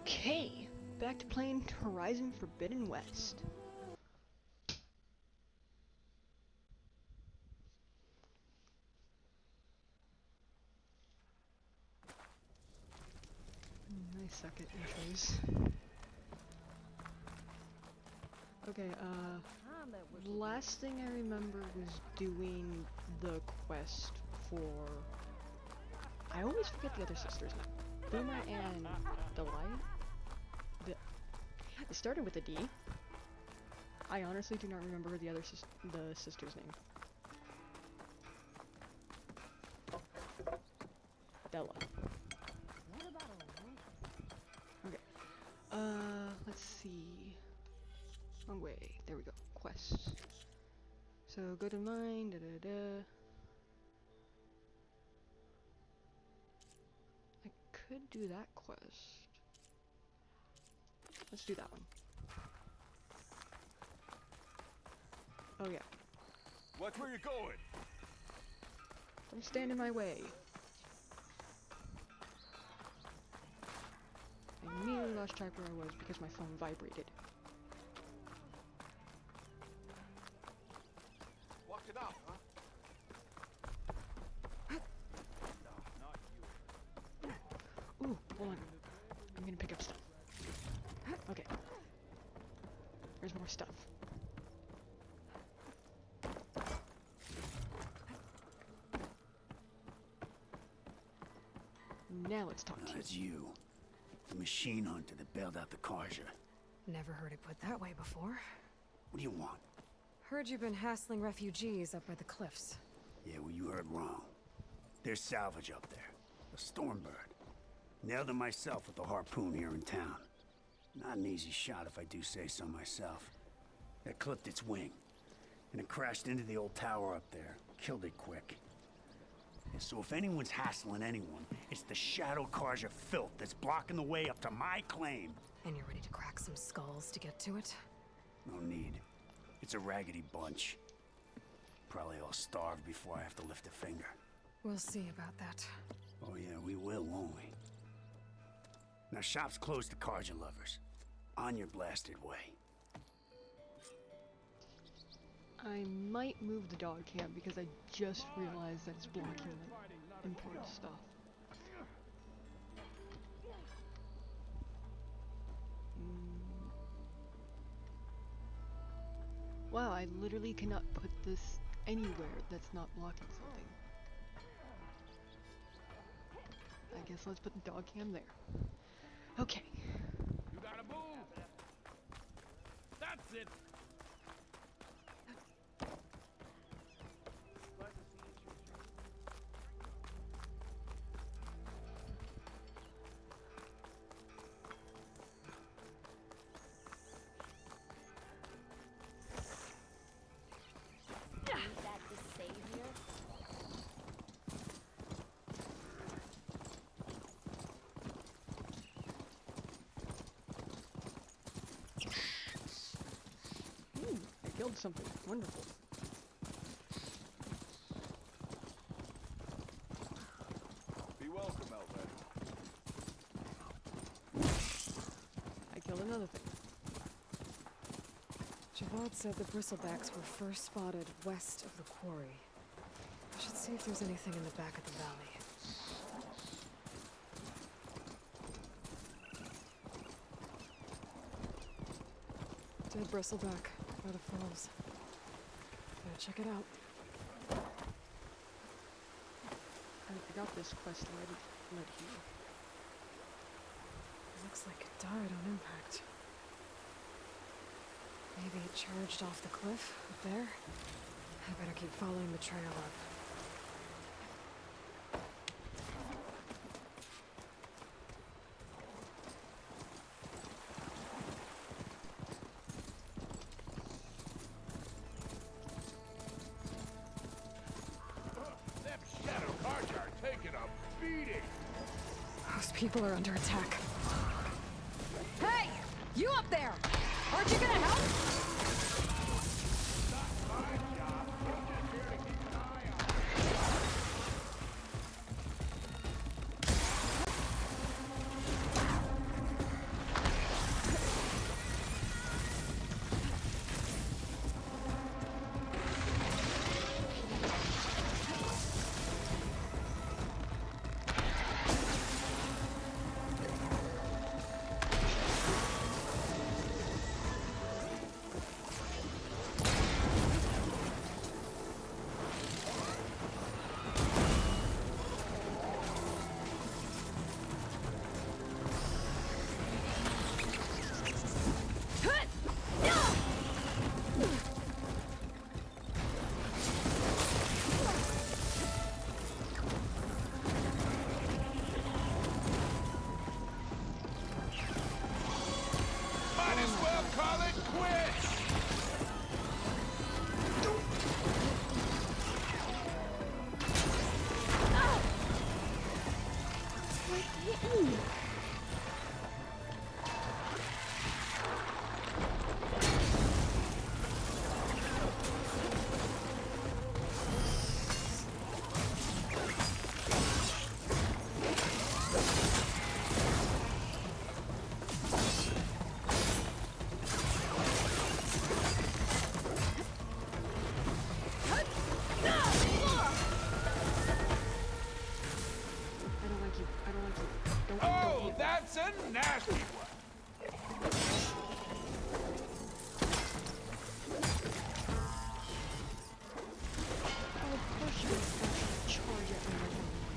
Okay, back to playing Horizon Forbidden West. I suck at intros. Okay, last thing I remember was doing the quest for... I always forget the other sisters now. Boomer and Delight? It started with a D. I honestly do not remember the other sister's name. Della. Okay. Let's see. Wrong way. There we go. Quests. So go to mine. Da da da. I could do that quest. Let's do that one. Oh yeah. Watch where you're going. Don't stand in my way. I immediately lost track where I was because my phone vibrated. Walked it off, huh? No, not you. Ooh, hold on. I'm gonna pick up stuff. Okay. There's more stuff. Now let's talk to you. It's you. The machine hunter that bailed out the Karja. Never heard it put that way before. What do you want? Heard you've been hassling refugees up by the cliffs. Yeah, well, you heard wrong. There's salvage up there. A Stormbird. Nailed it myself with the harpoon here in town. Not an easy shot if I do say so myself. That clipped its wing. And it crashed into the old tower up there. Killed it quick. Yeah, so if anyone's hassling anyone, it's the Shadow Karja filth that's blocking the way up to my claim. And you're ready to crack some skulls to get to it? No need. It's a raggedy bunch. Probably all starved before I have to lift a finger. We'll see about that. Oh yeah, we will, won't we? Now shop's closed to Karja lovers. On your blasted way. I might move the dog cam because I just realized that it's blocking like, important stuff. Wow, I literally cannot put this anywhere that's not blocking something. I guess let's put the dog cam there. Okay. You gotta move. That's it. I killed something. Wonderful. Be welcome, Elvin. I killed another thing. Javad said the bristlebacks were first spotted west of the quarry. I should see if there's anything in the back of the valley. Dead bristleback by the falls. Gotta check it out. I got this quest led here. Looks like it died on impact. Maybe it charged off the cliff up there. I better keep following the trail up. Them Shadow Karja are taking a beating. Those people are under attack. Hey! You up there! Aren't you gonna help? My job. I'm just here to keep an eye on it. quit! I don't like you. I don't like you. Don't Oh, hit me. that's a nasty one. Oh, of course you actually charge at me like I wanted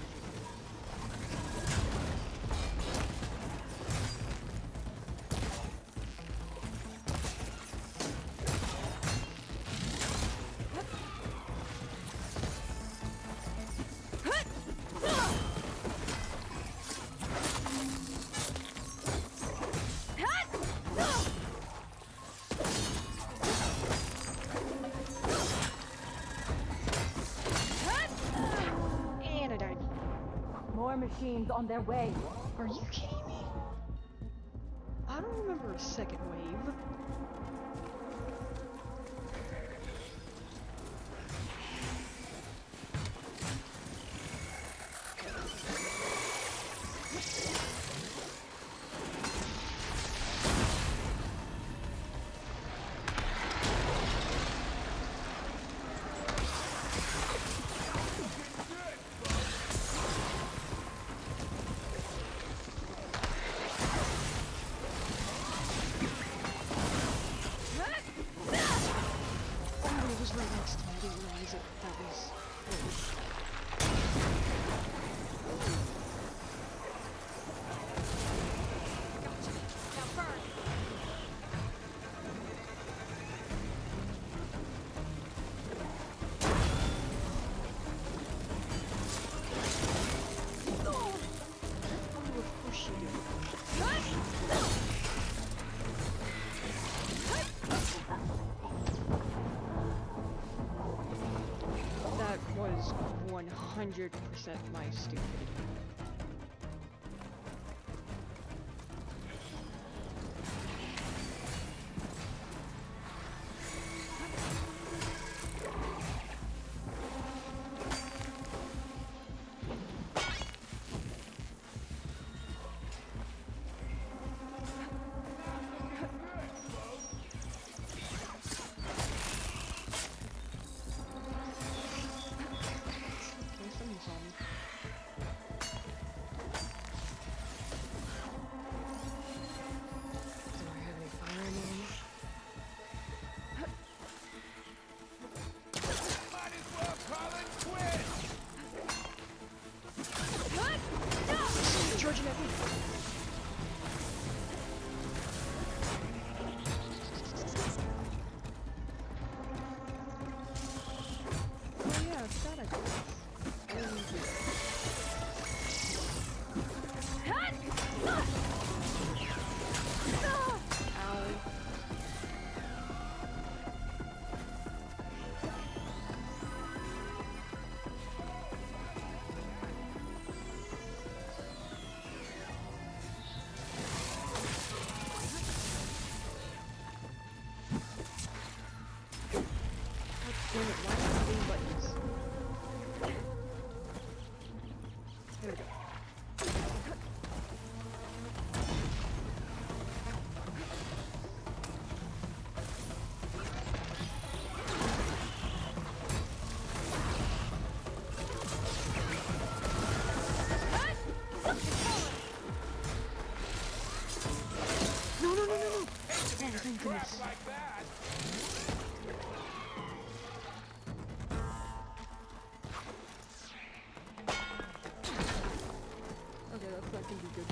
you. And I died. More machines on their way. Are you kidding me? I don't remember a second wave. Oh, it was right next to me. I didn't realize it. That was. Oh, of course you do. That was 100% my stupidity. Okay, someone saw me. Do I have any fire ammo? Might as well call it quits! Someone charging at me. Oh yeah, I forgot I did this. I didn't do it. Ow. God damn it, why am I hitting buttons? There we go. No, no, no, no, no! Oh, thank goodness. Like that! Okay, that's not gonna be good.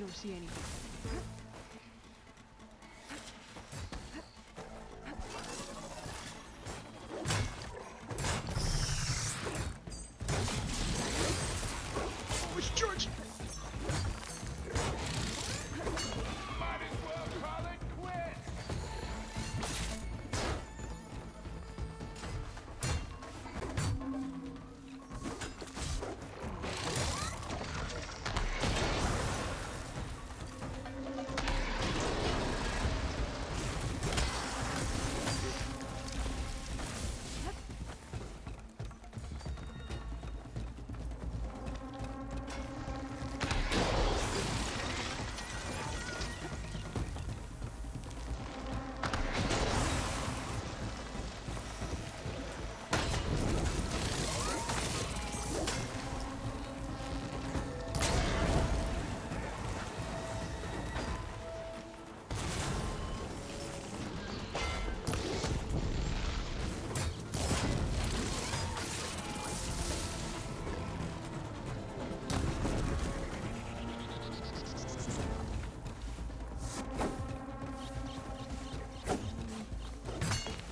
don't see anything. Oh, it's George! Might as well call it quits.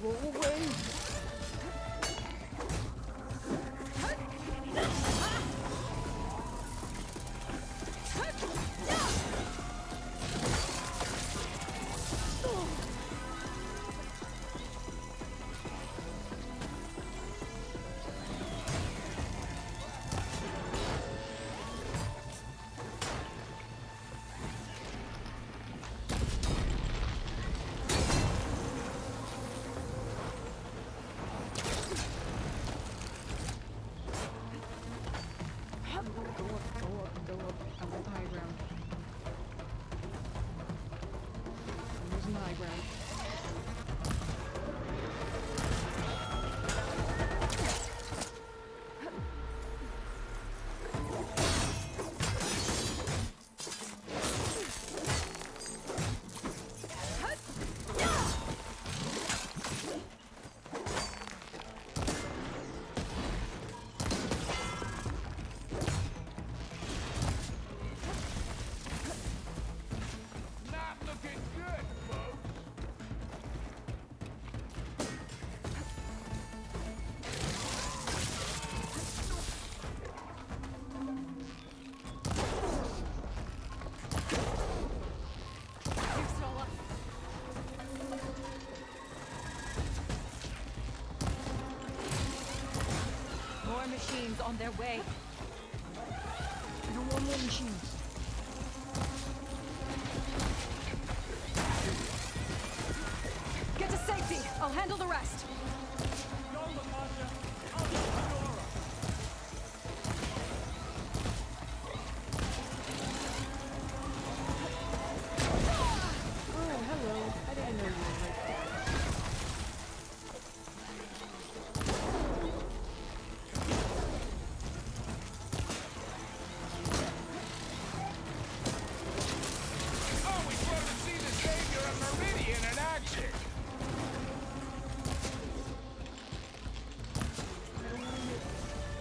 Roll away! Go up. I want the high ground. I'm losing the high ground. Not looking good, folks. More machines on their way. I don't want more machines. Get to safety! I'll handle the rest! Go, Latasha. I'll get Fedora. Oh, hello. I didn't know you were right there. Always love to see the savior of Meridian in action.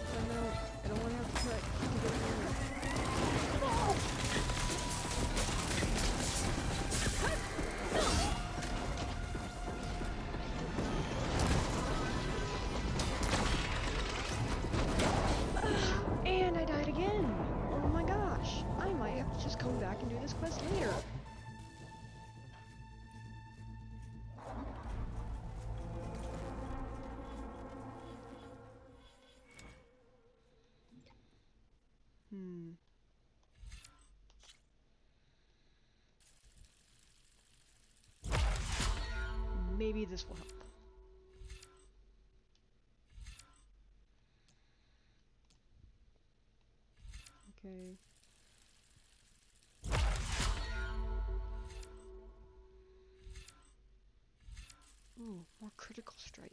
I don't want to have to try to get in there. And I died again! Oh my gosh! I might have to just come back and do this quest later. Maybe this will help. Okay. Ooh, more critical strike.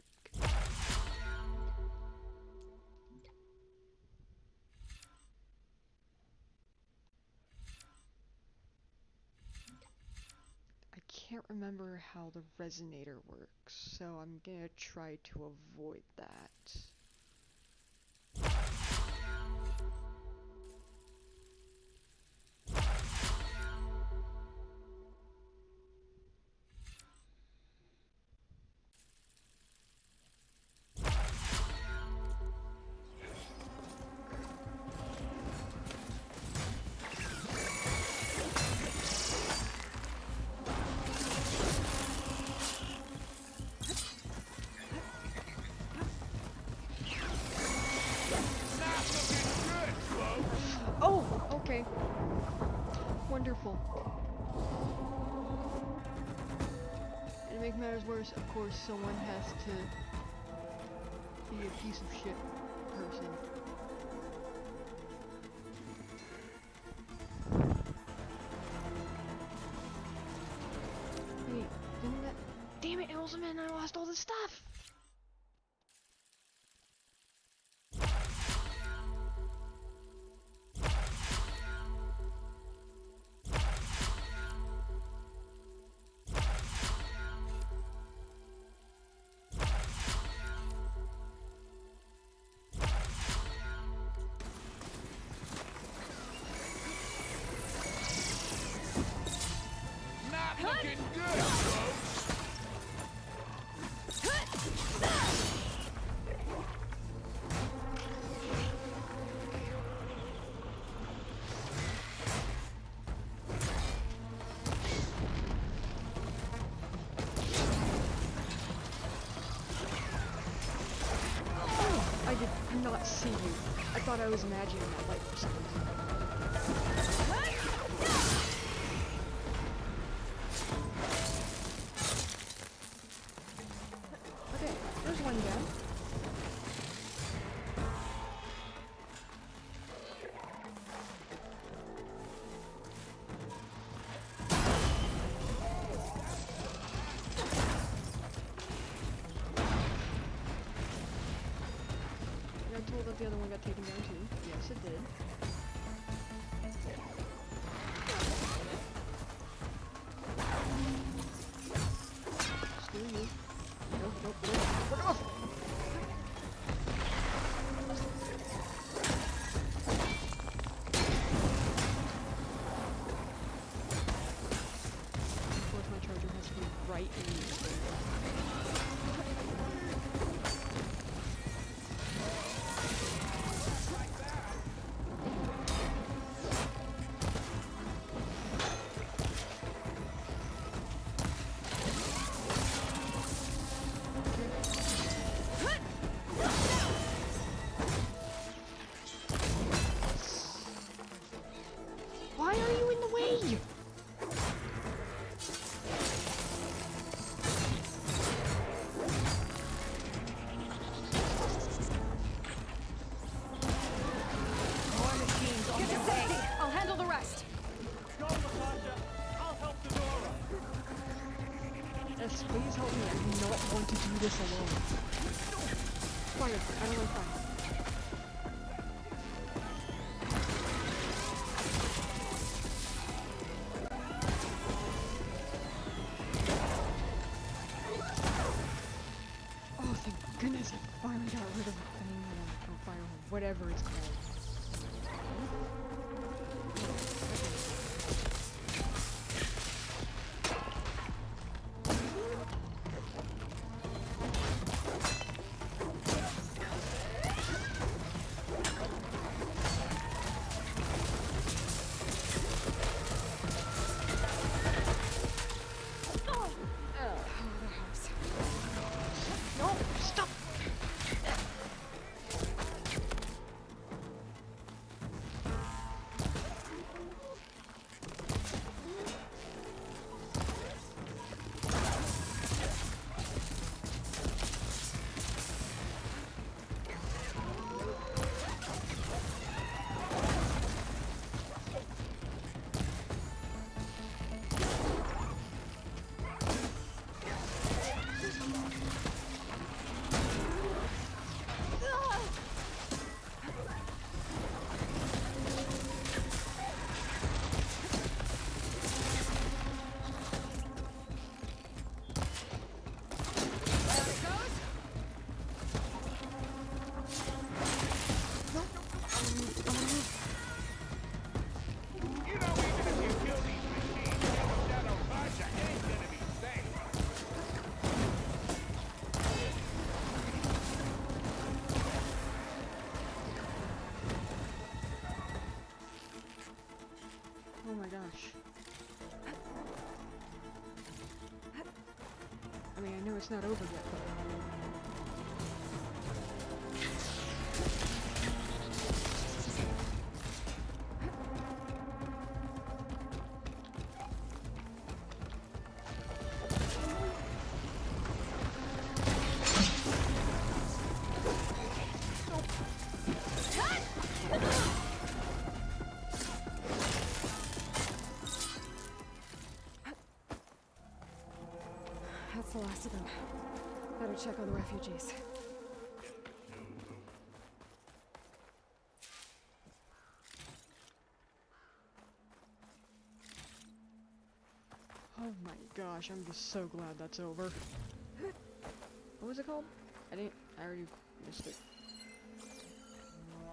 I can't remember how the resonator works, so I'm gonna try to avoid that. Okay. Wonderful. And to make matters worse, of course, someone has to be a piece of shit person. Wait, didn't that... Damn it, Elsaman, I lost all this stuff! Not looking good, folks. I did not see you. I thought I was imagining that light for some reason. Okay, there's one down. And I told that the other one got taken down too. Yes, it did. Screw you. Nope, nope, nope. Fuck off! Of course, my charger has to be right in the Why are you in the way? More machines on their way. I'll handle the rest. Go, Natasha. I'll help Denora. Yes, please help me. I do not want to do this alone. Fire. I don't like fire. Oh, thank goodness I finally got rid of the thing or fire, whatever it's called. No, stop! You know, even if you kill these machines, Shadow Raja ain't gonna be safe. Oh my gosh. I mean, I know it's not over yet, but... most of them. Better check on the refugees. Oh my gosh, I'm just so glad that's over. What was it called? I already missed it.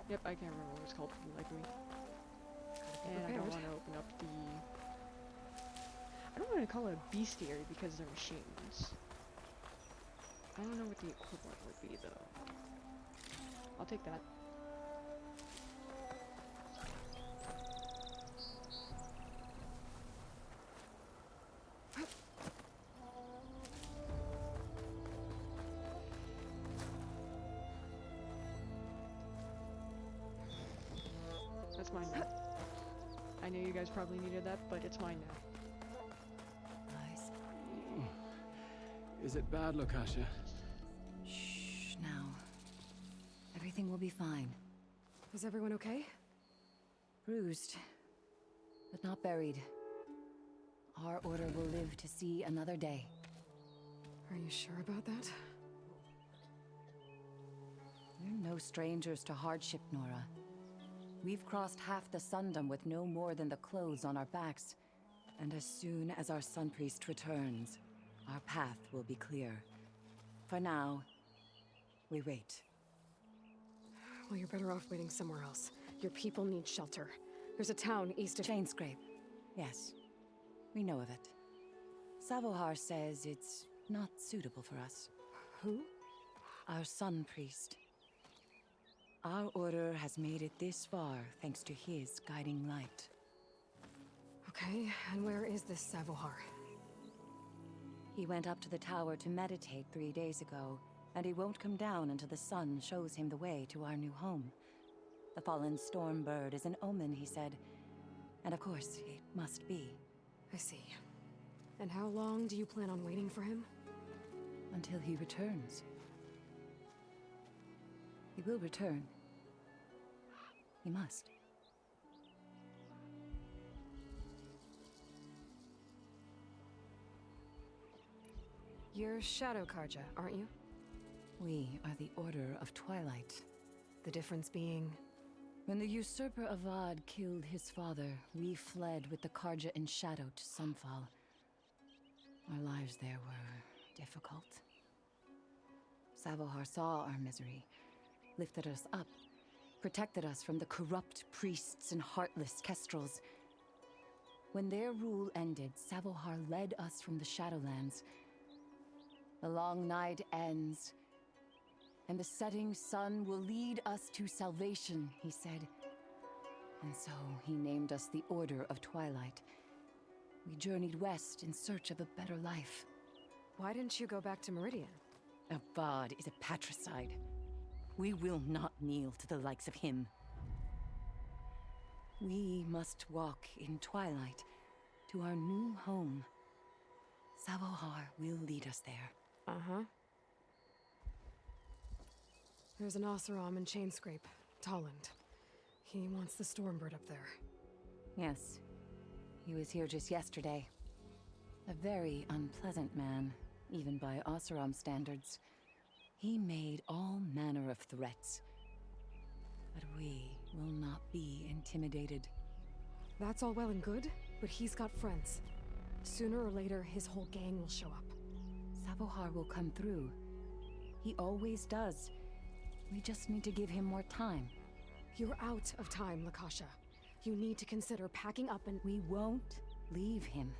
Yep, I can't remember what it's called for the life of me. And I don't want to open up the... I don't want to call it a bestiary because they're machines. I don't know what the equivalent would be though. I'll take that. That's mine now. I know you guys probably needed that, but it's mine now. Nice. Is it bad, Lakasha? Shh, now. Everything will be fine. Is everyone okay? Bruised, but not buried. Our order will live to see another day. Are you sure about that? We're no strangers to hardship, Nora. We've crossed half the Sundom with no more than the clothes on our backs. And as soon as our Sun Priest returns, our path will be clear. For now, we wait. Well, you're better off waiting somewhere else. Your people need shelter. There's a town east of... Chainscrape. Yes, we know of it. Savohar says it's not suitable for us. Who? Our Sun Priest. Our order has made it this far thanks to his guiding light. Okay, and where is this Savohar? He went up to the tower to meditate 3 days ago, and he won't come down until the sun shows him the way to our new home. The fallen storm bird is an omen, he said. And of course, it must be. I see. And how long do you plan on waiting for him? Until he returns. He will return. He must. You're Shadow Karja, aren't you? We are the Order of Twilight. The difference being... When the usurper Avad killed his father, we fled with the Karja in shadow to Sunfall. Our lives there were difficult. Savohar saw our misery, lifted us up, protected us from the corrupt priests and heartless kestrels. When their rule ended, Savohar led us from the Shadowlands. The long night ends, and the setting sun will lead us to salvation, he said. And so he named us the Order of Twilight. We journeyed west in search of a better life. Why didn't you go back to Meridian? Avad is a patricide. We will not kneel to the likes of him. We must walk in twilight to our new home. Savohar will lead us there. Uh-huh. There's an Oseram in Chainscrape, Tolland. He wants the Stormbird up there. Yes. He was here just yesterday. A very unpleasant man, even by Oseram standards. He made all manner of threats. But we will not be intimidated. That's all well and good, but he's got friends. Sooner or later, his whole gang will show up. Savohar will come through. He always does. We just need to give him more time. You're out of time, Lakasha. You need to consider packing up and... We won't leave him.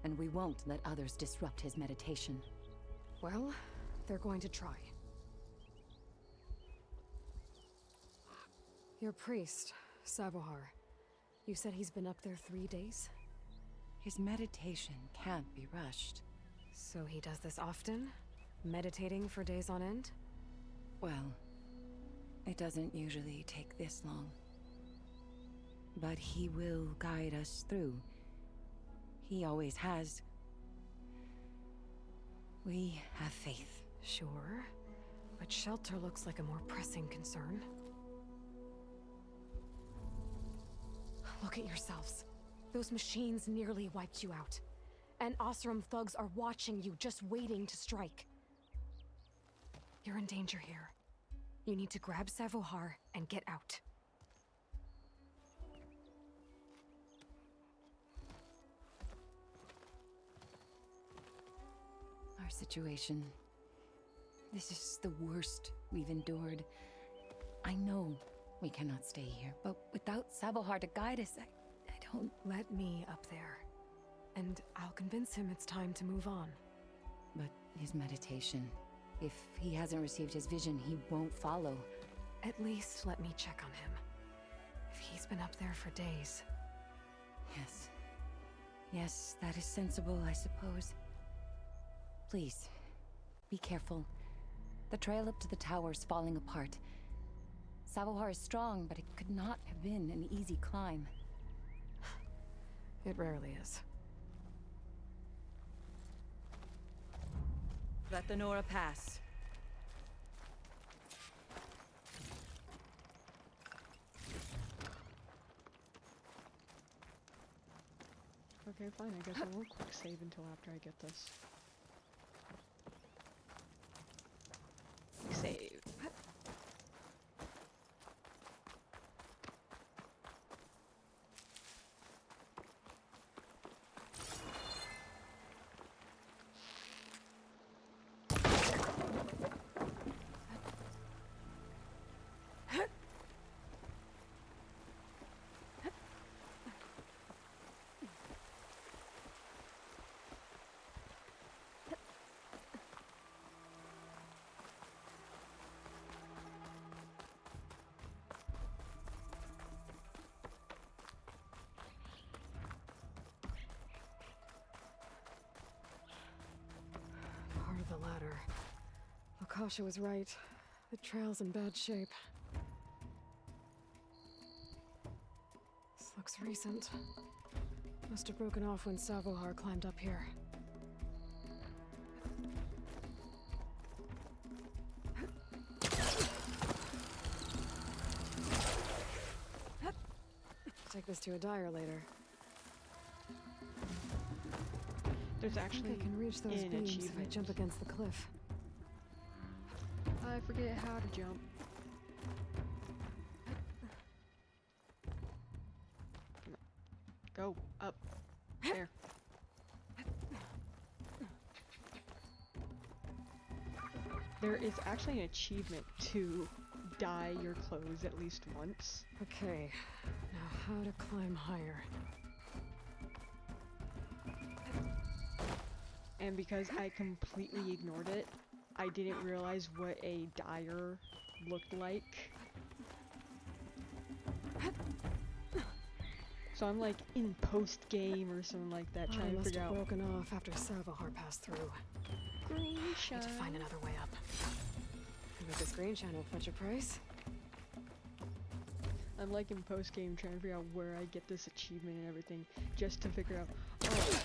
And we won't let others disrupt his meditation. Well, they're going to try. Your priest, Savohar. You said he's been up there 3 days? His meditation can't be rushed. So he does this often? Meditating for days on end? Well, it doesn't usually take this long. But he will guide us through. He always has. We have faith. Sure, but shelter looks like a more pressing concern. Look at yourselves. Those machines nearly wiped you out. and Osram thugs are watching you, just waiting to strike. You're in danger here. You need to grab Savohar and get out. Our situation. This is the worst we've endured. I know we cannot stay here, but without Savohar to guide us, I don't... Let me up there, and I'll convince him it's time to move on. But his meditation... If he hasn't received his vision, he won't follow. At least let me check on him. If he's been up there for days. Yes. Yes, that is sensible, I suppose. Please, be careful. The trail up to the tower's falling apart. Savohar is strong, but it could not have been an easy climb. It rarely is. Let the Nora pass. Okay, fine. I guess I won't quick save until after I get this. Quick save. Part of the ladder. Lakasha was right. The trail's in bad shape. This looks recent. Must have broken off when Savohar climbed up here. Take this to a dyer later. There's I actually think I can reach those an beams if I achievement. jump against the cliff. I forget how to jump. Go up. There. There is actually an achievement to dye your clothes at least once. Okay, now how to climb higher. And because I completely ignored it, I didn't realize what a dyer looked like. So I'm like in post-game or something like that, I trying to must figure have out broken off after Savohar passed through. green Need shine. to find another way up. Maybe this green shine will fetch a price. I'm like in post-game trying to figure out where I get this achievement and everything, just to figure out, oh,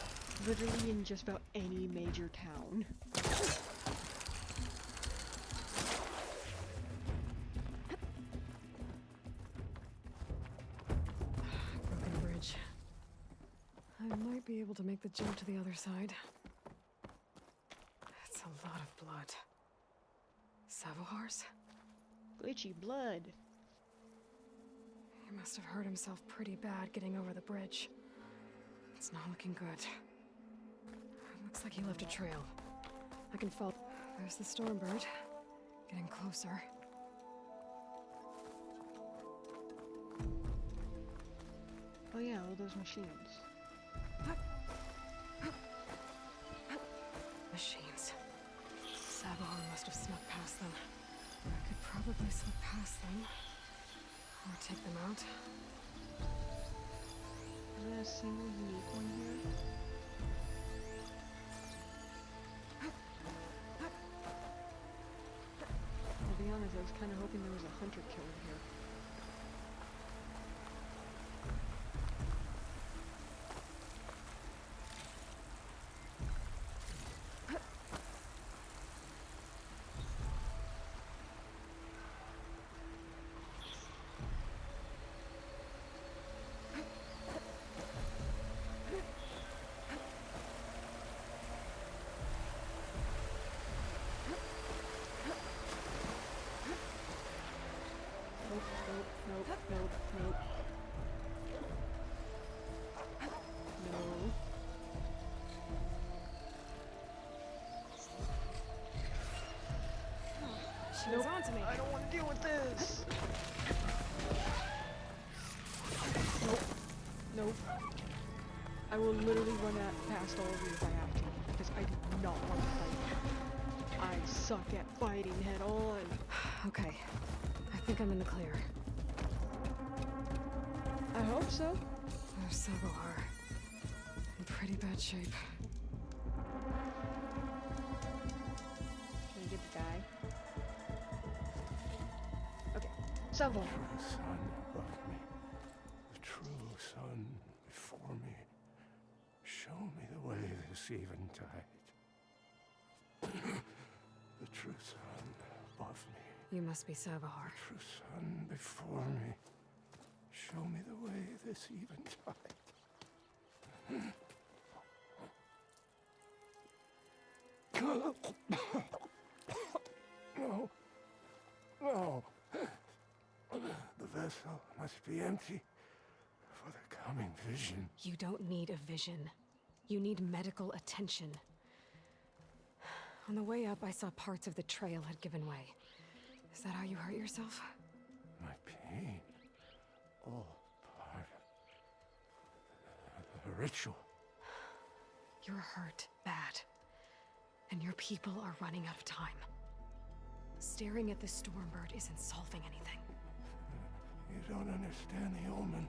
literally in just about any major town. Broken bridge. I might be able to make the jump to the other side. That's a lot of blood. Savohar's? Glitchy blood. He must have hurt himself pretty bad getting over the bridge. It's not looking good. It looks like he left a trail. I can follow. There's the Stormbird. Getting closer. Oh yeah, all those machines. Machines. Savohar must have snuck past them. I could probably slip past them. Or take them out. Is there a single unique one here? I'll be honest, I was kind of hoping there was a hunter killer here. She Nope. was onto me. I don't want to deal with this. Nope. Nope. I will literally run past all of you if I have to, because I do not want to fight. I suck at fighting head on. Okay. I think I'm in the clear. I hope so. There's Savohar. In pretty bad shape. Can you get the guy? Okay. Savo. True sun above me, the true sun before me. Show me the way this eventide. The true sun above me, You must be Savohar. true sun before me. Show me the way this eventide. No. No. The vessel must be empty for the coming vision. You don't need a vision. You need medical attention. On the way up, I saw parts of the trail had given way. Is that how you hurt yourself? My pain, all part of the ritual. You're hurt bad. And your people are running out of time. Staring at the Stormbird isn't solving anything. You don't understand the omen.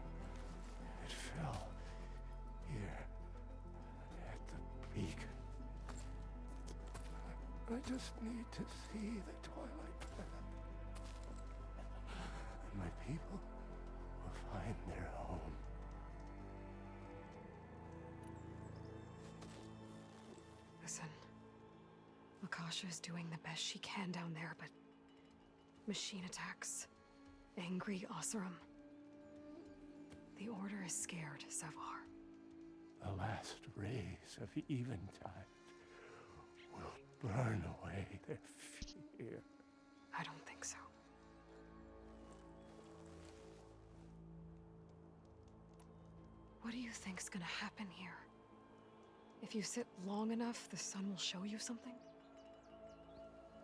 It fell here at the beacon. I just need to see the twilight path. And my people will find their home. Listen. Akasha is doing the best she can down there, but... machine attacks. Angry Oseram. The Order is scared, Savohar. The last rays of eventide will burn away their fear. I don't think so. What do you think's gonna happen here? If you sit long enough, the sun will show you something?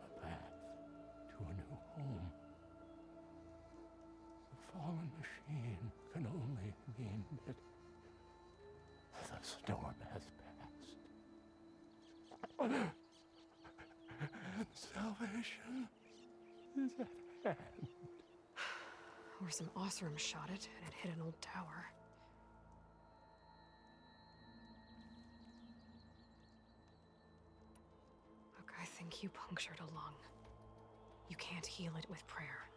A path to a new home. The fallen machine can only mean that the storm has passed. And salvation is at hand. Or some Oseram shot it, and it hit an old tower. Look, I think you punctured a lung. You can't heal it with prayer.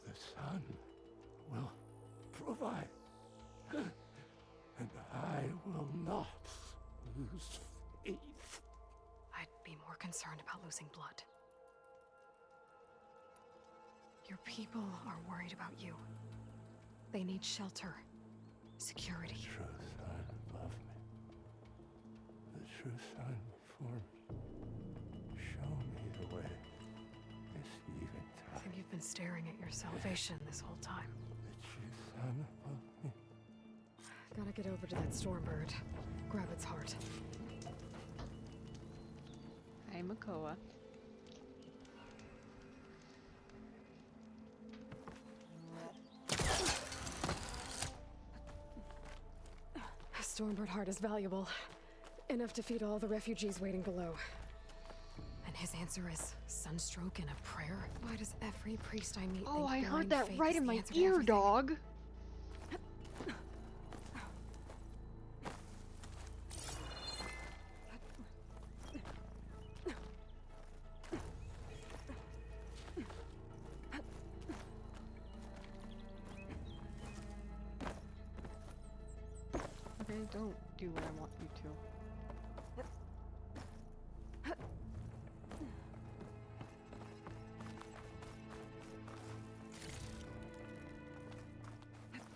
The sun will provide. And I will not lose faith. I'd be more concerned about losing blood. Your people are worried about you. They need shelter, security. The true sun above me. The true sun before me. Show me the way. This I eventide. think you've been staring at your salvation this whole time. The true sun above me. Gotta get over to that Stormbird. Grab its heart. Hi, Makoa. Stormbird heart is valuable. Enough to feed all the refugees waiting below. And his answer is sunstroke and a prayer? Why does every priest I meet Oh, think I heard blind that faith right is in the my answer to ear, everything? dog. Okay, don't do what I want you to.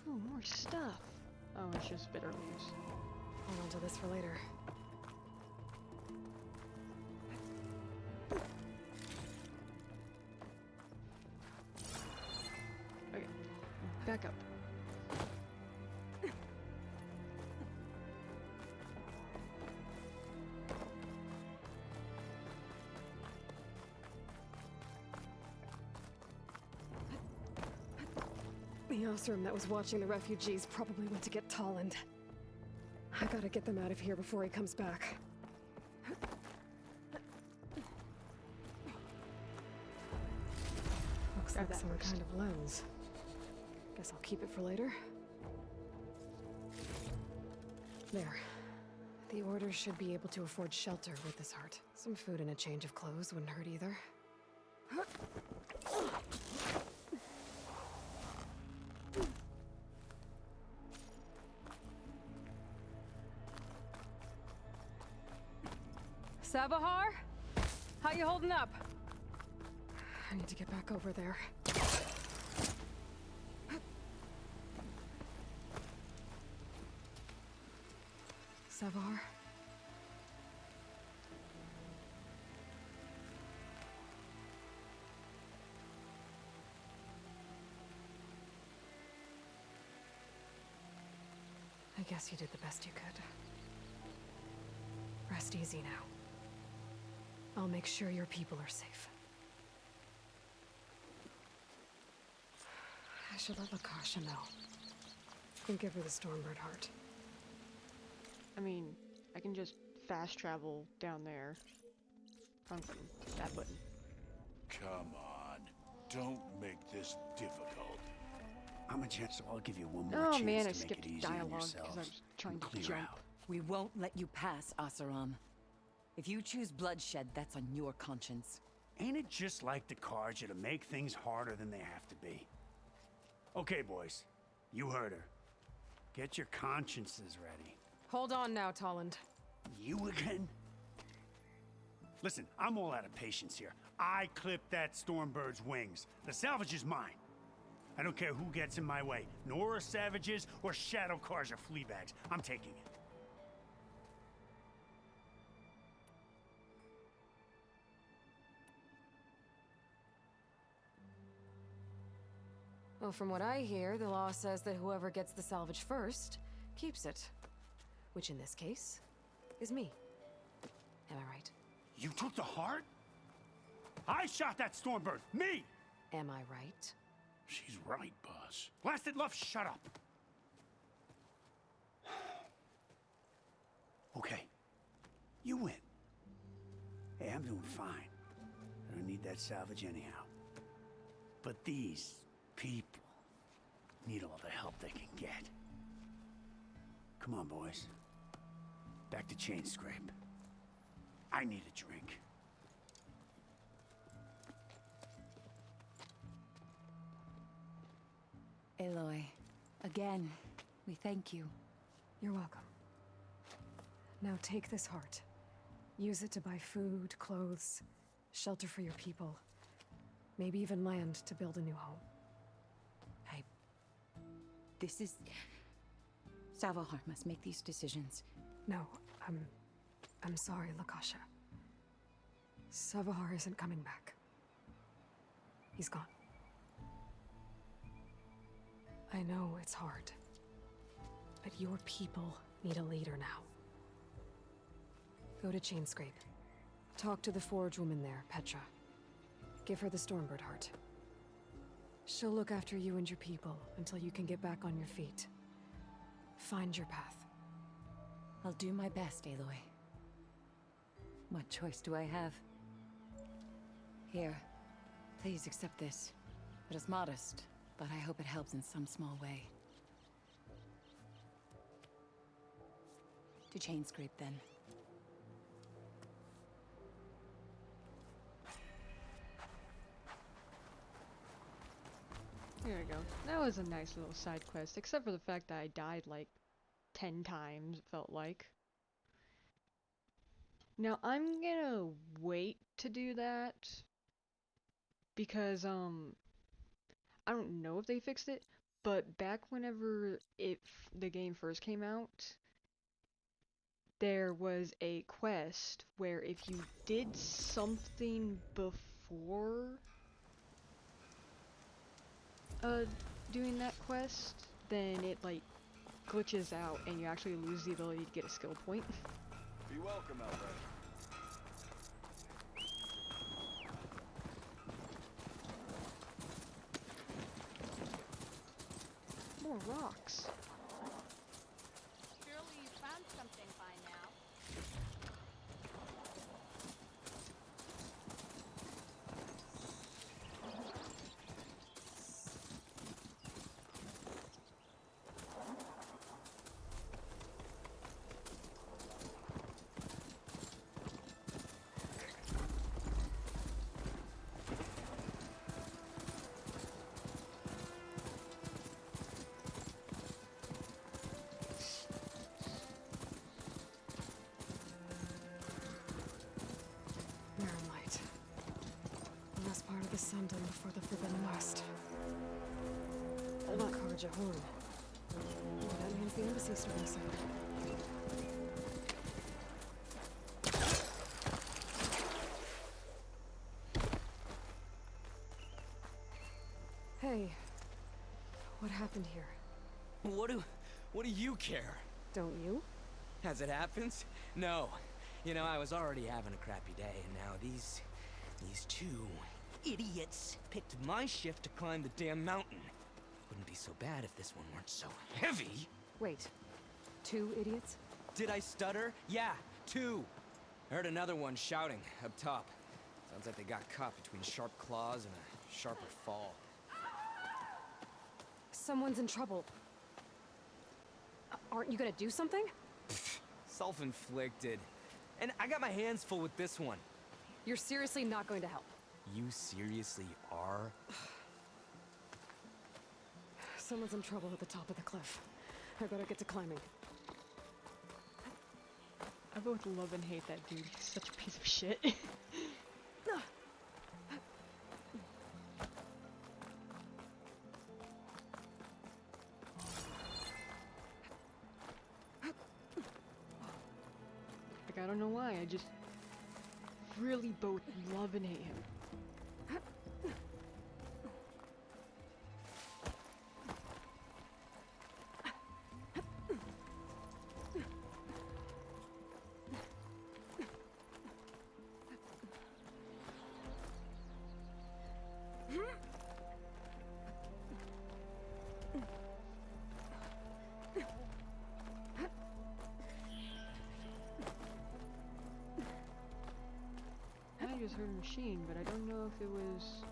Ooh, more stuff. Oh, it's just bitter leaves. Hold on to this for later. Okay, back up. The Osram that was watching the refugees probably went to get Tolland. I gotta get them out of here before he comes back. Looks Grab like that some first. kind of lens. Guess I'll keep it for later. There. The Order should be able to afford shelter with this heart. Some food and a change of clothes wouldn't hurt either. Savahar? How you holding up? I need to get back over there. Savahar? I guess you did the best you could. Rest easy now. I'll make sure your people are safe. I should let Lakasha know. And give her the Stormbird heart. I mean, I can just fast travel down there. Wrong button. That button. Come on. Don't make this difficult. I'm a gent, so I'll give you one more Oh chance man, to I make skipped it easy on dialogue because I yourselves was trying and to clear jump. out. We won't let you pass, Asaram. If you choose bloodshed, that's on your conscience. Ain't it just like the Carja to make things harder than they have to be? Okay, boys. You heard her. Get your consciences ready. Hold on now, Tolland. You again? Listen, I'm all out of patience here. I clipped that Stormbird's wings. The salvage is mine. I don't care who gets in my way. Nora savages or shadow cars or flea bags. I'm taking it. Well, from what I hear, the law says that whoever gets the salvage first keeps it. Which in this case is me. Am I right? You took the heart? I shot that Stormbird. Me! Am I right? She's right, boss. Blasted love, shut up. Okay. You win. Hey, I'm doing fine. I don't need that salvage anyhow. But these people need all the help they can get. Come on, boys. Back to Chain Scrape. I need a drink. Aloy, again, we thank you. You're welcome. Now take this heart. Use it to buy food, clothes, shelter for your people. Maybe even land to build a new home. This is... Savahar must make these decisions. No, I'm sorry, Lakasha. Savahar isn't coming back. He's gone. I know it's hard, but your people need a leader now. Go to Chainscrape. Talk to the Forge woman there, Petra. Give her the Stormbird heart. She'll look after you and your people until you can get back on your feet. Find your path. I'll do my best, Aloy. What choice do I have? Here, please accept this. It is modest, but I hope it helps in some small way. To Chainscrape, then. There we go. That was a nice little side quest, except for the fact that I died like 10 times, it felt like. Now I'm gonna wait to do that because I don't know if they fixed it, but back whenever the game first came out, there was a quest where if you did something before doing that quest, then it like glitches out and you actually lose the ability to get a skill point. Be welcome, Alfred. More rocks. Surely you found something by now. Light. The last part of the Sundom before the Forbidden West. Hold on. Karja Horn. That means the embassy's starting soon. Hey, what happened here? What do you care? Don't you? As it happens? No. You know, I was already having a crappy day, and now these two idiots picked my shift to climb the damn mountain. Wouldn't be so bad if this one weren't so heavy. Wait, 2 idiots? Did I stutter? Yeah, 2. I heard another one shouting up top. Sounds like they got caught between sharp claws and a sharper fall. Someone's in trouble. Aren't you gonna do something? Self-inflicted. And I got my hands full with this one. You're seriously not going to help. You seriously are? Someone's in trouble at the top of the cliff. I better get to climbing. I both love and hate that dude. He's such a piece of shit. Like, I don't know why, I just really both love and hate him. I just heard a machine, but I don't know if it was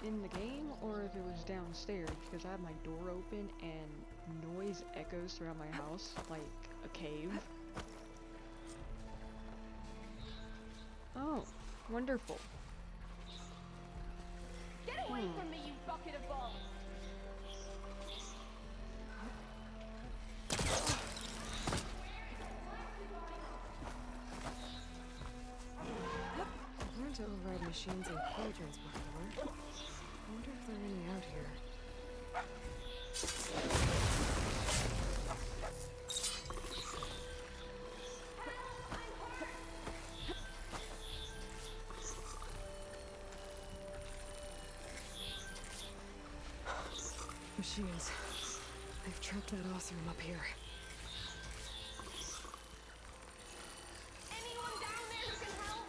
in the game or if it was downstairs, because I had my door open and noise echoes throughout my house like a cave. Oh, wonderful. Get away from me, you bucket of balls! I've learned to override machines and quadrants before. I wonder if there are any out here. Machines. They've trapped that awesome up here. Anyone down there who can help?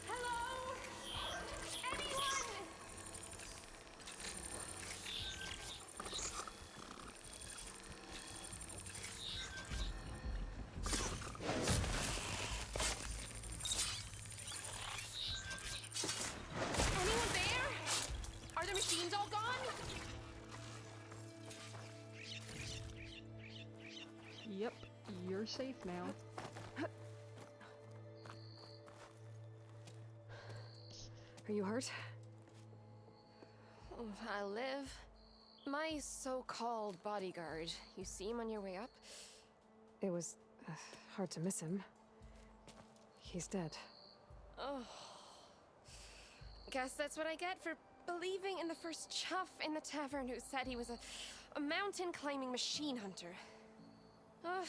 Hello? Anyone? Anyone there? Are the machines all gone? Yep, you're safe now. Are you hurt? I live. My so-called bodyguard. You see him on your way up? It was hard to miss him. He's dead. Oh. Guess that's what I get for believing in the first chuff in the tavern who said he was a mountain-climbing machine hunter. Ugh.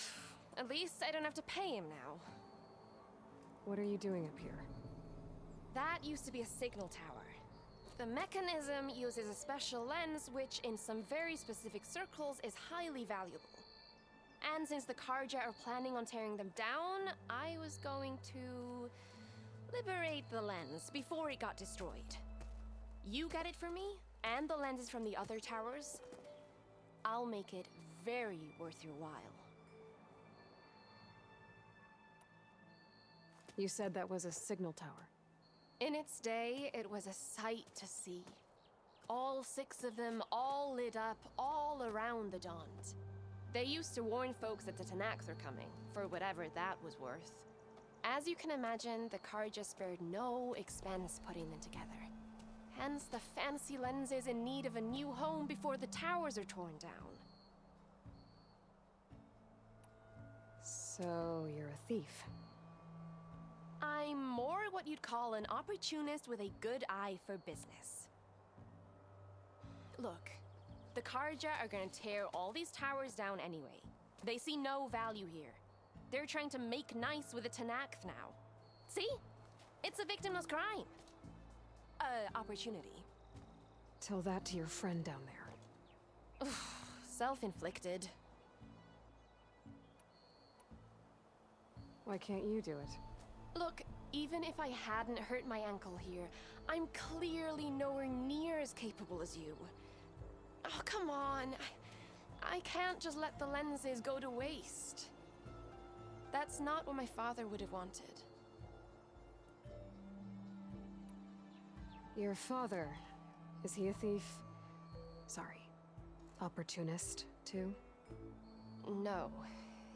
At least I don't have to pay him now. What are you doing up here? That used to be a signal tower. The mechanism uses a special lens which, in some very specific circles, is highly valuable. And since the Karja are planning on tearing them down, I was going to liberate the lens before it got destroyed. You get it for me, and the lenses from the other towers. I'll make it very worth your while. You said that was a signal tower. In its day, it was a sight to see. All 6 of them, all lit up, all around the Dons. They used to warn folks that the Tanakhs are coming, for whatever that was worth. As you can imagine, the Karja spared no expense putting them together. Hence the fancy lenses in need of a new home before the towers are torn down. So, you're a thief. I'm more what you'd call an opportunist with a good eye for business. Look, the Karja are gonna tear all these towers down anyway. They see no value here. They're trying to make nice with the Tanakh now. See? It's a victimless crime. Opportunity. Tell that to your friend down there. Self-inflicted. Why can't you do it? Look, even if I hadn't hurt my ankle here, I'm clearly nowhere near as capable as you. Oh, come on. I can't just let the lenses go to waste. That's not what my father would have wanted. Your father, is he a thief? Sorry, opportunist, too? No.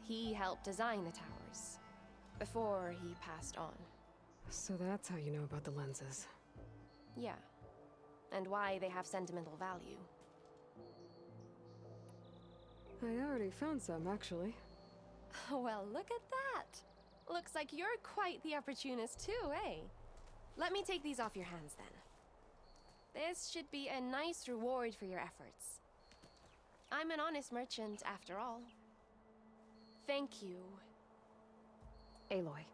He helped design the towers. Before he passed on. So that's how you know about the lenses. Yeah. And why they have sentimental value. I already found some, actually. Well, look at that. Looks like you're quite the opportunist too, eh? Let me take these off your hands then. This should be a nice reward for your efforts. I'm an honest merchant, after all. Thank you. Aloy.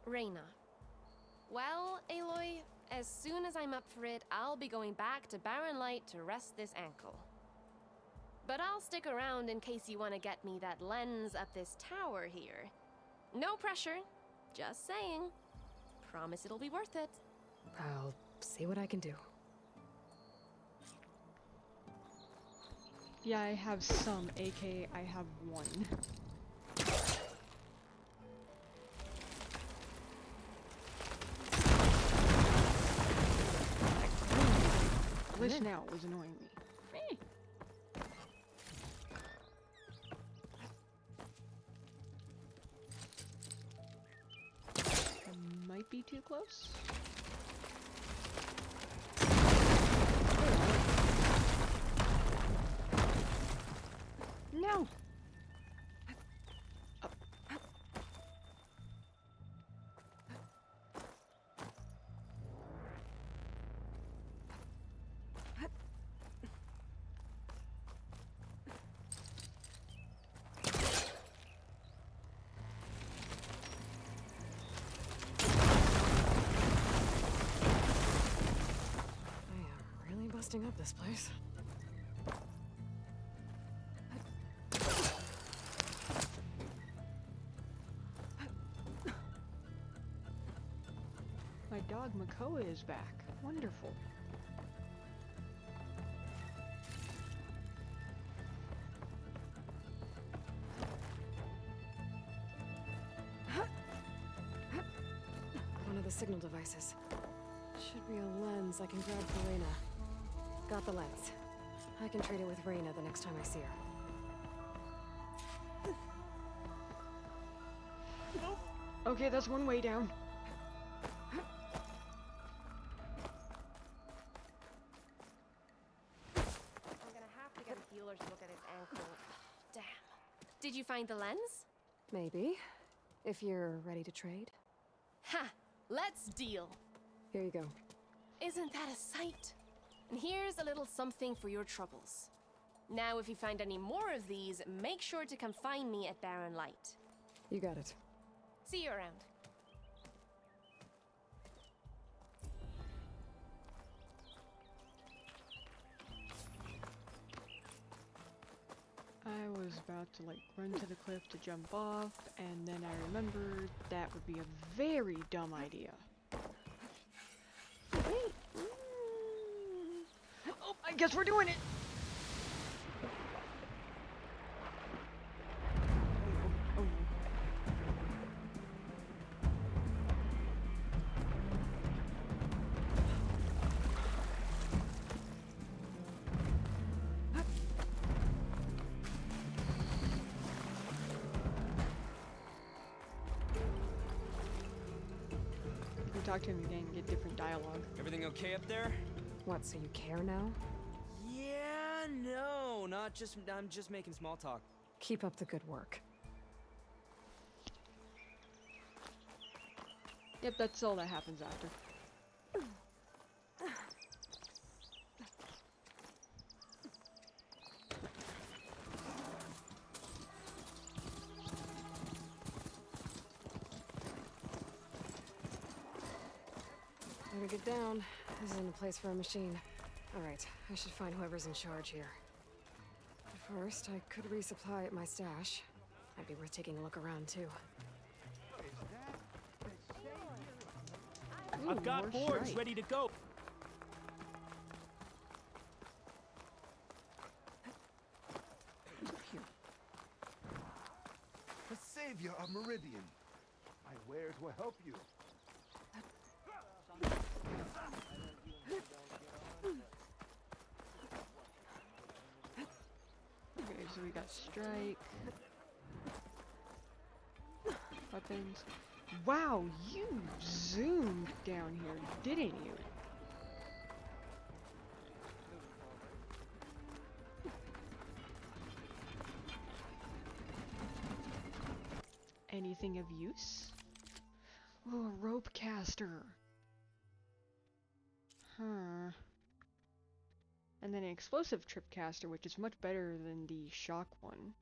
Reyna. Well, Aloy, as soon as I'm up for it, I'll be going back to Barren Light to rest this ankle. But I'll stick around in case you want to get me that lens up this tower here. No pressure, just saying. Promise it'll be worth it. I'll see what I can do. Yeah, I have some, aka I have one. Glitch now was annoying me. Might be too close. No! Busting up this place. My dog Makoa is back. Wonderful. One of the signal devices. Should be a lens I can grab for Reyna. Got the lens. I can trade it with Reyna the next time I see her. Okay, that's one way down. I'm gonna have to get a healer to look at his ankle. Damn. Did you find the lens? Maybe. If you're ready to trade. Ha! Let's deal. Here you go. Isn't that a sight? And here's a little something for your troubles. Now, if you find any more of these, make sure to come find me at Barren Light. You got it. See you around. was about to like run to the cliff to jump off, and then I remembered that would be a very dumb idea. Wait. Oh, I guess we're doing it! Oh, no. We talk to him again and get different dialogue. Everything okay up there? What, so you care now? Yeah, no, not just. I'm just making small talk. Keep up the good work. Yep, that's all that happens after. Gotta get down. This isn't a place for a machine. Alright, I should find whoever's in charge here. But first, I could resupply at my stash. Might be worth taking a look around, too. Ooh, I've got more boards strike. ready to go. The savior of Meridian. My wares will help you. Okay, so we got strike. Weapons. Wow, you zoomed down here, didn't you? Anything of use? Oh, a rope caster. Huh. And then an explosive trip caster, which is much better than the shock one.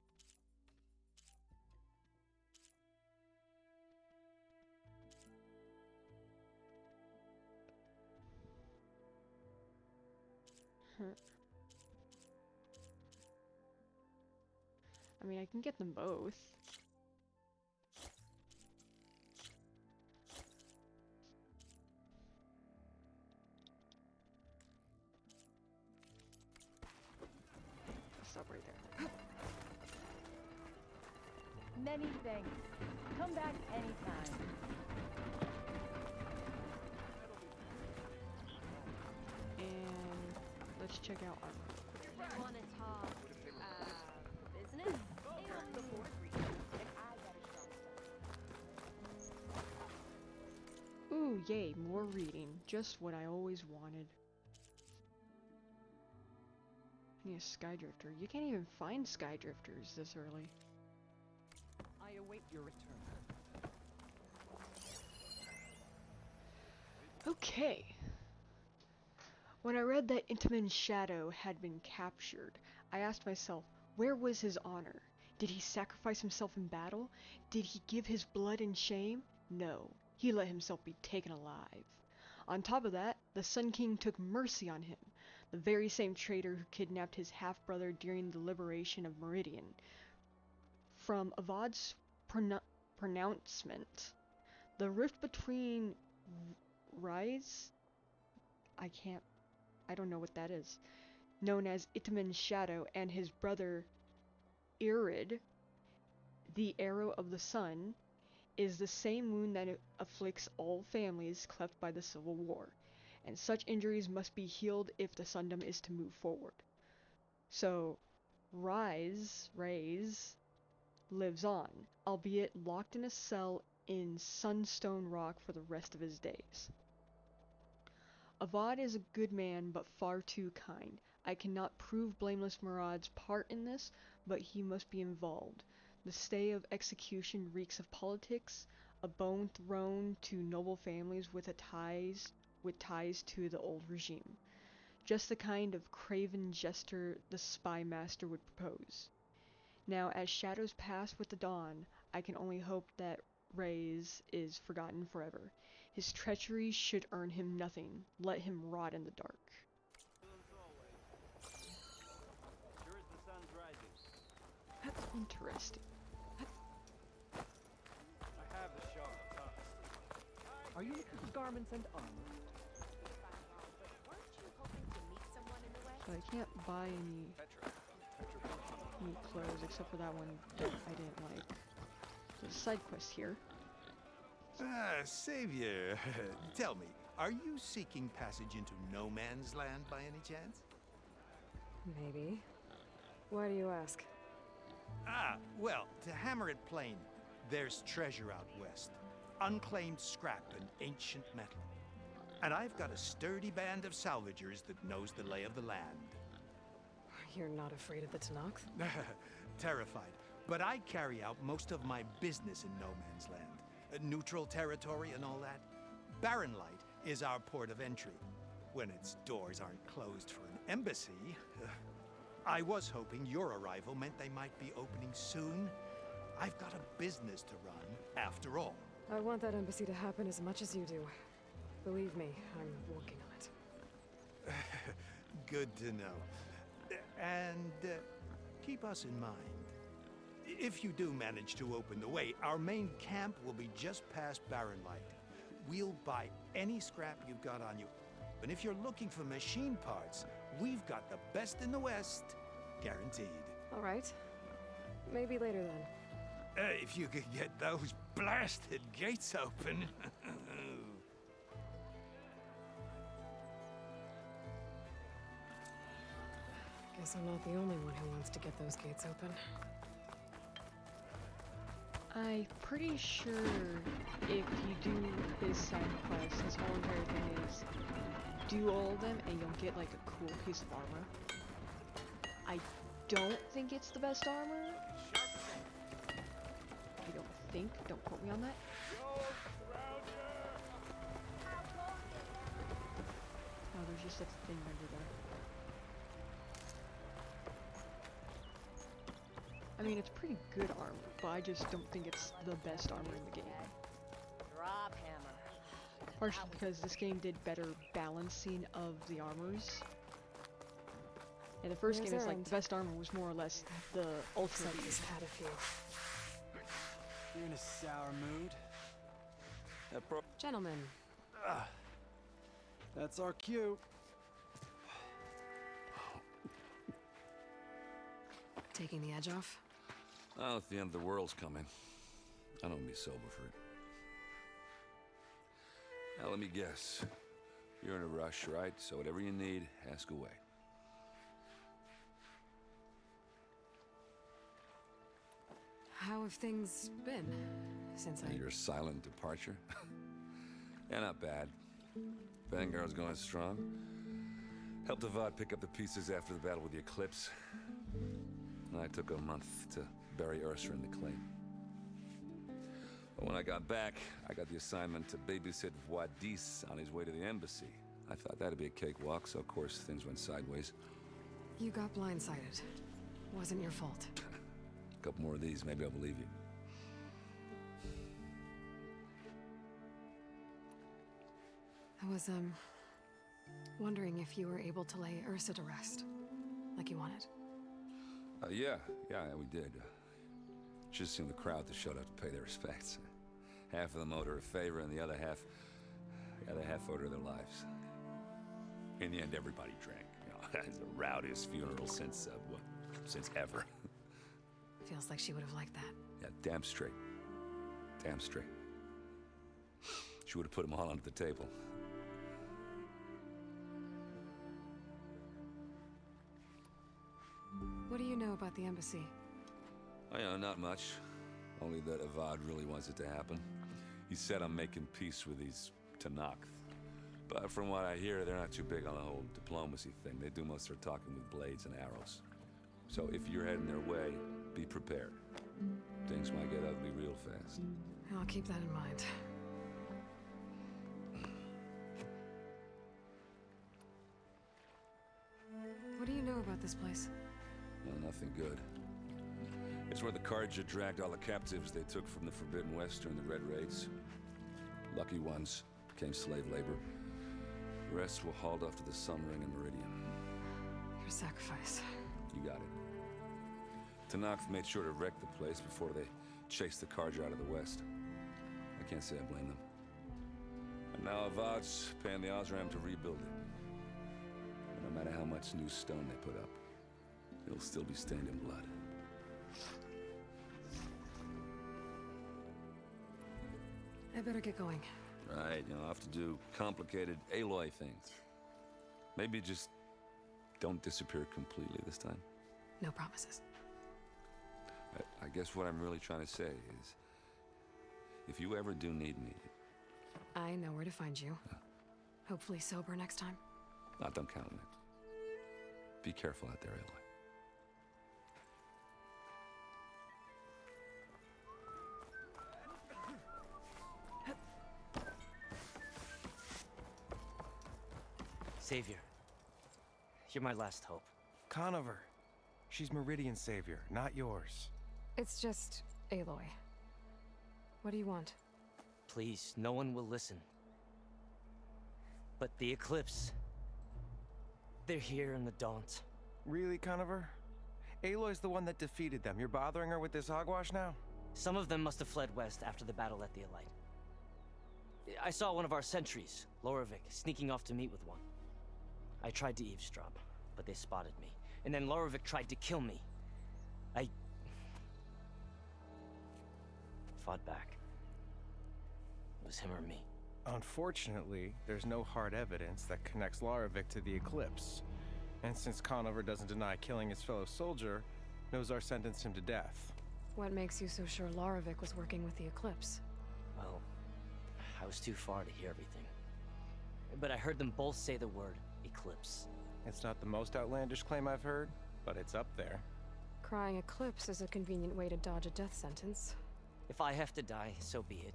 Huh. I mean, I can get them both. Stop right there. Many thanks. Come back anytime. And let's check out armor. Wanna talk, business? Ooh, yay, more reading. Just what I always wanted. I need a Skydrifter. You can't even find Skydrifters this early. I await your return. Okay. When I read that Intamin's shadow had been captured, I asked myself, where was his honor? Did he sacrifice himself in battle? Did he give his blood in shame? No, he let himself be taken alive. On top of that, the Sun King took mercy on him, the very same traitor who kidnapped his half-brother during the liberation of Meridian. From Avad's pronouncement, the rift between Rise? I don't know what that is. Known as Itamin's shadow and his brother Irid, the arrow of the sun, is the same wound that afflicts all families cleft by the Civil War, and such injuries must be healed if the Sundom is to move forward. So, Raise, lives on, albeit locked in a cell in Sunstone Rock for the rest of his days. Avad is a good man, but far too kind. I cannot prove Blameless Murad's part in this, but he must be involved. The stay of execution reeks of politics, a bone thrown to noble families with ties to the old regime. Just the kind of craven jester the spy master would propose. Now, as shadows pass with the dawn, I can only hope that Reyes is forgotten forever. His treachery should earn him nothing. Let him rot in the dark. Sure as the sun's rising. Interesting. I have the shot. Are you looking for garments and armor? Weren't you hoping to meet someone in the West? So I can't buy any clothes except for that one that I didn't like. There's a side quest here. Savior, tell me, are you seeking passage into no man's land by any chance? Maybe. Why do you ask? Ah, well, to hammer it plain, there's treasure out west. Unclaimed scrap and ancient metal. And I've got a sturdy band of salvagers that knows the lay of the land. You're not afraid of the Tanakh? Terrified. But I carry out most of my business in no man's land. Neutral territory and all that. Barren Light is our port of entry. When its doors aren't closed for an embassy. I was hoping your arrival meant they might be opening soon. I've got a business to run, after all. I want that embassy to happen as much as you do. Believe me, I'm working on it. Good to know. And keep us in mind. If you do manage to open the way, our main camp will be just past Barren Light. We'll buy any scrap you've got on you. And if you're looking for machine parts, we've got the best in the West, guaranteed. All right. Maybe later then. If you could get those blasted gates open. Guess I'm not the only one who wants to get those gates open. I'm pretty sure if you do his side quest, his whole entire thing is do all of them and you'll get like a cool piece of armor. I don't think it's the best armor. I don't think. Don't quote me on that. Oh, there's just a thing under there. I mean, it's pretty good armor, but I just don't think it's the best armor in the game. Drop hammer. Partially because this game did better balancing of the armors. And the first game is like the best armor was more or less the ultra beast. Had a few. You're in a sour mood. Gentlemen. That's our cue. Taking the edge off? Well, if the end of the world's coming, I don't be sober for it. Now, let me guess. You're in a rush, right? So whatever you need, ask away. How have things been since Your silent departure? Yeah, not bad. Vanguard's going strong. Helped Avad pick up the pieces after the battle with the Eclipse. And I took a month to bury Ursa in the claim. But when I got back, I got the assignment to babysit Wadis on his way to the embassy. I thought that'd be a cakewalk, so of course things went sideways. You got blindsided. Wasn't your fault. A couple more of these, maybe I'll believe you. I was, wondering if you were able to lay Ursa to rest, like you wanted. Yeah, we did. Just seemed the crowd that showed up to pay their respects. Half of them owed her a favor, and the other half owed her their lives. In the end, everybody drank. You know, it's the rowdiest funeral since ever. Feels like she would have liked that. Yeah, damn straight. Damn straight. She would have put them all onto the table. What do you know about the embassy? Oh, yeah, not much. Only that Avad really wants it to happen. He said I'm making peace with these Tanakh. But from what I hear, they're not too big on the whole diplomacy thing. They do most of their talking with blades and arrows. So if you're heading their way, be prepared. Things might get ugly real fast. I'll keep that in mind. What do you know about this place? Well, nothing good. It's where the Carja dragged all the captives they took from the Forbidden West during the Red Raids. Lucky ones became slave labor. The rest were hauled off to the Sun Ring and Meridian. Your sacrifice. You got it. Tanakh made sure to wreck the place before they chased the Carja out of the west. I can't say I blame them. And now Avad's paying the Osram to rebuild it. And no matter how much new stone they put up, it'll still be stained in blood. I better get going. Right, I'll have to do complicated Aloy things. Maybe just don't disappear completely this time. No promises. I guess what I'm really trying to say is, if you ever do need me... I know where to find you. Hopefully sober next time. Don't count on it. Be careful out there, Aloy. Savior, you're my last hope. Conover. She's Meridian's savior, not yours. It's just Aloy. What do you want? Please, no one will listen. But the Eclipse... they're here in the Daunt. Really, Conover? Aloy's the one that defeated them. You're bothering her with this hogwash now? Some of them must have fled west after the battle at the Elite. I saw one of our sentries, Loravik, sneaking off to meet with one. I tried to eavesdrop, but they spotted me. And then Loravik tried to kill me. I fought back. It was him or me. Unfortunately, there's no hard evidence that connects Loravik to the Eclipse. And since Conover doesn't deny killing his fellow soldier, Nozar sentenced him to death. What makes you so sure Loravik was working with the Eclipse? Well, I was too far to hear everything. But I heard them both say the word Eclipse. It's not the most outlandish claim I've heard, but it's up there. Crying Eclipse is a convenient way to dodge a death sentence. If I have to die, so be it.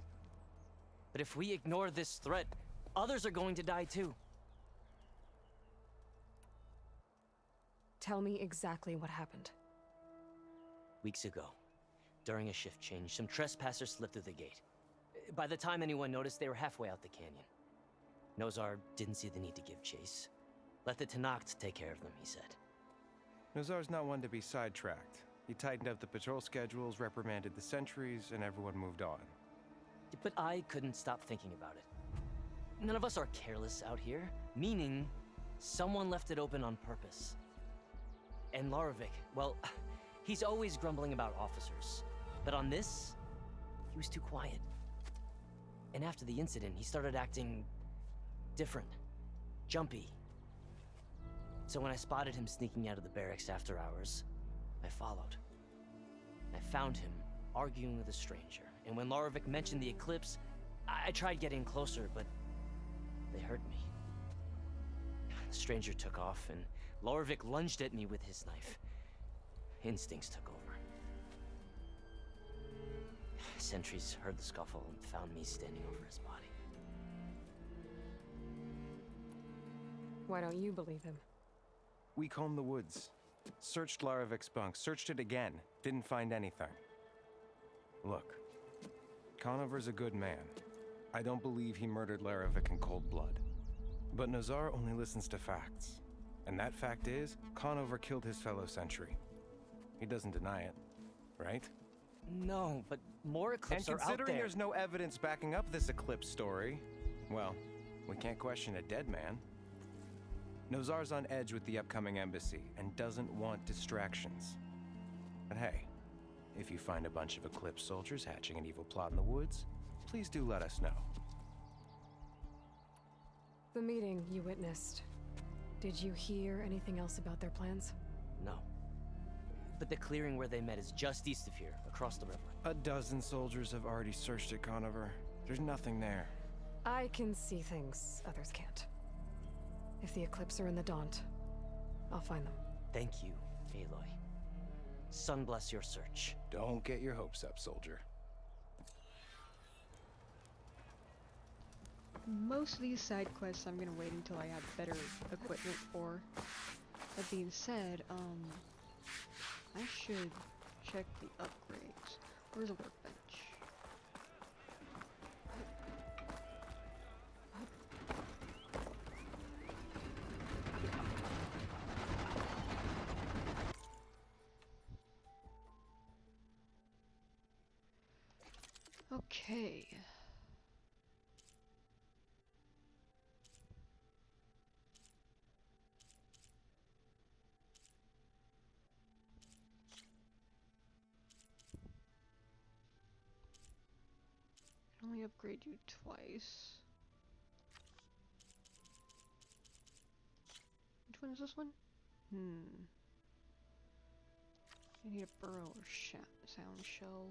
But if we ignore this threat, others are going to die too. Tell me exactly what happened. Weeks ago, during a shift change, some trespassers slipped through the gate. By the time anyone noticed, they were halfway out the canyon. Nozar didn't see the need to give chase. Let the Tanakh take care of them, he said. Nozar's not one to be sidetracked. He tightened up the patrol schedules, reprimanded the sentries, and everyone moved on. But I couldn't stop thinking about it. None of us are careless out here, meaning someone left it open on purpose. And Loravik, well, he's always grumbling about officers. But on this, he was too quiet. And after the incident, he started acting different, jumpy. So when I spotted him sneaking out of the barracks after hours, I followed. I found him arguing with a stranger. And when Loravik mentioned the Eclipse, I tried getting closer, but they heard me. The stranger took off, and Loravik lunged at me with his knife. Instincts took over. Sentries heard the scuffle and found me standing over his body. Why don't you believe him? We combed the woods, searched Laravik's bunk, searched it again, didn't find anything. Look, Conover's a good man. I don't believe he murdered Laravik in cold blood. But Nozar only listens to facts. And that fact is, Conover killed his fellow sentry. He doesn't deny it, right? No, but more Eclipse are out there. And considering there's no evidence backing up this Eclipse story, well, we can't question a dead man. Nozar's on edge with the upcoming embassy and doesn't want distractions. But hey, if you find a bunch of Eclipse soldiers hatching an evil plot in the woods, please do let us know. The meeting you witnessed. Did you hear anything else about their plans? No. But the clearing where they met is just east of here, across the river. A dozen soldiers have already searched it, Conover. There's nothing there. I can see things others can't. If the Eclipse are in the Daunt, I'll find them. Thank you, Aloy. Sun bless your search. Don't get your hopes up, soldier. Most of these side quests I'm gonna wait until I have better equipment for. That being said, I should check the upgrades. Where's a workbench? Okay. I only upgrade you twice. Which one is this one? I need a burrow or sound shell.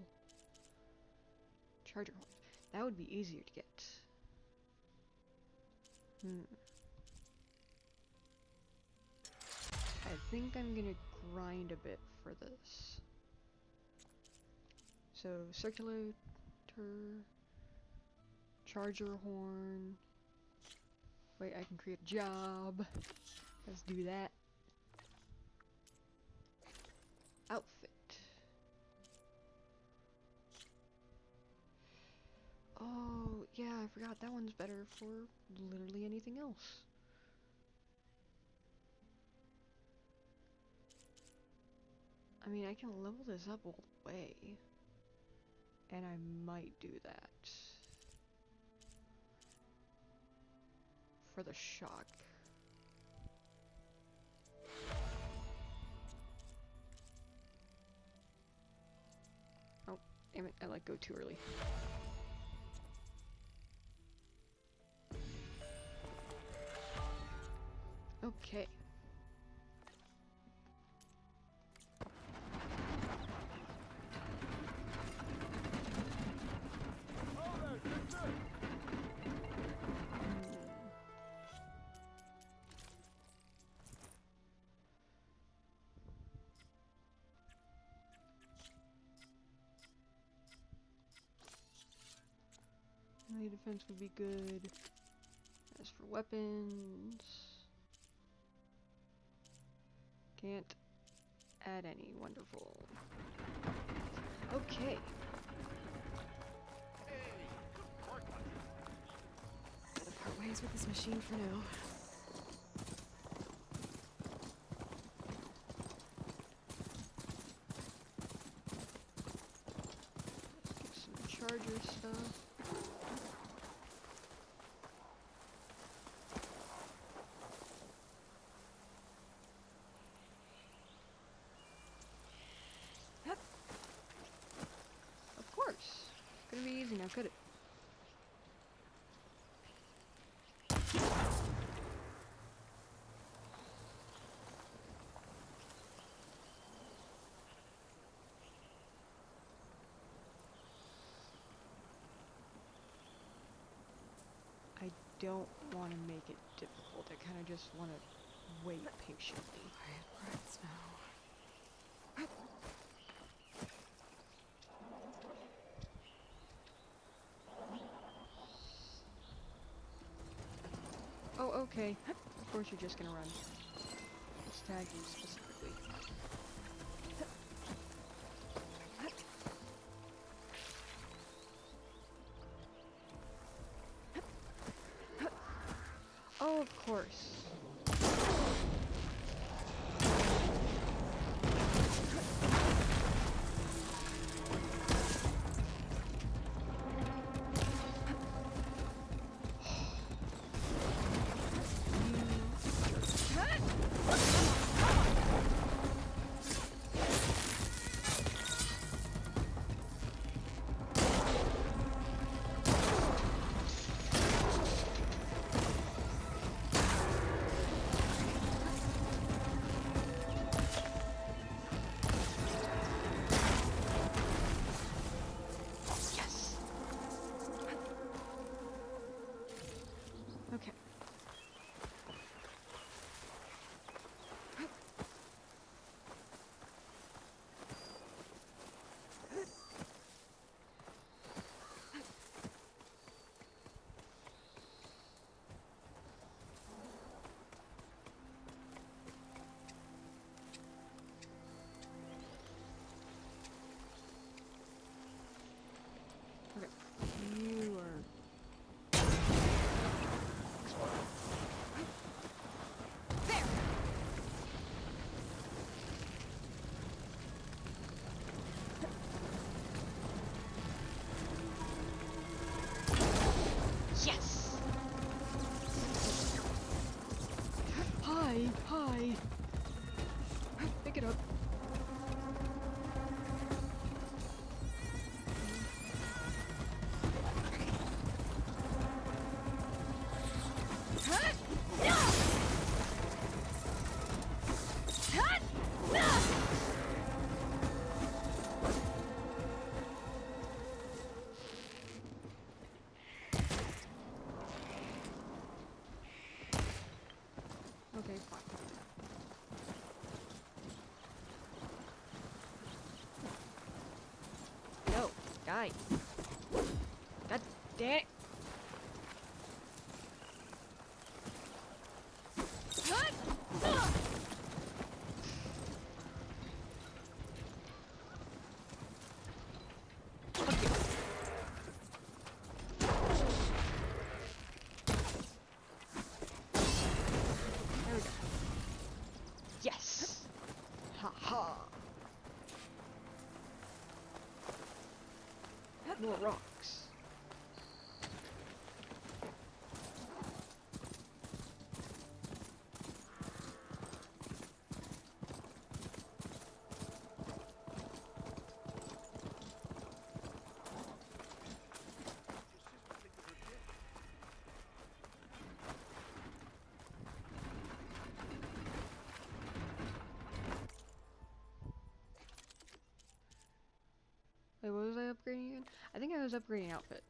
Charger horn. That would be easier to get. I think I'm gonna grind a bit for this. So, circulator, charger horn. Wait, I can create a job. Let's do that. Outfit. Oh, yeah, I forgot that one's better for literally anything else. I mean, I can level this up all the way. And I might do that. For the shock. Oh, damn it, I let go too early. Okay. Melee defense would be good. As for weapons, can't add any. Wonderful. Okay. Gotta part ways with this machine for now. Get some charger stuff. Of course. It's gonna be easy now, could it? I don't want to make it difficult. I kind of just want to wait patiently. Quiet breaths now. Oh, okay. Of course you're just gonna run. Let's tag you specifically. Oh, of course. Die. God damn it. What? Fuck you. There we go. Yes! Ha ha! More rocks. Wait, what was I upgrading again? I think I was upgrading outfit.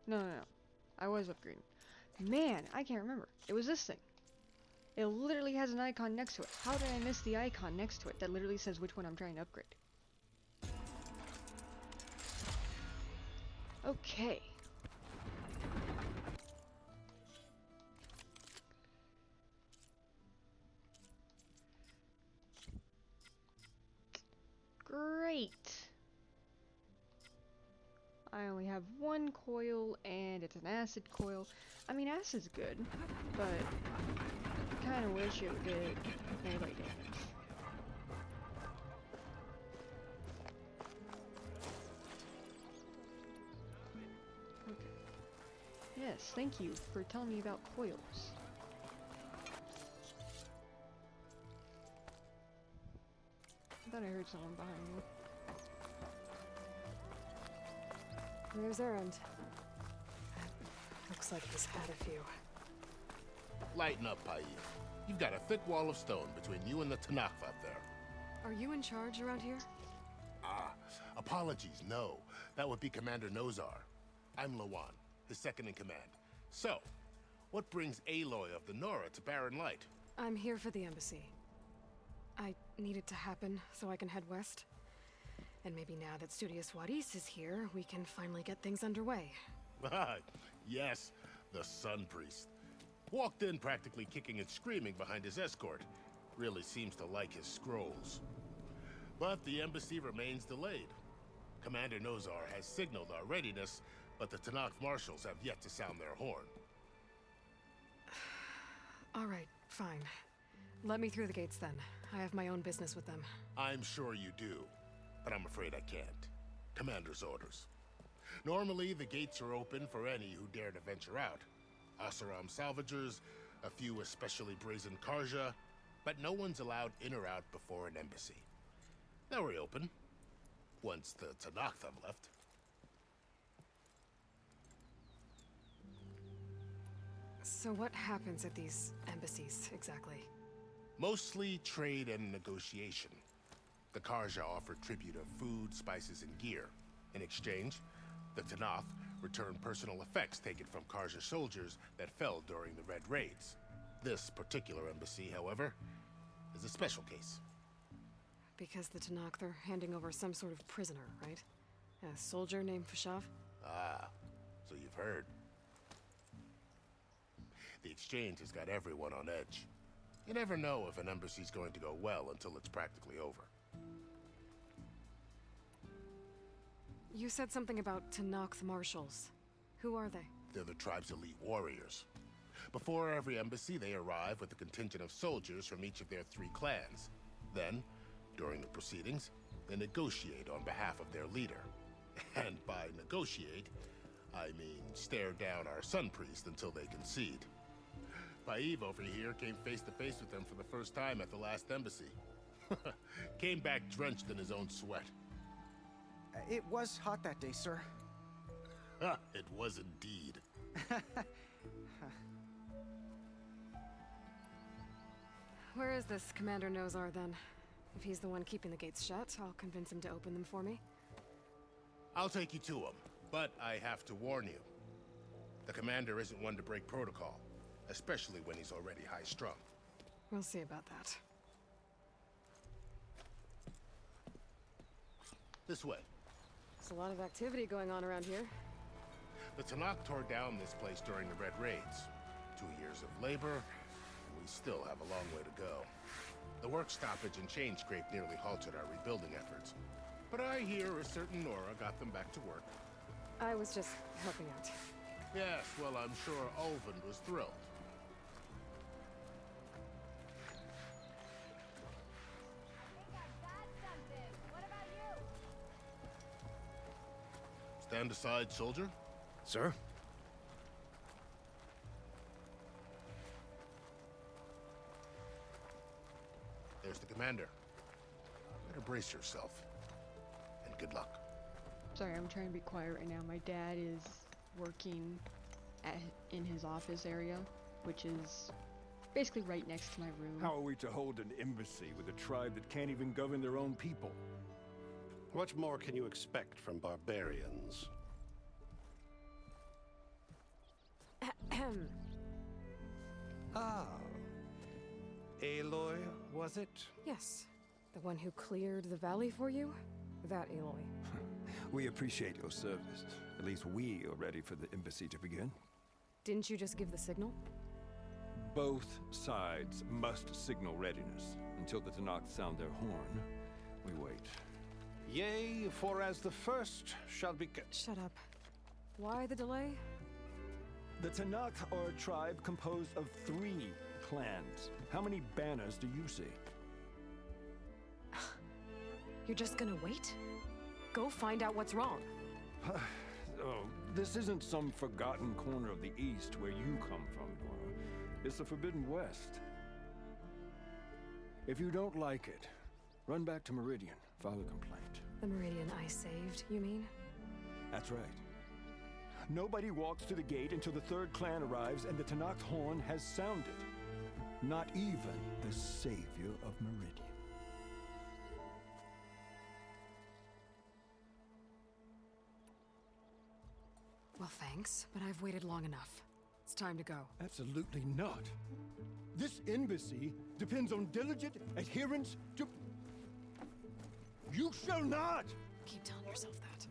No, no, no. I was upgrading. Man, I can't remember. It was this thing. It literally has an icon next to it. How did I miss the icon next to it that literally says which one I'm trying to upgrade? Okay. Great. I only have one coil, and it's an acid coil. I mean, acid's good, but I kind of wish it would get melee damage. Okay. Yes, thank you for telling me about coils. I thought I heard someone behind me. There's Errand. Looks like he's had a few. Lighten up, Paid. You've got a thick wall of stone between you and the Tanakh up there. Are you in charge around here? Ah, apologies, no. That would be Commander Nozar. I'm Lawan, his second in command. So, what brings Aloy of the Nora to Barren Light? I'm here for the embassy. I need it to happen so I can head west. And maybe now that Studious Wadis is here, we can finally get things underway. Yes, the Sun Priest. Walked in practically kicking and screaming behind his escort. Really seems to like his scrolls. But the embassy remains delayed. Commander Nozar has signaled our readiness, but the Tanakh marshals have yet to sound their horn. All right, fine. Let me through the gates then. I have my own business with them. I'm sure you do, but I'm afraid I can't. Commander's orders. Normally, the gates are open for any who dare to venture out. Asaram salvagers, a few especially brazen Karja, but no one's allowed in or out before an embassy. They'll reopen, once the Tanakh have left. So what happens at these embassies, exactly? Mostly trade and negotiation. The Karja offer tribute of food, spices, and gear. In exchange, the Tanakh return personal effects taken from Karja soldiers that fell during the Red Raids. This particular embassy, however, is a special case. Because the Tanakh, they're handing over some sort of prisoner, right? A soldier named Fashav? Ah, so you've heard. The exchange has got everyone on edge. You never know if an embassy's going to go well until it's practically over. You said something about Tanakh marshals. Who are they? They're the tribe's elite warriors. Before every embassy, they arrive with a contingent of soldiers from each of their 3 clans. Then, during the proceedings, they negotiate on behalf of their leader. And by negotiate, I mean stare down our Sun Priest until they concede. Paev over here came face to face with them for the first time at the last embassy. Came back drenched in his own sweat. It was hot that day, sir. It was indeed. Where is this Commander Nozar, then? If he's the one keeping the gates shut, I'll convince him to open them for me. I'll take you to him, but I have to warn you. The commander isn't one to break protocol, especially when he's already high-strung. We'll see about that. This way. There's a lot of activity going on around here. The Tanakh tore down this place during the Red Raids. 2 years of labor, and we still have a long way to go. The work stoppage and chain scrape nearly halted our rebuilding efforts. But I hear a certain Nora got them back to work. I was just helping out. Yes, well, I'm sure Ulvund was thrilled. Stand aside, soldier. Sir? There's the commander. Better brace yourself. And good luck. Sorry, I'm trying to be quiet right now. My dad is working in his office area, which is basically right next to my room. How are we to hold an embassy with a tribe that can't even govern their own people? What more can you expect from barbarians? Ahem. Ah. Aloy, was it? Yes. The one who cleared the valley for you? That Aloy. We appreciate your service. At least we are ready for the embassy to begin. Didn't you just give the signal? Both sides must signal readiness. Until the Tanakh sound their horn, we wait. Yea, for as the first shall be... Shut up. Why the delay? The Tanakh are a tribe composed of 3 clans. How many banners do you see? You're just gonna wait? Go find out what's wrong. Oh, this isn't some forgotten corner of the East where you come from, Nora. It's the Forbidden West. If you don't like it, run back to Meridian, file a complaint. The Meridian I saved, you mean? That's right. Nobody walks to the gate until the 3rd clan arrives and the Tanakh horn has sounded. Not even the savior of Meridian. Well, thanks, but I've waited long enough. It's time to go. Absolutely not. This embassy depends on diligent adherence to... You shall not! Keep telling yourself that.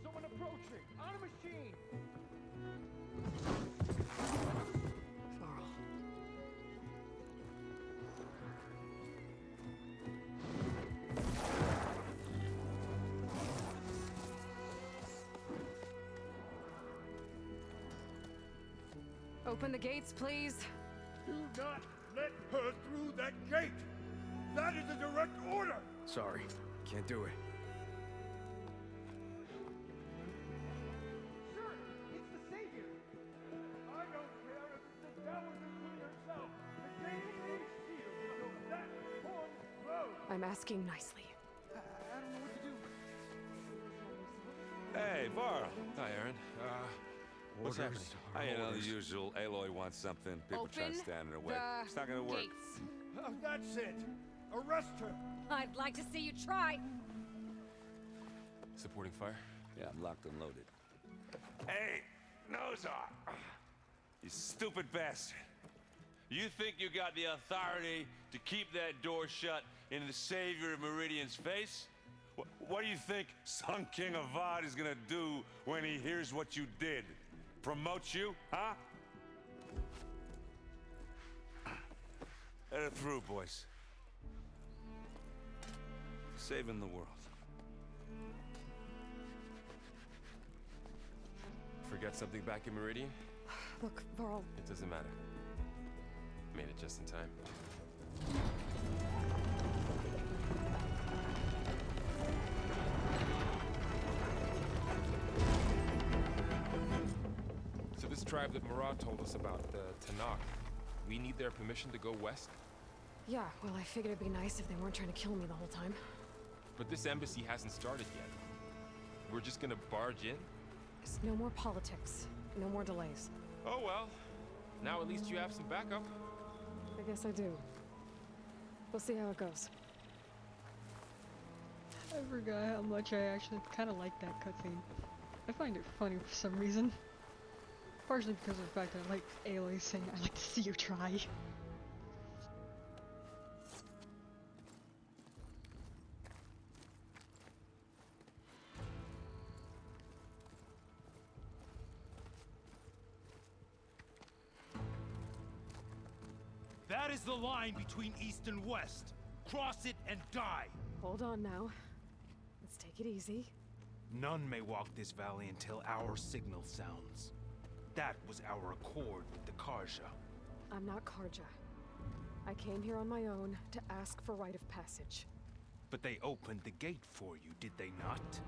Someone approaching! On a machine! Varl. Open the gates, please. Do not let her through that gate! That is a direct order! Sorry, can't do it. Sir, it's the Savior! I don't care if it's the devil between herself. The gate is sealed until that horn blows. I'm asking nicely. I don't know what to do. Hey, Varl. Hi, Aaron. What's happening? You know, the usual. Aloy wants something. People try to stand in her way. It's not gonna work. Gates. Oh, that's it! Arrest her! I'd like to see you try. Supporting fire? Yeah, I'm locked and loaded. Hey, Nozar! You stupid bastard. You think you got the authority to keep that door shut in the savior of Meridian's face? What do you think Sun King Avad is gonna do when he hears what you did? Promote you, huh? Let her through, boys. Saving the world. Forget something back in Meridian? Look, Varl. It doesn't matter. Made it just in time. So this tribe that Murad told us about, the Tanakh, we need their permission to go west? Yeah, well, I figured it'd be nice if they weren't trying to kill me the whole time. But this embassy hasn't started yet. We're just gonna barge in? There's no more politics. No more delays. Oh well. Now at least you have some backup. I guess I do. We'll see how it goes. I forgot how much I actually kind of like that cutscene. I find it funny for some reason. Partially because of the fact that I like Aloy saying, "I like to see you try." That is the line between East and West. Cross it and die. Hold on now. Let's take it easy. None may walk this valley until our signal sounds. That was our accord with the Karja. I'm not Karja. I came here on my own to ask for rite of passage. But they opened the gate for you, did they not?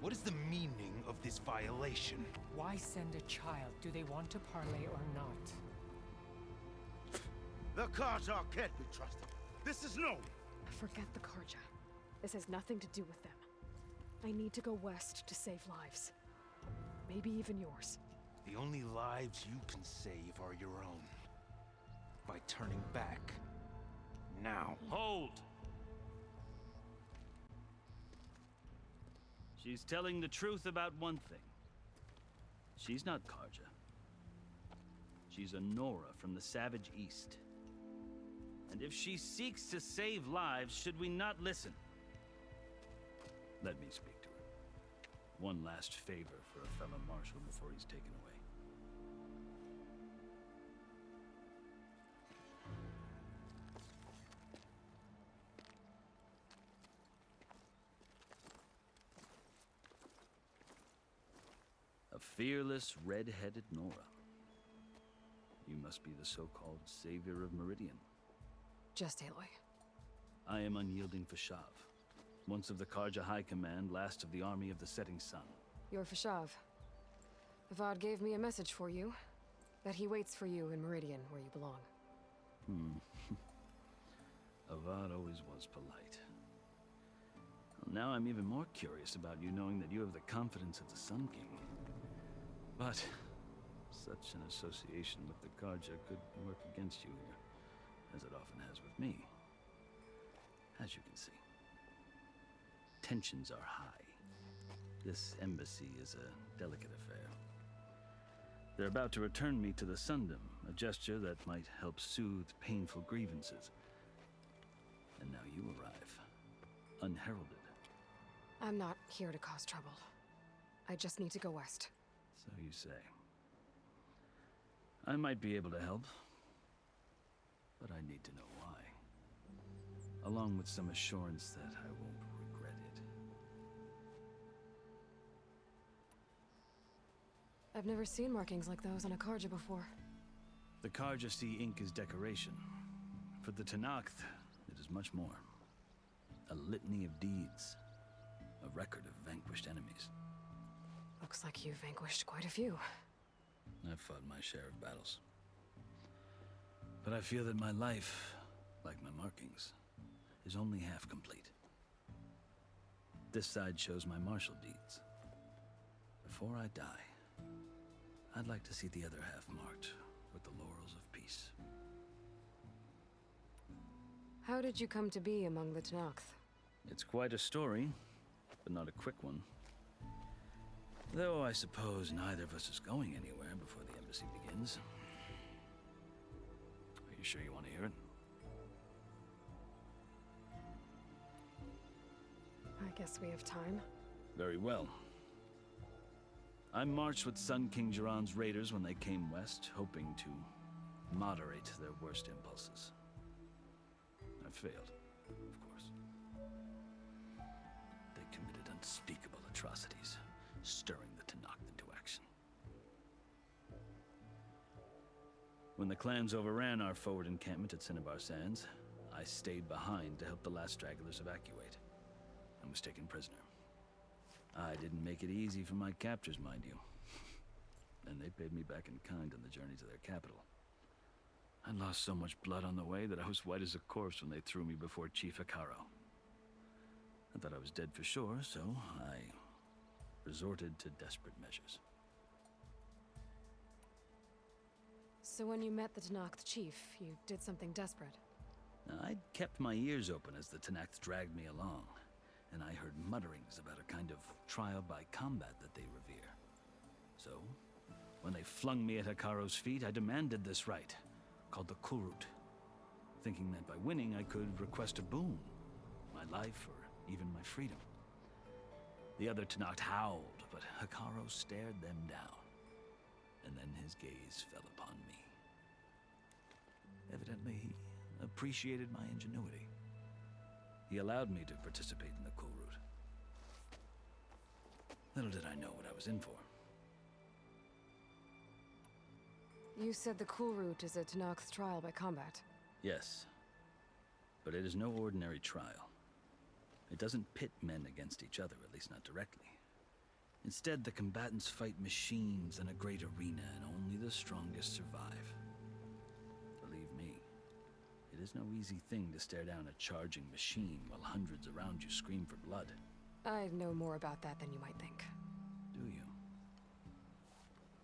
What is the meaning of this violation? Why send a child? Do they want to parley or not? The Karja can't be trusted. This is known. Forget the Karja. This has nothing to do with them. I need to go west to save lives. Maybe even yours. The only lives you can save are your own. By turning back. Now. Hold! She's telling the truth about one thing. She's not Karja. She's a Nora from the Savage East. And if she seeks to save lives, should we not listen? Let me speak to her. One last favor for a fellow marshal before he's taken away. A fearless, red-headed Nora. You must be the so-called savior of Meridian. Just Aloy. I am unyielding Fashav, once of the Karja High Command, last of the army of the Setting Sun. You're Fashav. Avad gave me a message for you. That he waits for you in Meridian, where you belong. Avad always was polite. Well, now I'm even more curious about you knowing that you have the confidence of the Sun King. But such an association with the Karja could work against you here, as it often has with me. As you can see, tensions are high. This embassy is a delicate affair. They're about to return me to the Sundom, a gesture that might help soothe painful grievances. And now you arrive, unheralded. I'm not here to cause trouble. I just need to go west. So you say. I might be able to help, but I need to know why. Along with some assurance that I won't regret it. I've never seen markings like those on a Karja before. The Karja see ink as decoration. For the Tenakth, it is much more. A litany of deeds. A record of vanquished enemies. Looks like you've vanquished quite a few. I've fought my share of battles. But I feel that my life, like my markings, is only half complete. This side shows my martial deeds. Before I die, I'd like to see the other half marked with the laurels of peace. How did you come to be among the Tenakth? It's quite a story, but not a quick one. Though I suppose neither of us is going anywhere before the embassy begins. Are you sure you want to hear it? I guess we have time. Very well. I marched with Sun King Jiran's raiders when they came west, hoping to moderate their worst impulses. I failed, of course. They committed unspeakable atrocities, stirring the Tenakth into action. When the clans overran our forward encampment at Cinnabar Sands, I stayed behind to help the last stragglers evacuate, and was taken prisoner. I didn't make it easy for my captors, mind you. And they paid me back in kind on the journey to their capital. I lost so much blood on the way that I was white as a corpse when they threw me before Chief Hekaro. I thought I was dead for sure, so I resorted to desperate measures. So when you met the Tenakth chief, you did something desperate? I'd kept my ears open as the Tenakth dragged me along, and I heard mutterings about a kind of trial by combat that they revere. So, when they flung me at Hekaro's feet, I demanded this rite, called the Kurut, thinking that by winning I could request a boon, my life or even my freedom. The other Tenakth howled, but Hekaro stared them down, and then his gaze fell upon me. Evidently, he appreciated my ingenuity. He allowed me to participate in the cool route. Little did I know what I was in for. You said the cool route is a Tenakth's trial by combat. Yes, but it is no ordinary trial. It doesn't pit men against each other, at least not directly. Instead, the combatants fight machines in a great arena, and only the strongest survive. Believe me, it is no easy thing to stare down a charging machine while hundreds around you scream for blood. I know more about that than you might think. Do you?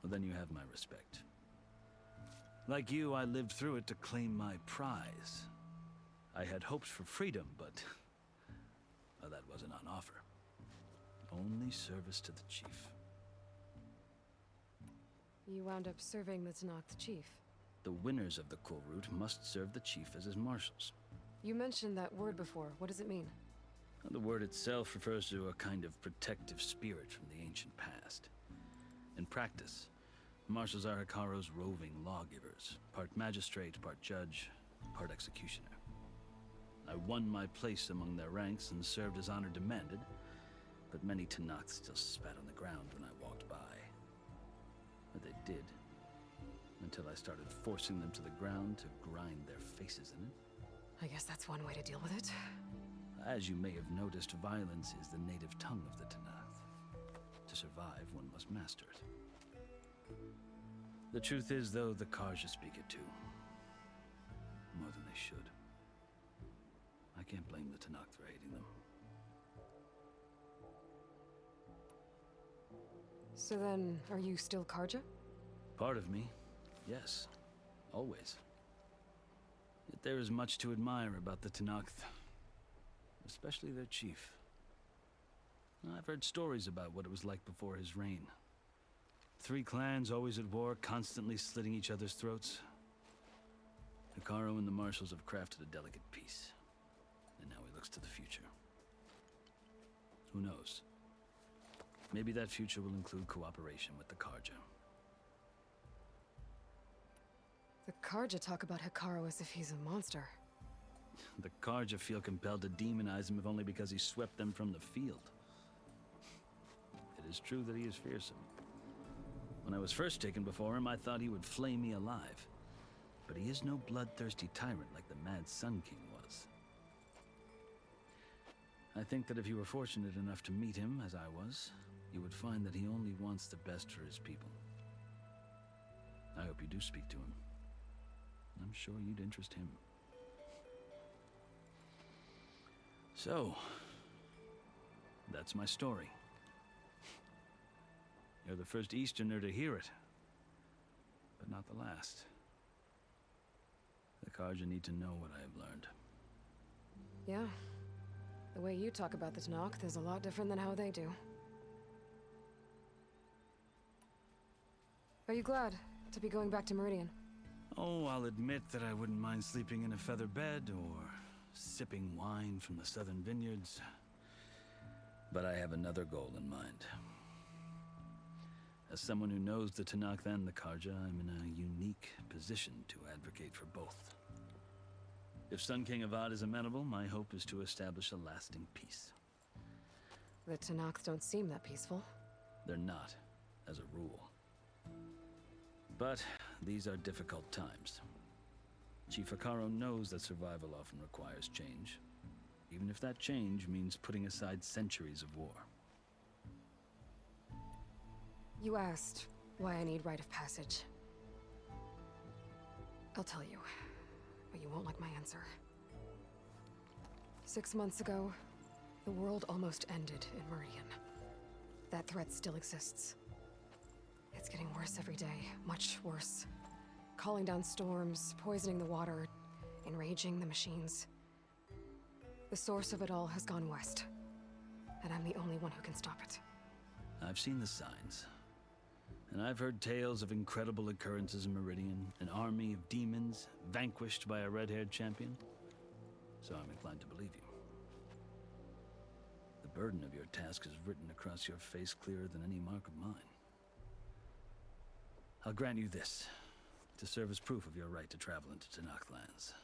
Well, then you have my respect. Like you, I lived through it to claim my prize. I had hoped for freedom, but well, that wasn't on offer. Only service to the chief. You wound up serving the Tenakth chief. The winners of the cool route must serve the chief as his marshals. You mentioned that word before. What does it mean? The word itself refers to a kind of protective spirit from the ancient past. In practice, marshals are Hekaro's roving lawgivers, part magistrate, part judge, part executioner. I won my place among their ranks and served as honor demanded, but many Tenakths still spat on the ground when I walked by. But they did, until I started forcing them to the ground to grind their faces in it. I guess that's one way to deal with it. As you may have noticed, violence is the native tongue of the Tenakth. To survive, one must master it. The truth is, though, the Karja speak it too. More than they should. I can't blame the Tenakth for hating them. So then, are you still Karja? Part of me, yes. Always. Yet there is much to admire about the Tenakth. Especially their chief. I've heard stories about what it was like before his reign. 3 clans always at war, constantly slitting each other's throats. Hekaro and the marshals have crafted a delicate peace. And now he looks to the future. Who knows? Maybe that future will include cooperation with the Karja. The Karja talk about Hekaro as if he's a monster. The Karja feel compelled to demonize him if only because he swept them from the field. It is true that he is fearsome. When I was first taken before him, I thought he would flay me alive. But he is no bloodthirsty tyrant like the Mad Sun King was. I think that if you were fortunate enough to meet him, as I was, you would find that he only wants the best for his people. I hope you do speak to him. I'm sure you'd interest him. So, that's my story. You're the first Easterner to hear it, but not the last. The Karja need to know what I have learned. Yeah. The way you talk about the Tenakth is a lot different than how they do. Are you glad to be going back to Meridian? Oh, I'll admit that I wouldn't mind sleeping in a feather bed or sipping wine from the southern vineyards. But I have another goal in mind. As someone who knows the Tenakth and the Karja, I'm in a unique position to advocate for both. If Sun King Avad is amenable, my hope is to establish a lasting peace. The Tenakth don't seem that peaceful. They're not, as a rule. But these are difficult times. Chief Hekaro knows that survival often requires change, even if that change means putting aside centuries of war. You asked why I need rite of passage. I'll tell you, but you won't like my answer. 6 months ago, the world almost ended in Meridian. That threat still exists. It's getting worse every day, much worse. Calling down storms, poisoning the water, enraging the machines. The source of it all has gone west, and I'm the only one who can stop it. I've seen the signs. And I've heard tales of incredible occurrences in Meridian, an army of demons vanquished by a red-haired champion. So I'm inclined to believe you. The burden of your task is written across your face clearer than any mark of mine. I'll grant you this. To serve as proof of your right to travel into Tanakh lands.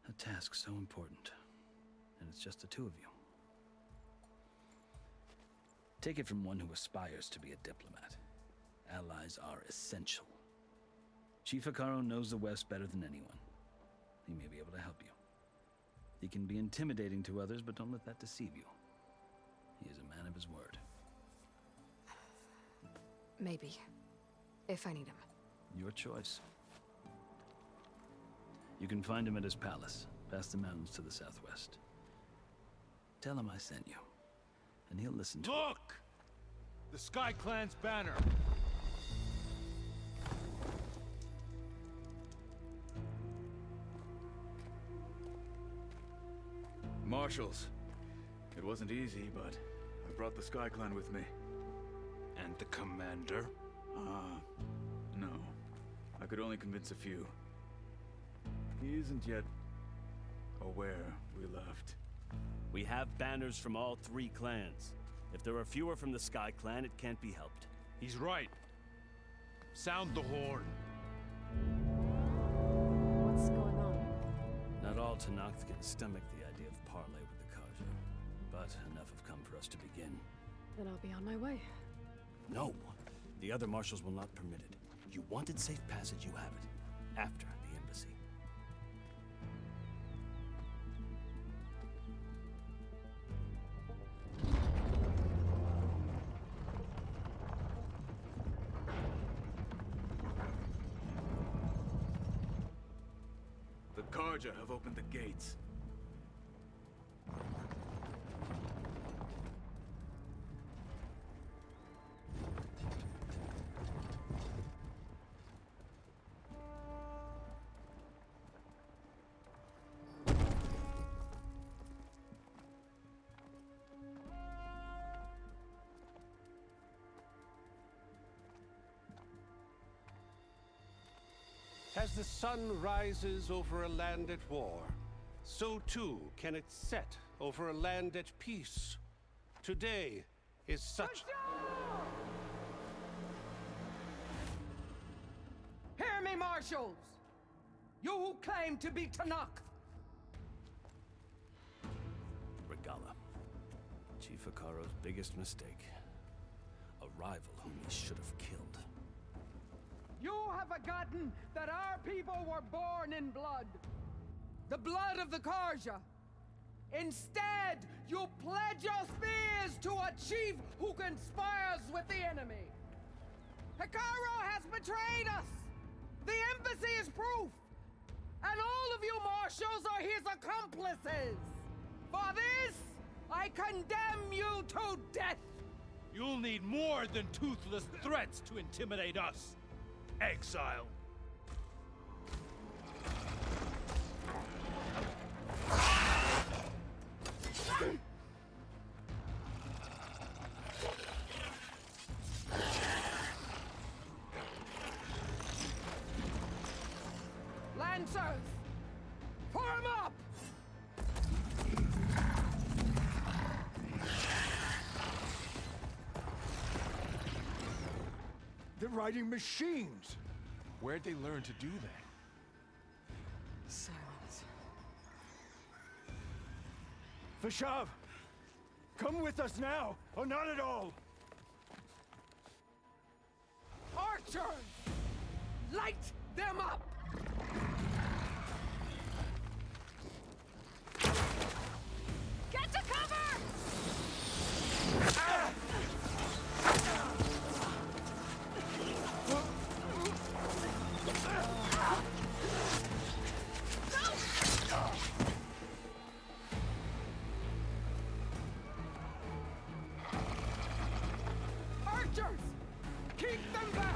A task so important, and it's just the two of you. Take it from one who aspires to be a diplomat. Allies are essential. Chief Hikaru knows the West better than anyone. He may be able to help you. He can be intimidating to others, but don't let that deceive you. He is a man of his word. Maybe. If I need him. Your choice. You can find him at his palace, past the mountains to the southwest. Tell him I sent you, and he'll listen to Look! The Sky Clan's banner! Marshals. It wasn't easy, but I brought the Sky Clan with me. And the commander? No. I could only convince a few. He isn't yet aware we left. We have banners from all 3 clans. If there are fewer from the Sky Clan, it can't be helped. He's right. Sound the horn. What's going on? Not all Tanakh can stomach the idea of parley with the Karja, but enough have come for us to begin. Then I'll be on my way. No! The other marshals will not permit it. You wanted safe passage, you have it. After the embassy. The Karja have opened the gates. As the sun rises over a land at war, so too can it set over a land at peace. Today is such... Hear me, marshals! You who claim to be Tanakh! Regala. Chief Hikaru's biggest mistake. A rival whom he should have killed. You have forgotten that our people were born in blood. The blood of the Karja. Instead, you pledge your spears to a chief who conspires with the enemy. Hikaru has betrayed us. The embassy is proof. And all of you marshals are his accomplices. For this, I condemn you to death. You'll need more than toothless threats to intimidate us. Exile. Lancers! Form up! They're riding machines! Where'd they learn to do that? Silence. Vashav! Come with us now, or not at all! Archers! Light them up! Get to cover! Archers! Keep them back!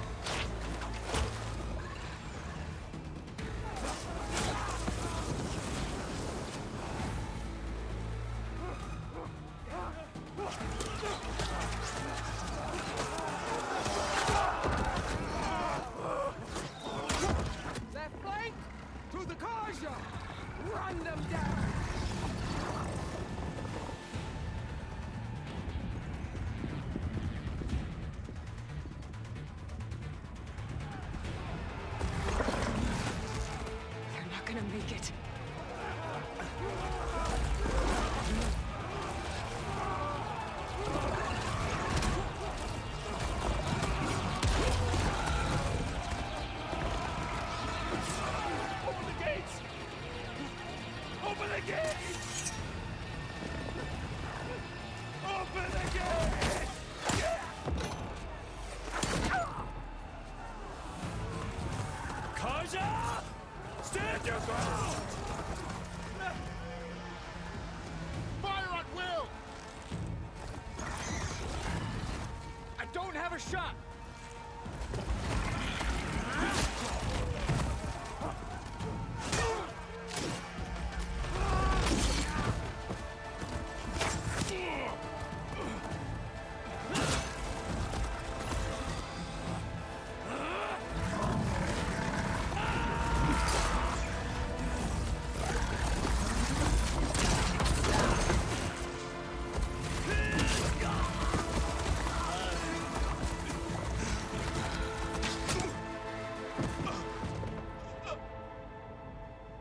Left flank! To the Karja! Run them down! gonna make it. Open the gates! Open the gates! Open the gates! Kaja! Stand your ground! Fire at will! I don't have a shot!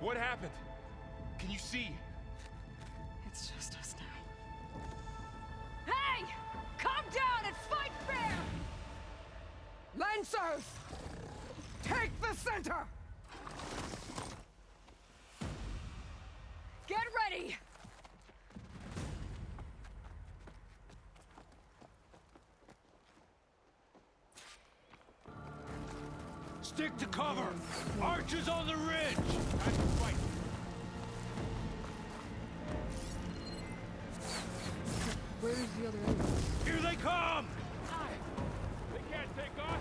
What happened? Can you see? It's just us now. Hey! Calm down and fight fair! Lancers! Take the center! Get ready! Stick to cover! Archers on the ridge! Time to fight! Where's the other enemy? Here they come! They can't take us!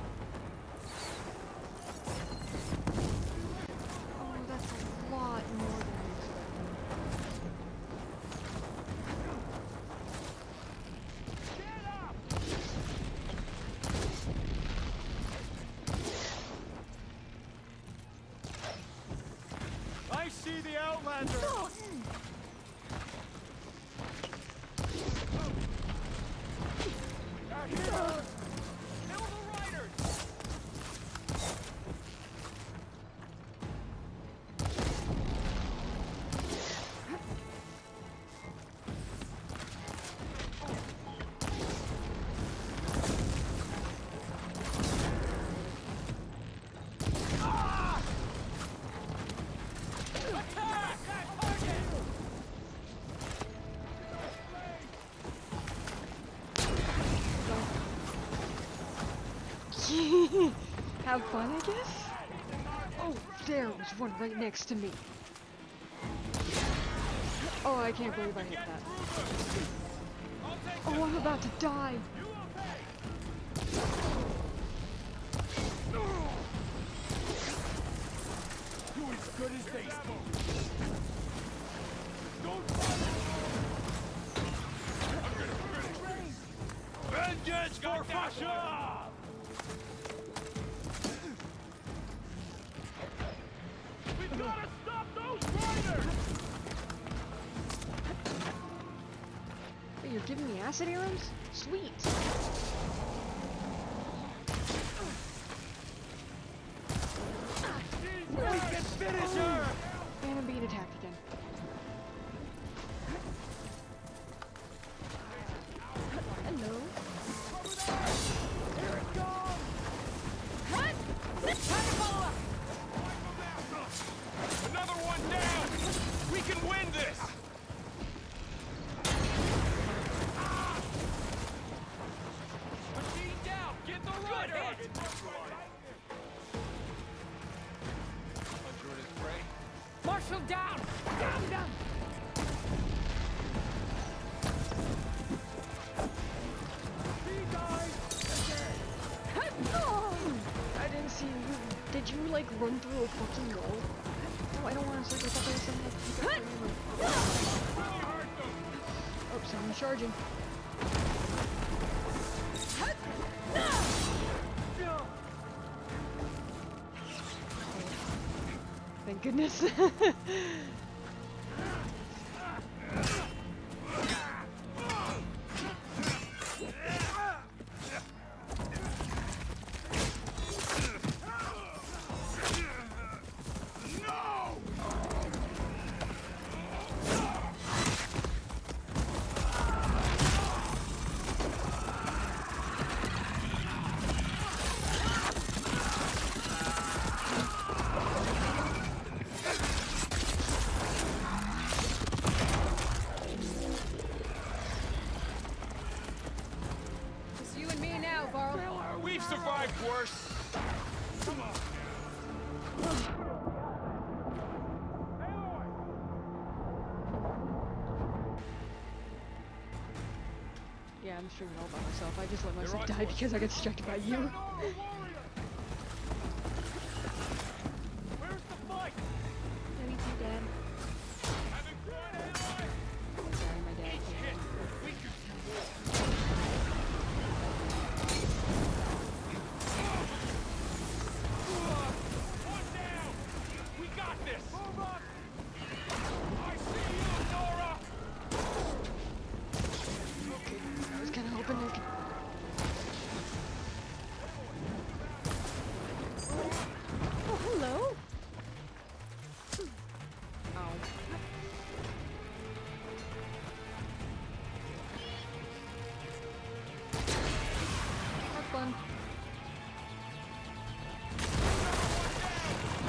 Oh, that's a lot more than I I see the Outlander! Kill the riders! Have fun, I guess? Oh, there was one right next to me. Oh, I can't believe I hit that. Oh, I'm about to die. Do as good as they say. Vengeance for Fasha! We've gotta stop those riders! Wait, you're giving me acid arrows? Sweet. We can finish her! And I'm being attacked again. Hello. Here it comes! Another one down! We can win this! Machine down! Get the rider! Under his prey. Marshal down! Down, down! I didn't see you. Did you like run through a fucking wall? Oh, I don't want to search. I thought there was something like oh, someone's charging. Thank goodness. I'm streaming all by myself. I just let myself die because I got distracted by you. Where's the fight? Me too, Dad. Sorry, my dad. One down! We got this! Move up! I see you, Nora! Okay, I was kind of hoping I could... Oh, hello! Ow. Have fun.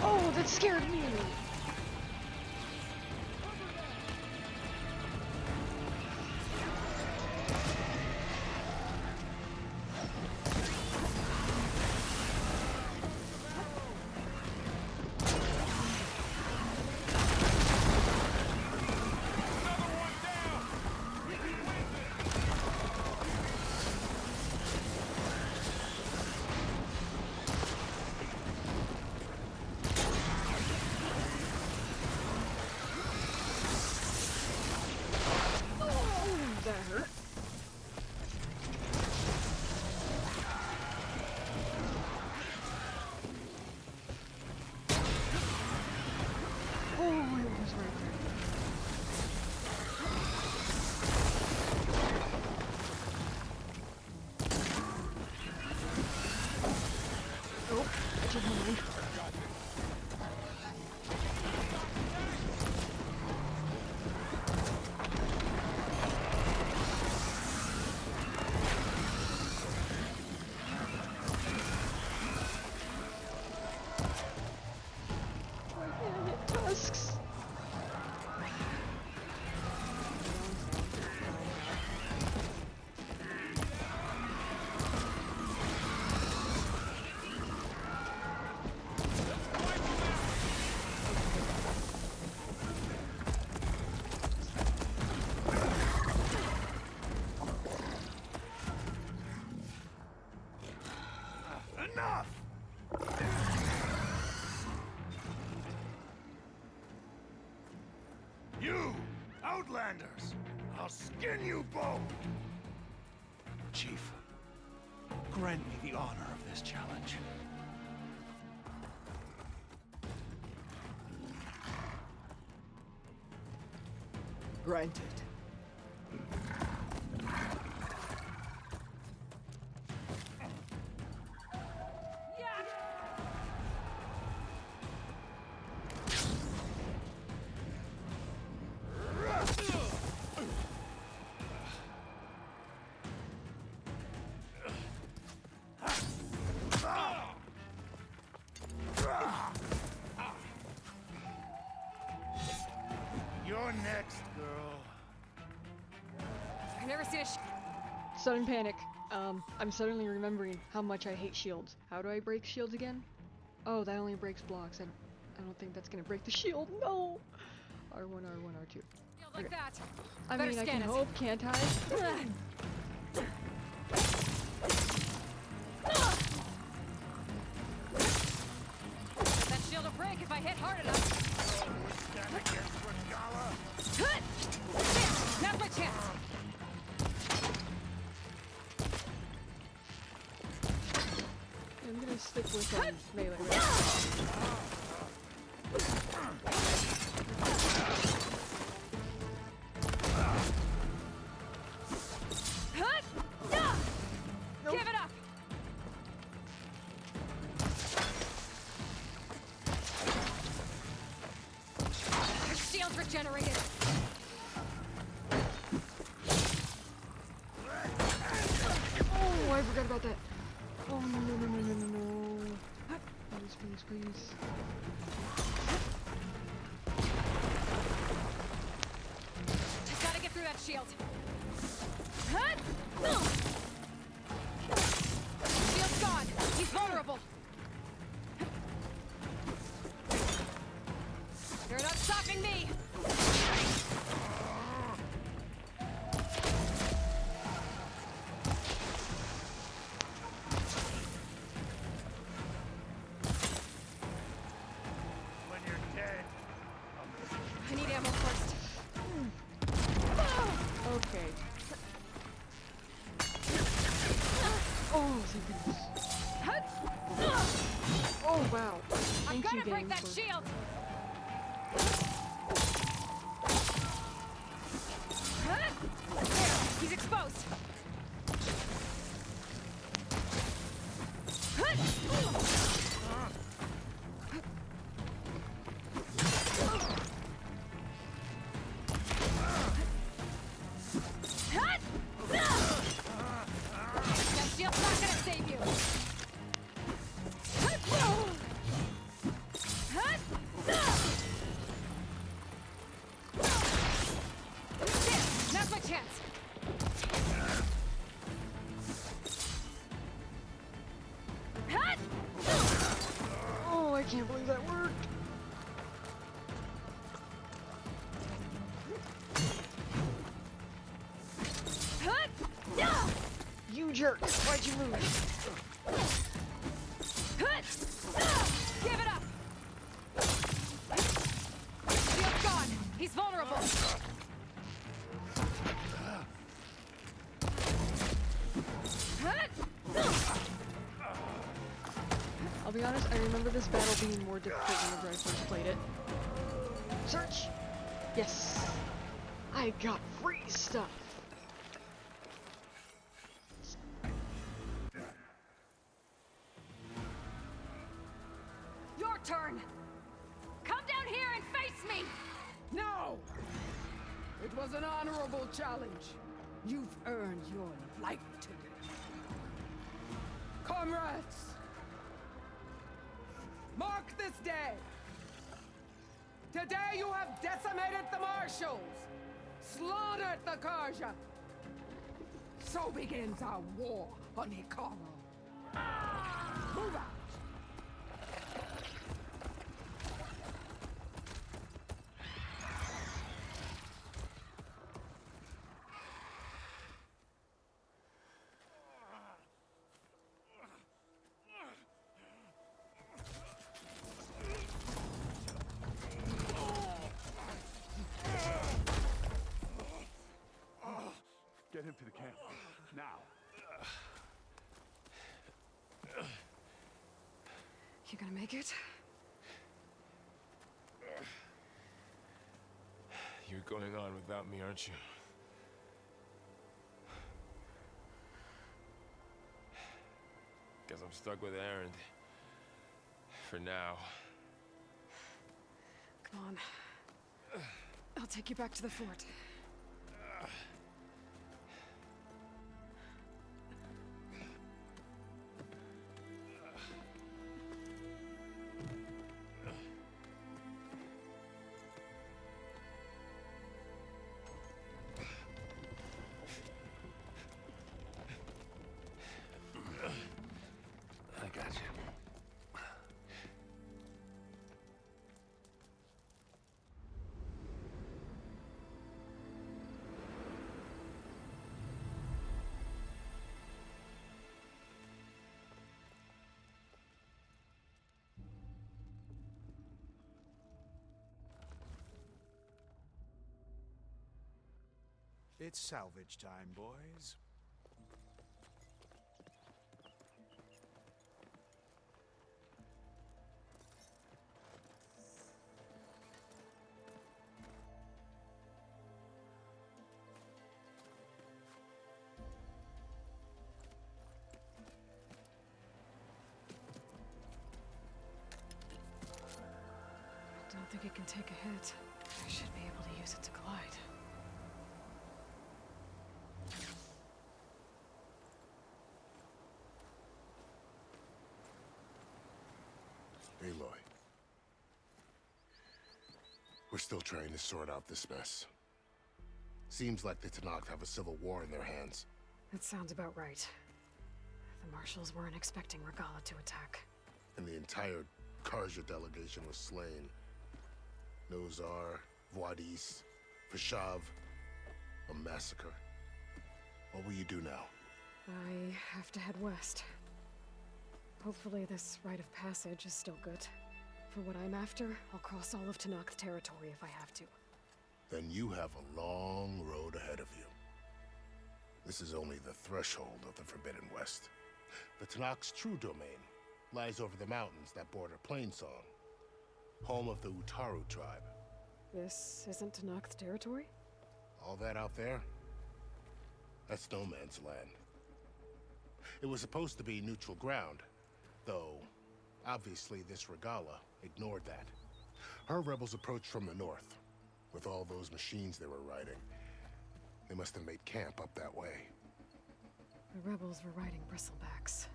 Oh, that scared me! That hurt. Oh, it was right there. Oh, I took my mind. Tusks. Enough! You, Outlanders! I'll skin you both! Chief, grant me the honor of this challenge. Granted. You're next, girl. I've never seen a Sudden panic. I'm suddenly remembering how much I hate shields. How do I break shields again? Oh, that only breaks blocks. I don't think that's gonna break the shield. No! R1, R1, R2. like that. I Better mean, I scan can it. hope, can't I? That shield will break if I hit hard enough. Stand against Regala. Now's my chance. I'm gonna stick with melee. Nope. Give it up. Your shield's regenerated. Oh, I forgot about that. Oh, no, no, no, no, no, no, no. Please, please, please. Just gotta get through that shield. Shield's gone. He's vulnerable. You're not stopping me. ammo first. Okay. Oh, thank goodness. Oh, wow. I'm Thank you, gonna break game, that for... shield! There, he's exposed. That shield's not gonna save you. There, now's my chance. Oh, I can't believe that worked. You jerk! Why'd you move? Give it up! Shield's gone. He's vulnerable. I'll be honest, I remember this battle being more difficult whenever I first played it. Search! Yes! I got free stuff! Your turn. Come down here and face me. No! It was an honorable challenge. You've earned your life today. Comrades! Mark this day! Today you have decimated the Marshals! Slaughtered the Karja! So begins our war on Hikaru. Move out! Get him to the camp. Now. You gonna make it? You're going on without me, aren't you? Guess I'm stuck with Erend. For now. Come on. I'll take you back to the fort. I got you. It's salvage time, boys. I don't think it can take a hit. I should be able to use it to glide. Aloy. We're still trying to sort out this mess. Seems like the Tenakth have a civil war in their hands. That sounds about right. The Marshals weren't expecting Regala to attack. And the entire Karja delegation was slain. Nozar, Voidis, Vashav. A massacre. What will you do now? I have to head west. Hopefully this rite of passage is still good. For what I'm after, I'll cross all of Tenakth territory if I have to. then you have a long road ahead of you. This is only the threshold of the Forbidden West. The Tanakh's true domain lies over the mountains that border Plainsong, home of the Utaru tribe. This isn't Tanakh's territory? All that out there? That's no man's land. It was supposed to be neutral ground, though obviously this Regala ignored that. Her rebels approached from the north, with all those machines they were riding. They must have made camp up that way. The rebels were riding bristlebacks.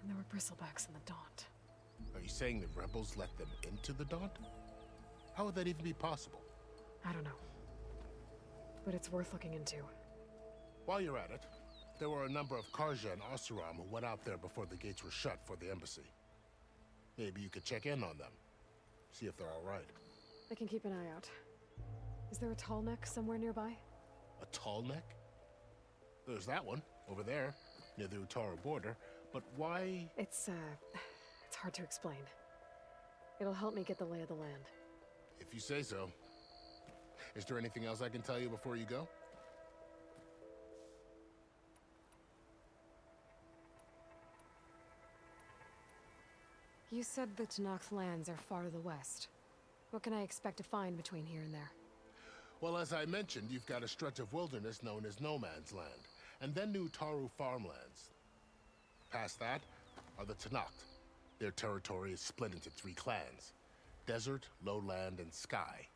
And there were bristlebacks in the Daunt. Are you saying the rebels let them into the Daunt? How would that even be possible? I don't know. But it's worth looking into. While you're at it, there were a number of Karja and Oseram who went out there before the gates were shut for the embassy. Maybe you could check in on them. See if they're all right. I can keep an eye out. Is there a tall neck somewhere nearby? A tall neck? There's that one, over there, near the Utaru border. But why? It's hard to explain. It'll help me get the lay of the land. If you say so. Is there anything else I can tell you before you go? You said the Tanakh's lands are far to the west. What can I expect to find between here and there? Well, as I mentioned, you've got a stretch of wilderness known as No Man's Land, and then the Utaru farmlands. Past that are the Tanakh. Their territory is split into 3 clans: Desert, Lowland, and Sky.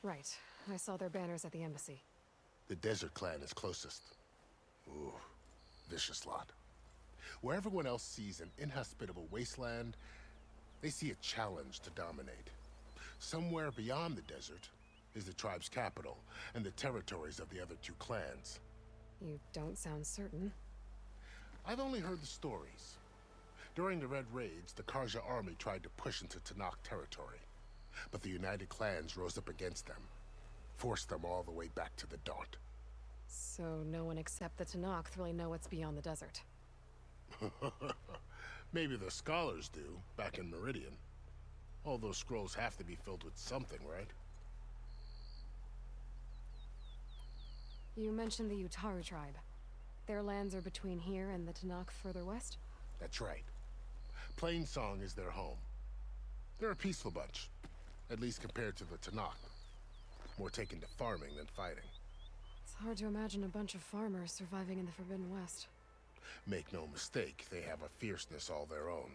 Right. I saw their banners at the embassy. The Desert clan is closest. Ooh, vicious lot. Where everyone else sees an inhospitable wasteland, they see a challenge to dominate. Somewhere beyond the desert is the tribe's capital and the territories of the other 2 clans. You don't sound certain. I've only heard the stories. During the Red Raids, the Karja army tried to push into Tanakh territory, but the United Clans rose up against them, forced them all the way back to the Daunt. So no one except the Tanakh really know what's beyond the desert. Maybe the scholars do, back in Meridian. All those scrolls have to be filled with something, right? You mentioned the Utaru tribe. Their lands are between here and the Tanakh further west? That's right. Plainsong is their home. They're a peaceful bunch, at least compared to the Tanakh. More taken to farming than fighting. It's hard to imagine a bunch of farmers surviving in the Forbidden West. Make no mistake, they have a fierceness all their own.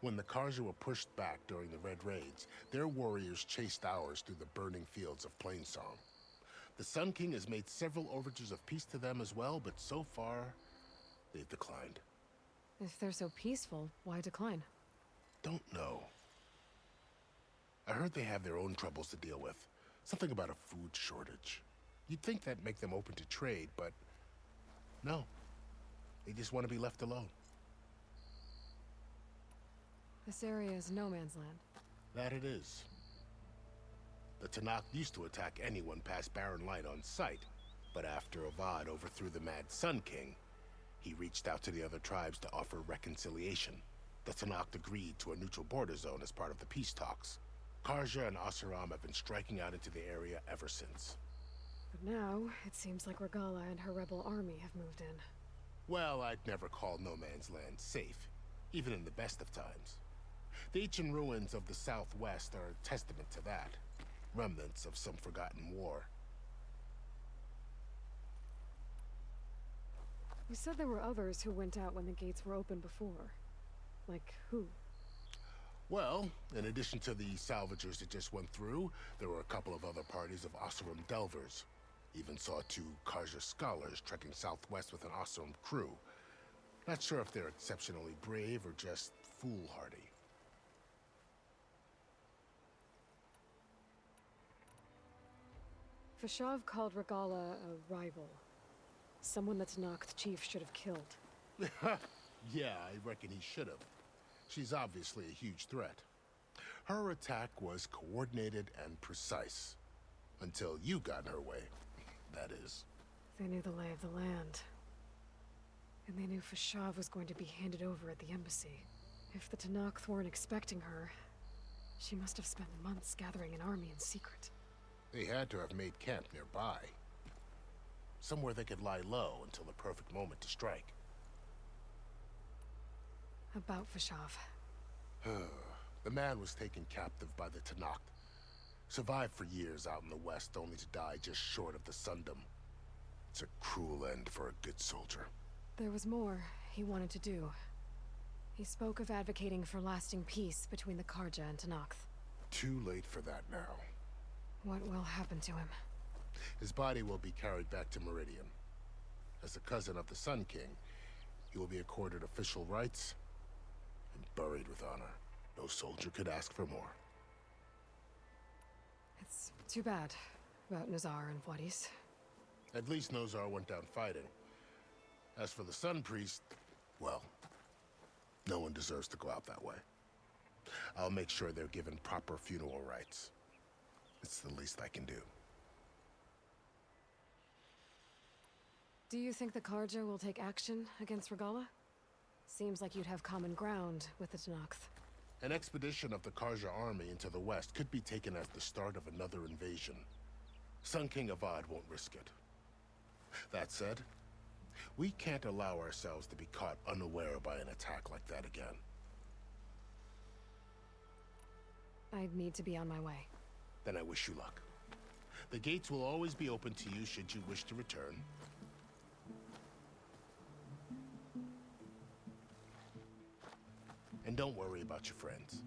When the Karja were pushed back during the Red Raids, their warriors chased ours through the burning fields of Plainsong. The Sun King has made several overtures of peace to them as well, but so far, they've declined. If they're so peaceful, why decline? Don't know. I heard they have their own troubles to deal with. Something about a food shortage. You'd think that'd make them open to trade, but no. They just want to be left alone. This area is no man's land. That it is. The Tanakh used to attack anyone past Barren Light on sight, but after Avad overthrew the Mad Sun King, he reached out to the other tribes to offer reconciliation. The Tanakh agreed to a neutral border zone as part of the peace talks. Karja and Oseram have been striking out into the area ever since. But now, it seems like Regala and her rebel army have moved in. Well, I'd never call No Man's Land safe, even in the best of times. The ancient ruins of the Southwest are a testament to that. Remnants of some forgotten war. You said there were others who went out when the gates were open before. Like who? Well, in addition to the salvagers that just went through, there were a couple of other parties of Oseram delvers. Even saw 2 Karja scholars trekking southwest with an Oseram crew. Not sure if they're exceptionally brave or just foolhardy. Fashav called Regala a rival. Someone that Tanakh chief should have killed. Yeah, I reckon he should have. She's obviously a huge threat. Her attack was coordinated and precise. Until you got in her way, that is. They knew the lay of the land. And they knew Fashav was going to be handed over at the embassy. If the Tanakh weren't expecting her, she must have spent months gathering an army in secret. They had to have made camp nearby. Somewhere they could lie low until the perfect moment to strike. About Fashov. The man was taken captive by the Tanakh. Survived for years out in the west, only to die just short of the Sundom. It's a cruel end for a good soldier. There was more he wanted to do. He spoke of advocating for lasting peace between the Karja and Tanakh. Too late for that now. What will happen to him? His body will be carried back to Meridian. As the cousin of the Sun King, he will be accorded official rights and buried with honor. No soldier could ask for more. It's too bad about Nazar and Wadis. At least Nozar went down fighting. As for the Sun Priest, well, no one deserves to go out that way. I'll make sure they're given proper funeral rites. It's the least I can do. Do you think the Karja will take action against Regala? Seems like you'd have common ground with the Tanakh. An expedition of the Karja army into the west could be taken as the start of another invasion. Sun King Avad won't risk it. That said, we can't allow ourselves to be caught unaware by an attack like that again. I'd need to be on my way. Then I wish you luck. The gates will always be open to you should you wish to return. And don't worry about your friends.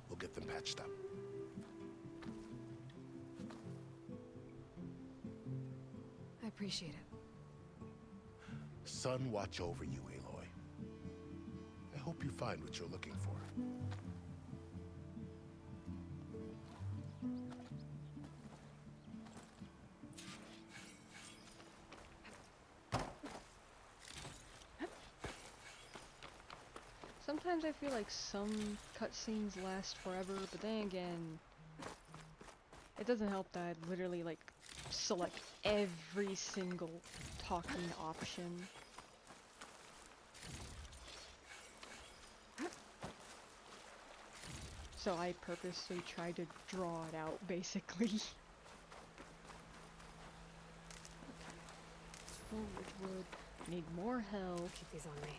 We'll get them patched up. I appreciate it. Sun watch over you, Aloy. I hope you find what you're looking for. Sometimes I feel like some cutscenes last forever, but then again, it doesn't help that I literally like select every single talking option. So I purposely tried to draw it out, basically. Oh, Ridgewood. Need more help. Keep these on me.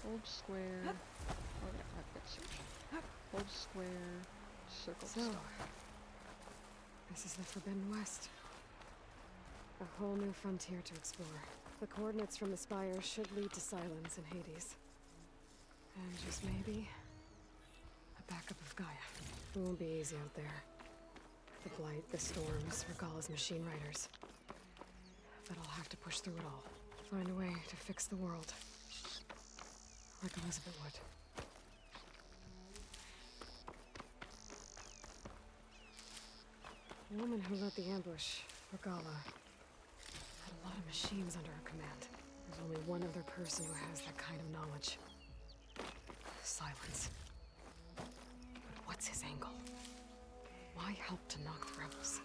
Hold square. Oh, yeah, I've got search. Hold square. Circle So, star. this is the Forbidden West. A whole new frontier to explore. The coordinates from the spire should lead to Silence and Hades. And just maybe, a backup of Gaia. It won't be easy out there. The Blight, the Storms, Regala's machine riders. But I'll have to push through it all. Find a way to fix the world. Like Elizabeth would. The woman who led the ambush, Regala, had a lot of machines under her command. There's only one other person who has that kind of knowledge. Silence. But what's his angle? Why help to knock the rebels?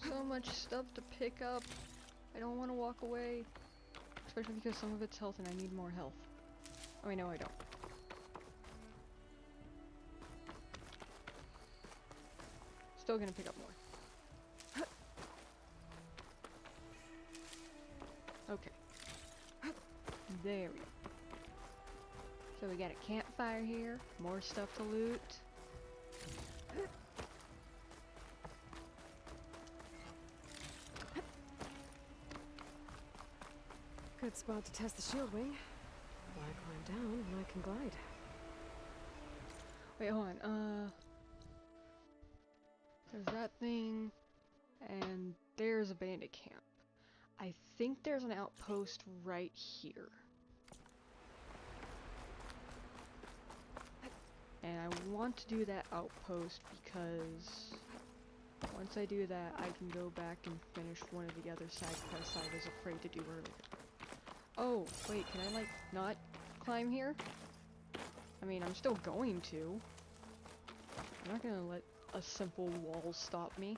So much stuff to pick up. I don't want to walk away. Especially because some of it's health and I need more health. Oh, I know I don't. Still gonna pick up more. Okay. There we go. So we got a campfire here. More stuff to loot. Good spot to test the shield wing. Why climb down when I can glide? Wait, hold on. There's that thing, and there's a bandit camp. I think there's an outpost right here. And I want to do that outpost because once I do that, I can go back and finish one of the other side quests I was afraid to do earlier. Oh, wait, can I, like, not climb here? I mean, I'm still going to. I'm not gonna let a simple wall stop me.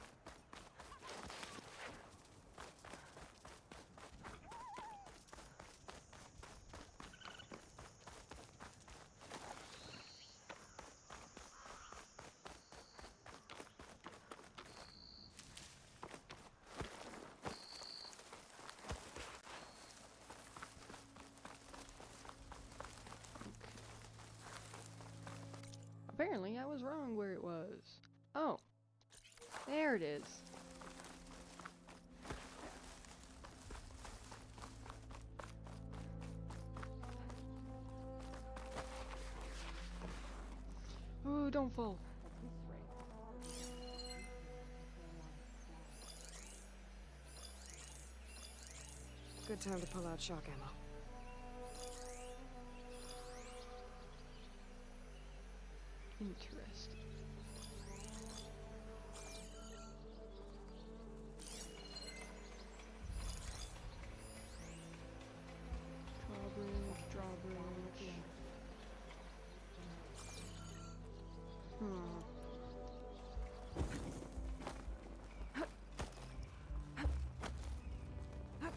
Apparently, I was wrong where it was. Oh, there it is. Ooh, don't fall. Good time to pull out shock ammo. Interesting. Drawbridge.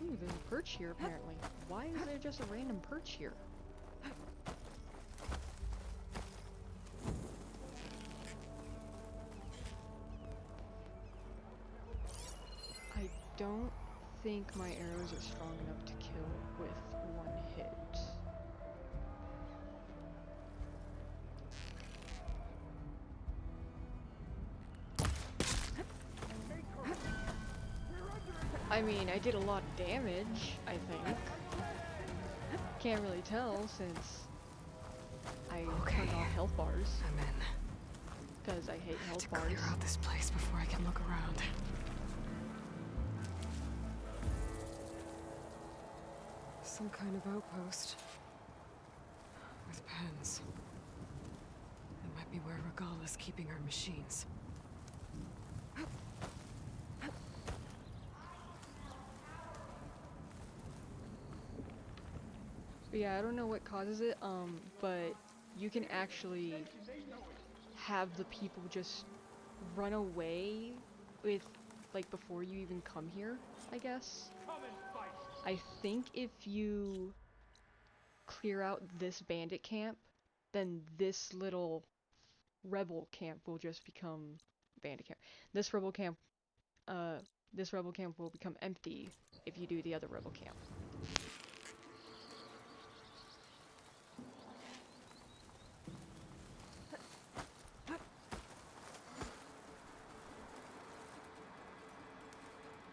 Ooh, there's a perch here apparently. Why is there just a random perch here? I don't think my arrows are strong enough to kill with one hit. I mean, I did a lot of damage, I think. Can't really tell since I turned off health bars. I'm in. Because I hate health bars. Clear out this place before I can look around. Some kind of outpost. With pens. It might be where Regala's keeping her machines. But yeah, I don't know what causes it, but you can actually have the people just run away with, like, before you even come here, I guess. I think if you clear out this bandit camp, then this little rebel camp will just become bandit camp. This rebel camp will become empty if you do the other rebel camp.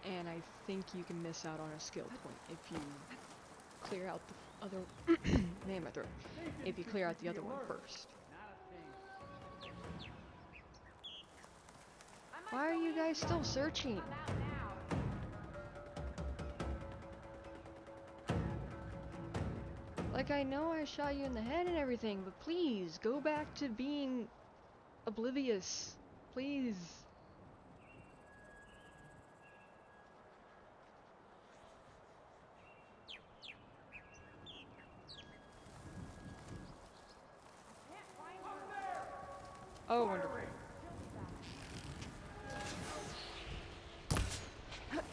And I think you can miss out on a skill point if you clear out the other name my throat. If you clear out the other one first. Why are you guys still searching? Like, I know I shot you in the head and everything, but please go back to being oblivious. Please. Oh, wonderful.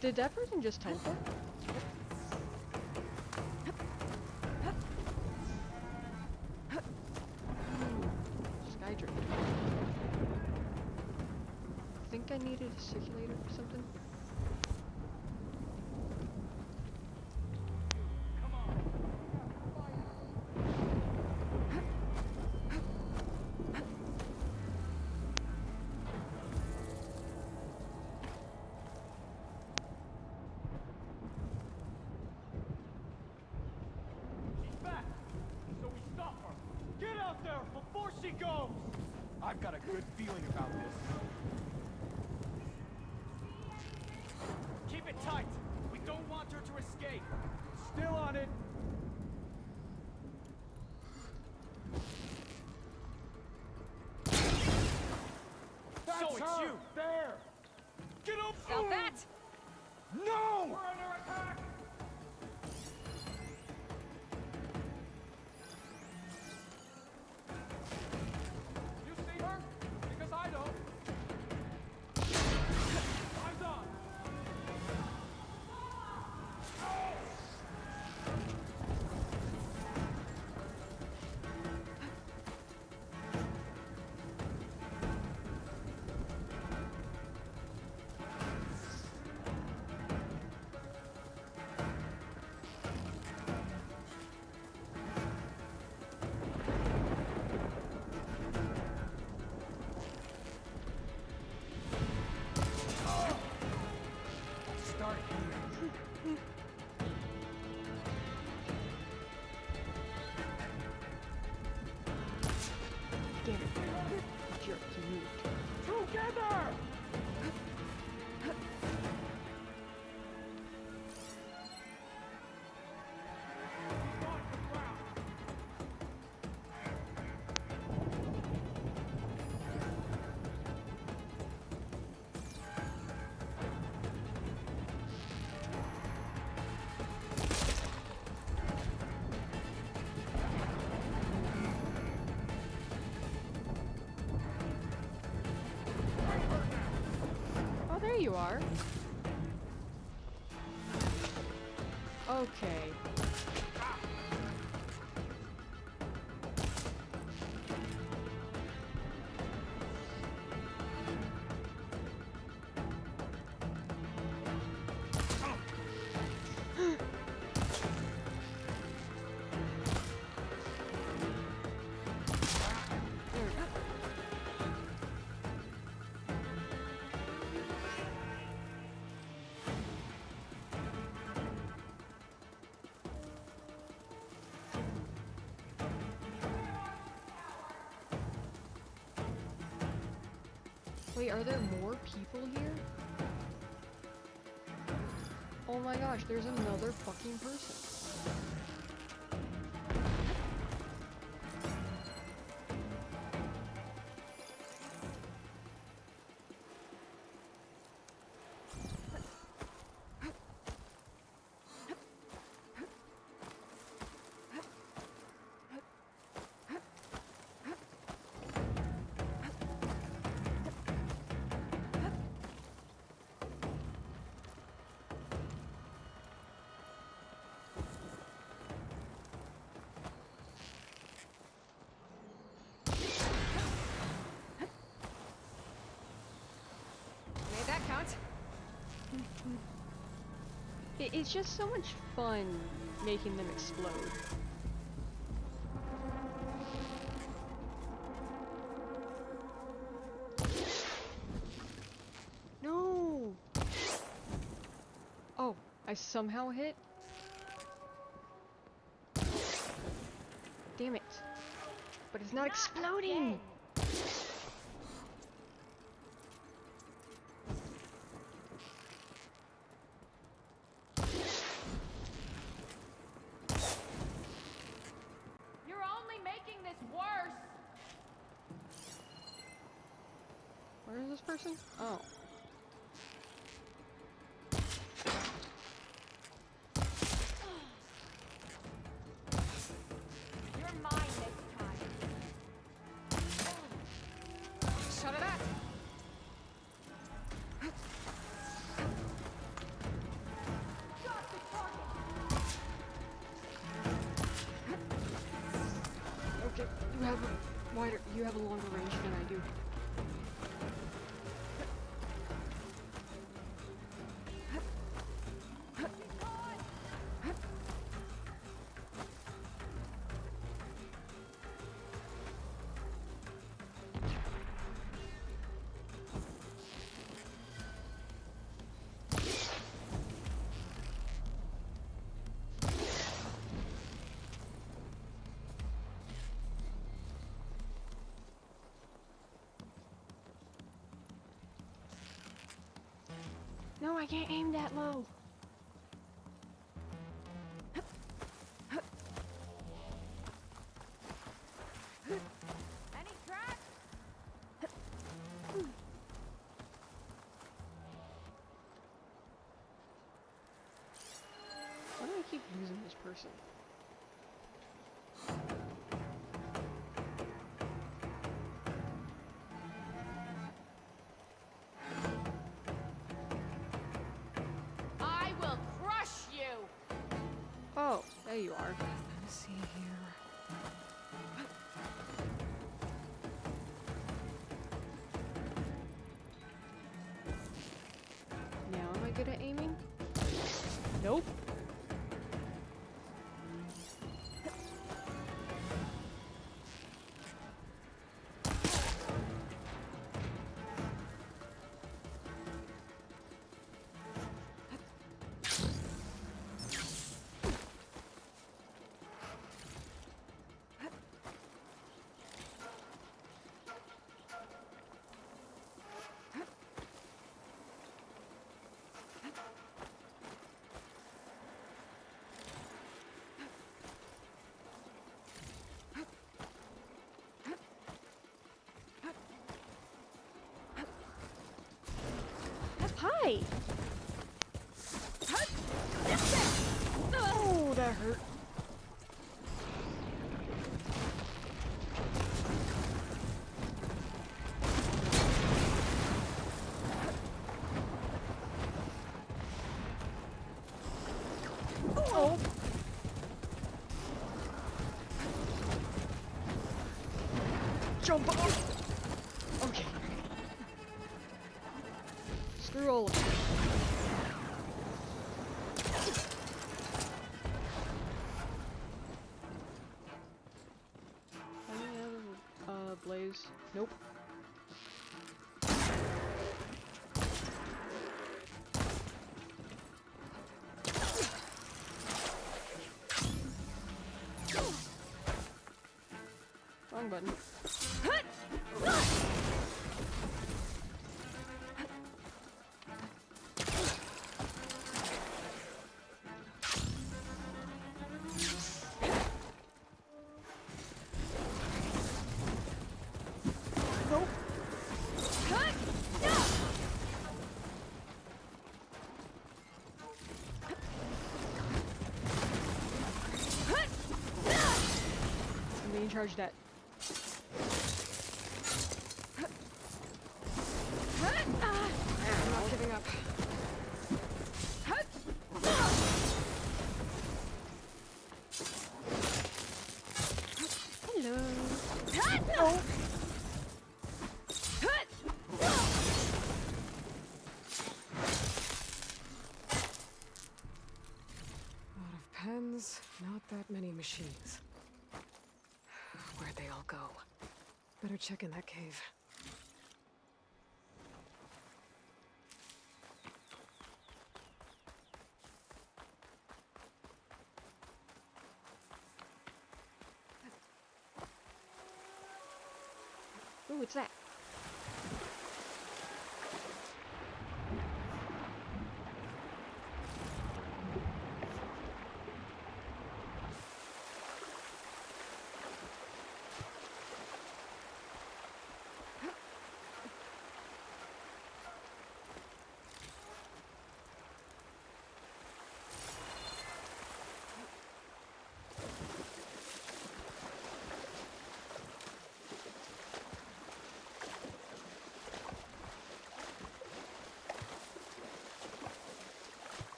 Did that person just teleport? Skydrift. I think I needed a circulator or something. I've got a good feeling about this. Keep it tight. We don't want her to escape. Still on it. That's so it's her. You. There. Get up. Stop that. No. We're under attack. I don't. Damn it. Jerk, you moved. Together! Oh, there you are. Okay. Wait, are there more people here? Oh my gosh, there's another fucking person. Made that count. It's just so much fun making them explode. No! Oh, I somehow hit? Damn it. But it's not exploding! You're only making this worse. Where is this person? Oh. You're mine this time. Shut it up. Got the target. Okay, you have a longer range than I do. No, I can't aim that low. Any track? Why do I keep losing this person? I will crush you. Oh, there you are. Let's see here. Now am I good at aiming? Nope. Why? Oh, that hurt. Oh. Jump off. Okay. Screw all of them. Any other, blaze? Nope. Wrong button. Nope. I'm being charged at. I'm not giving up. Hello. Oh. A lot of pens, not that many machines. Where'd they all go? Better check in that cave. Ooh, what's that?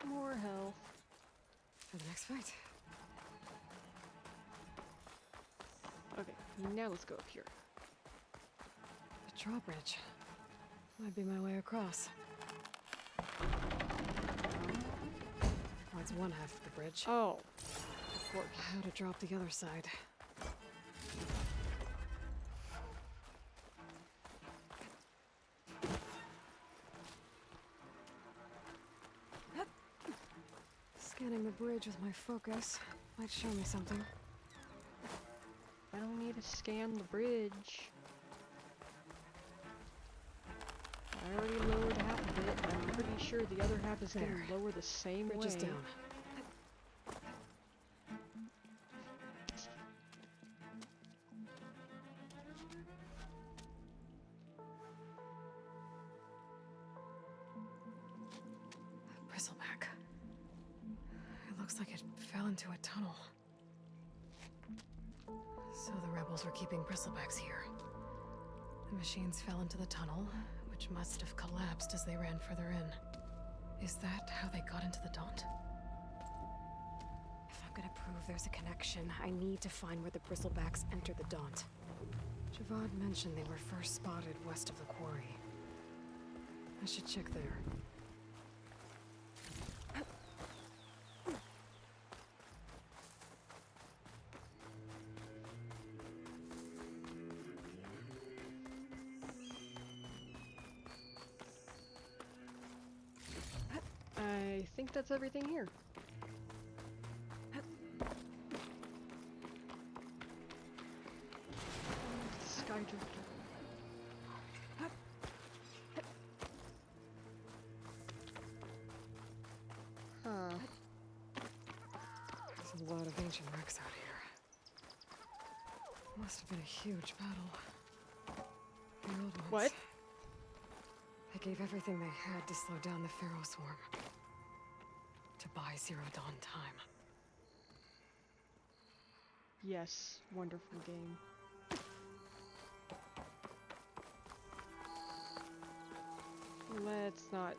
More health. For the next fight. Okay, now let's go up here. The drawbridge. Might be my way across. That's one half of the bridge. Oh, of course. How to drop the other side. Scanning the bridge with my focus might show me something. I don't need to scan the bridge. I already lowered half of it. I'm pretty sure the other half is going to lower the same Bridge way. is down. Bristleback. It looks like it fell into a tunnel. So the rebels were keeping bristlebacks here. The machines fell into the tunnel, which must have collapsed as they ran further in. Is that how they got into the Daunt? If I'm gonna prove there's a connection, I need to find where the bristlebacks entered the Daunt. Javad mentioned they were first spotted west of the quarry. I should check there. I think that's everything here. Sky drifter. a lot of ancient wrecks out here. Must have been a huge battle. The old ones. What? They gave everything they had to slow down the Pharaoh swarm. To buy Zero Dawn time. Yes, wonderful game. Let's not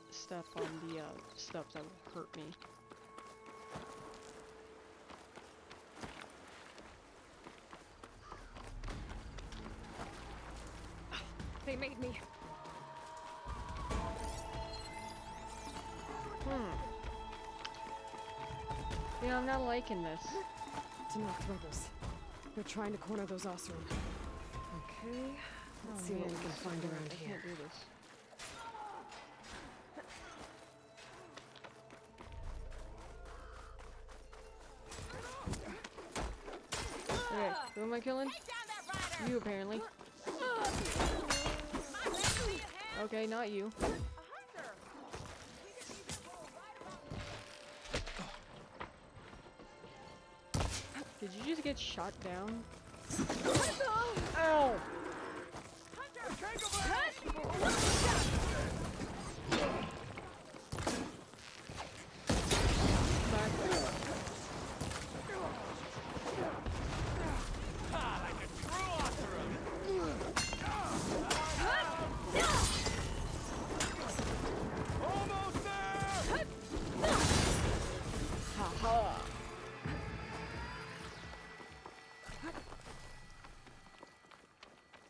step on the stuff that will hurt me. They made me. You know, I'm not liking this. Tanakh rebels. They're trying to corner those Oseram. Okay, let's see what we can find around I here. can't do this. Okay, who am I killing? You, apparently. Okay, not you. Did you just get shot down? Ow!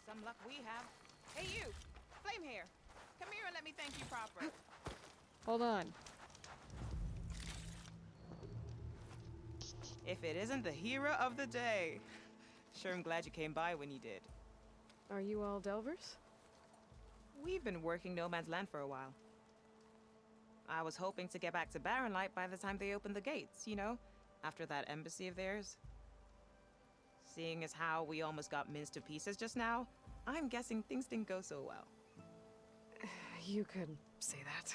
Some luck we have. Hey you! Flame here! Come here and let me thank you proper. Hold on. If it isn't the hero of the day. Sure, I'm glad you came by when you did. Are you all Delvers? We've been working No Man's Land for a while. I was hoping to get back to Barren Light by the time they opened the gates, you know? After that embassy of theirs. Seeing as how we almost got minced to pieces just now, I'm guessing things didn't go so well. You could say that.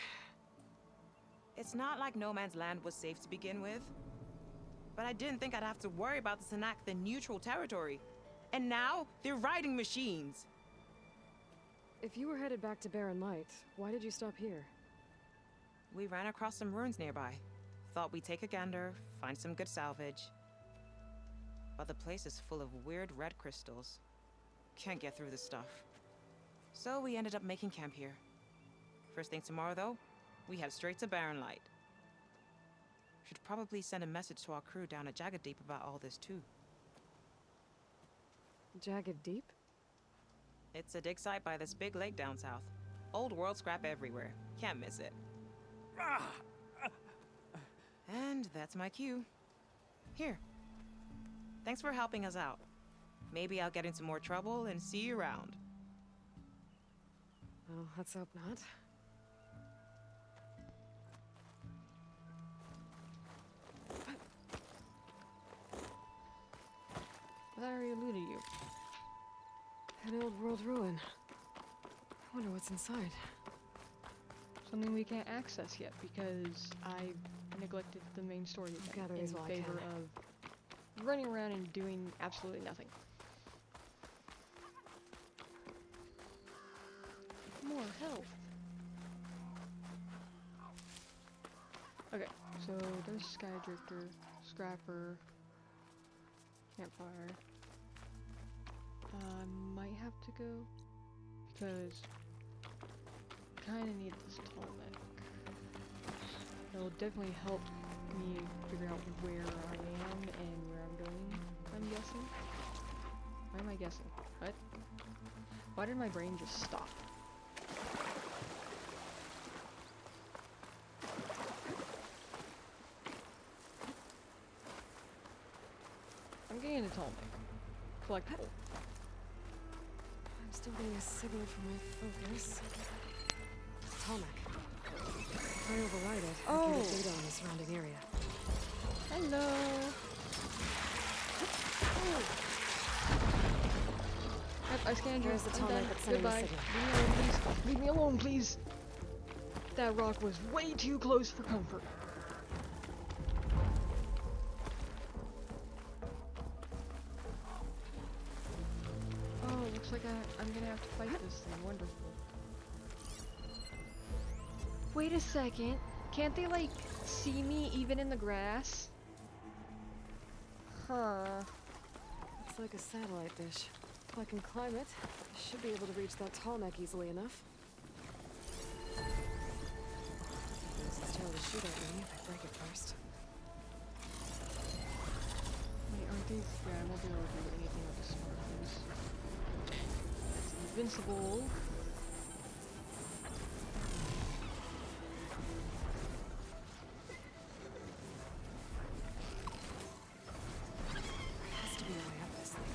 It's not like No Man's Land was safe to begin with. But I didn't think I'd have to worry about the Tanakh, the neutral territory. And now, they're riding machines. If you were headed back to Barren Light, why did you stop here? We ran across some ruins nearby. Thought we'd take a gander, find some good salvage. But the place is full of weird red crystals. Can't get through the stuff. So we ended up making camp here. First thing tomorrow, though, we head straight to Barren Light. Should probably send a message to our crew down at Jagged Deep about all this, too. Jagged Deep? It's a dig site by this big lake down south. Old world scrap everywhere. Can't miss it. And that's my cue. Here. Thanks for helping us out. Maybe I'll get into more trouble and see you around. Well, let's hope not. That already eluded you. An old world ruin. I wonder what's inside. Something we can't access yet because I neglected the main story in favor of running around and doing absolutely nothing. More health. Okay, so there's Skydrifter, Scrapper, Campfire. Might have to go because kind of need this tallneck. It'll definitely help me figure out where I am and where I'm going, I'm guessing. Why am I guessing? What? Why did my brain just stop? I'm getting a tallneck. Collectible. I'm still getting a signal from my focus. Tallneck. If I override it, I can get data on the surrounding area. Hello. Yep, I scanned you. There's the tallneck that's sending the Goodbye. signal. Leave me alone, please. That rock was way too close for comfort. like I'm gonna have to fight this thing. Wonderful. Wait a second. Can't they, like, see me even in the grass? Huh. Looks like a satellite dish. If I can climb it, I should be able to reach that tall neck easily enough. This is trying to shoot at me if I break it first. Wait, aren't these? Yeah, I won't be able to do anything with the sparklers. That's invincible. Has to be a way up this thing.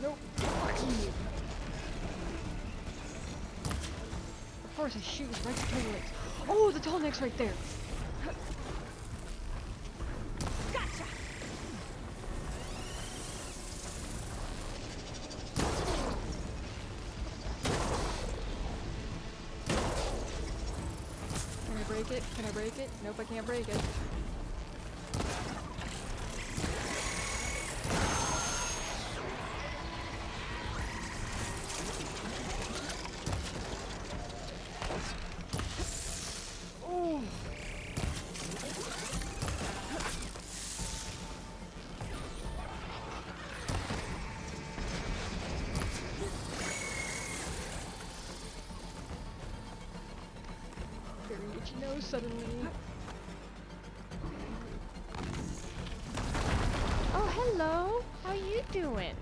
Nope. Fuck you. Of course, I shoot right between the legs. Oh, the tall neck's right there. Gotcha! Can I break it? Can I break it? Nope, I can't break it. Oh. Very itchy nose suddenly. Oh, hello. How you doing?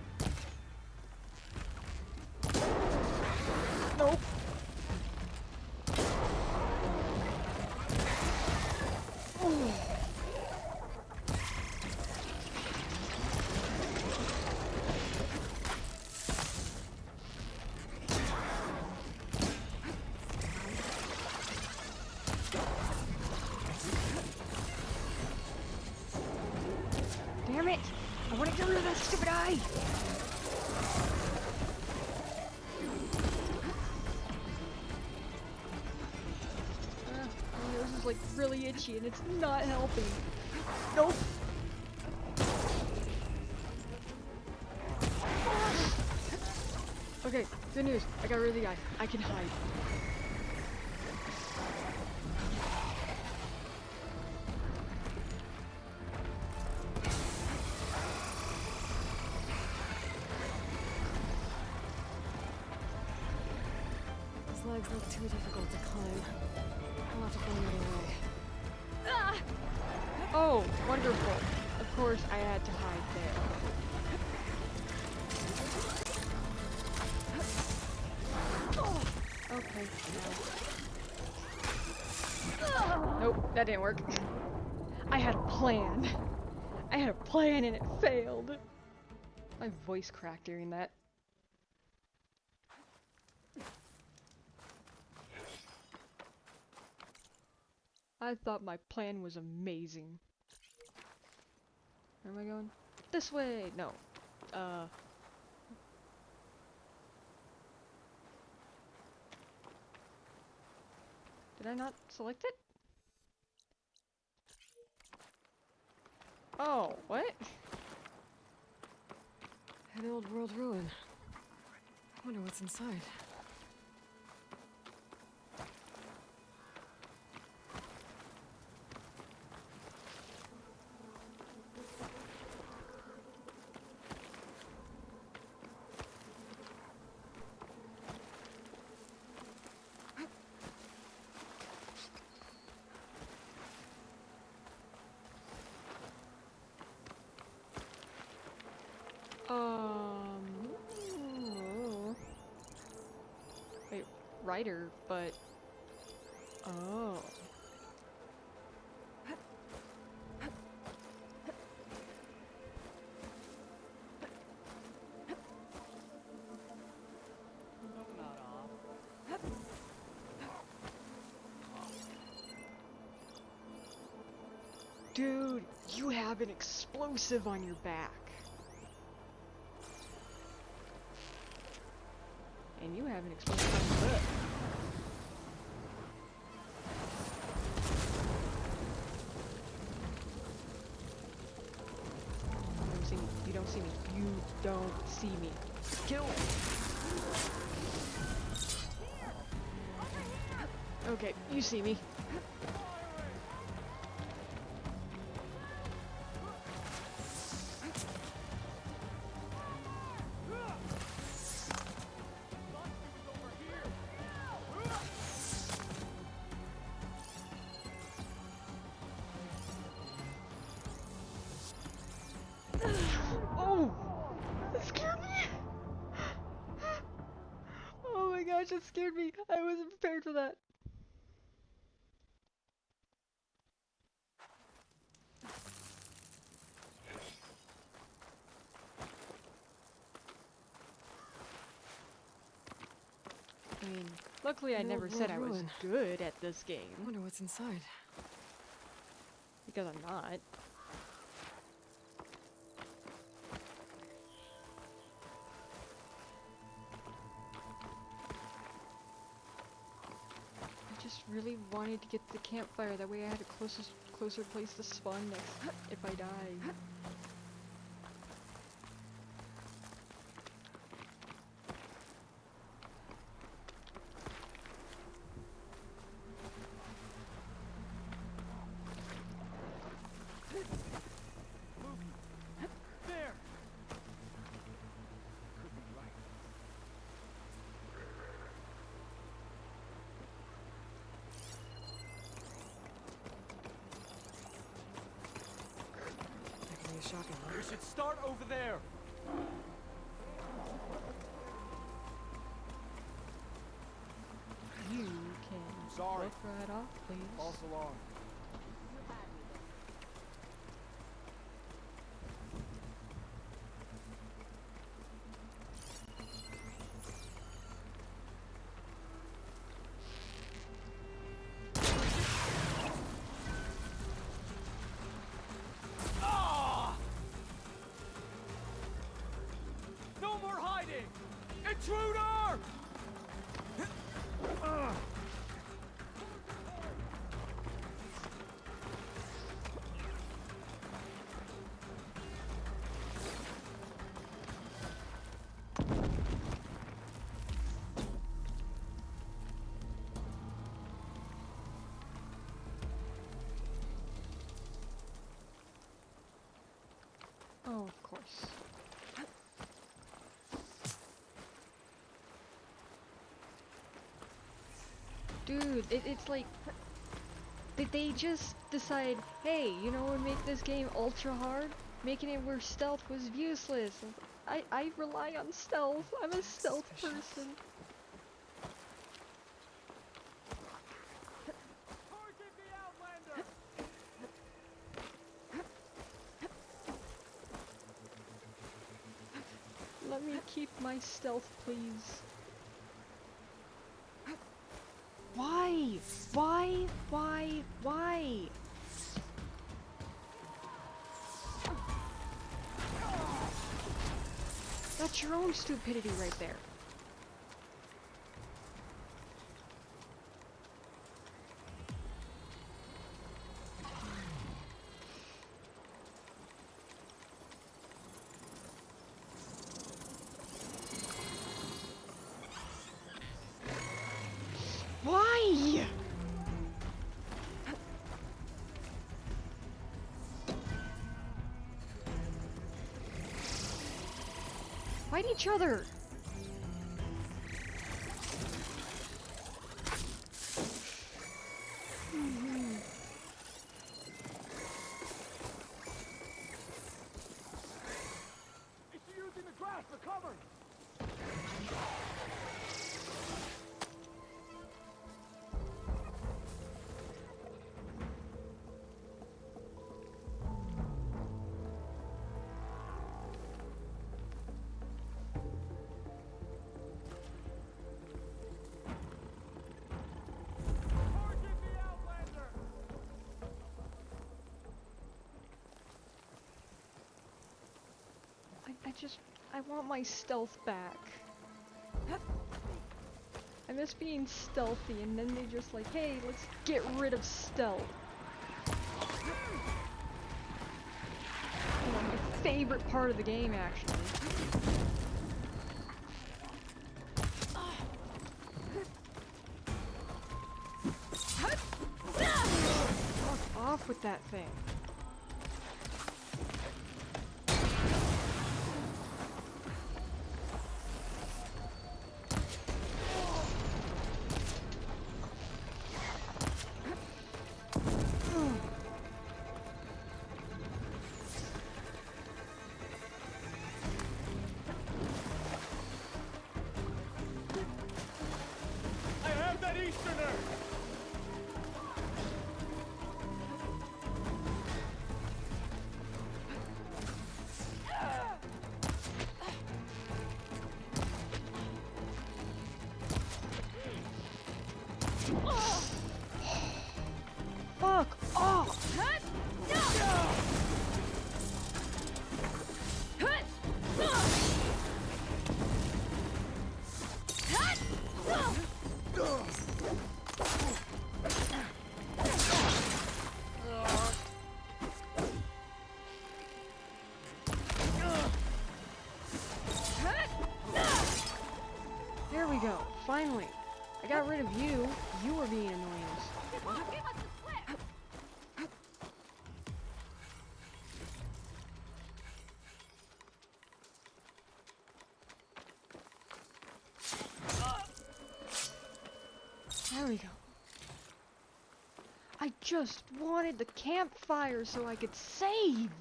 Nope. Oh. Damn it! I want to get rid of that stupid eye! My nose is like really itchy and it's not helping. Nope. Okay, good news. I got rid of the eye. I can hide. These legs look too difficult to climb. I'll have to find another way. Ah! Oh, wonderful. Of course, I had to hide there. Okay, no. Nope, that didn't work. I had a plan. I had a plan and it failed. My voice cracked during that. I thought my plan was amazing. Where am I going? This way! No. Did I not select it? Oh, what? An old world ruin. I wonder what's inside. Wait, writer, but... Oh. Dude, you have an explosive on your back. haven't explained that. You don't see me. You don't see me. Kill! Okay, you see me. Oh! That scared me! Oh my gosh, that scared me. I wasn't prepared for that. I mean, luckily I never said I was good at this game. I wonder what's inside. Because I'm not. I just really wanted to get the campfire, that way I had a closer place to spawn next if I die. There! Could be right. That could be a shotgun. We should start over there! You can look right off, please. False alarm. No more hiding! Intruder! Oh, of course. Dude, it's like... Did they just decide, hey, you know what, make this game ultra hard? Making it where stealth was useless. I rely on stealth. I'm a stealth person. Let me keep my stealth, please. Why? Why? Why? Why? That's your own stupidity right there. Why? Fight each other. It's using the grass for cover! I want my stealth back. miss being stealthy, and then they just like, hey, let's get rid of stealth. You know, my favorite part of the game, actually. Fuck off with that thing. I have that Easterner! Fuck off! There we go. Finally. I got rid of you. You were being annoying. There we go. I just wanted the campfire so I could save!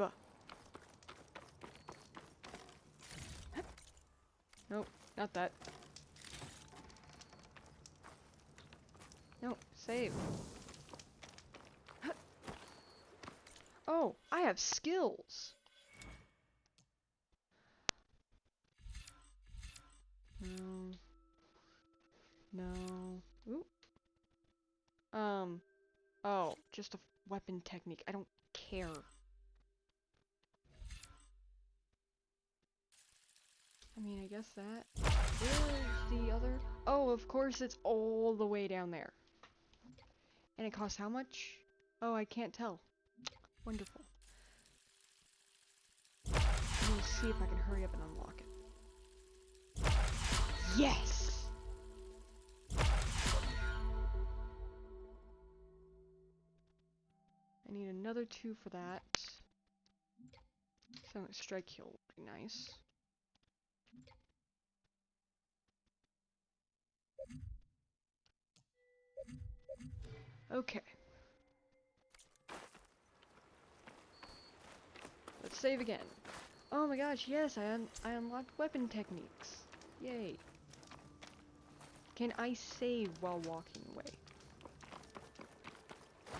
Nope, not that. No, save. Oh, I have skills! No. No. Ooh. Oh, just a weapon technique. I don't care. I mean, I guess that. Where's the other? Oh, of course it's all the way down there. And it costs how much? Oh, I can't tell. Wonderful. Let me see if I can hurry up and unlock it. Yes! I need another 2 for that. Sonic Strike Heal would be nice. Okay. Let's save again. Oh my gosh, yes, I unlocked weapon techniques. Yay. Can I save while walking away?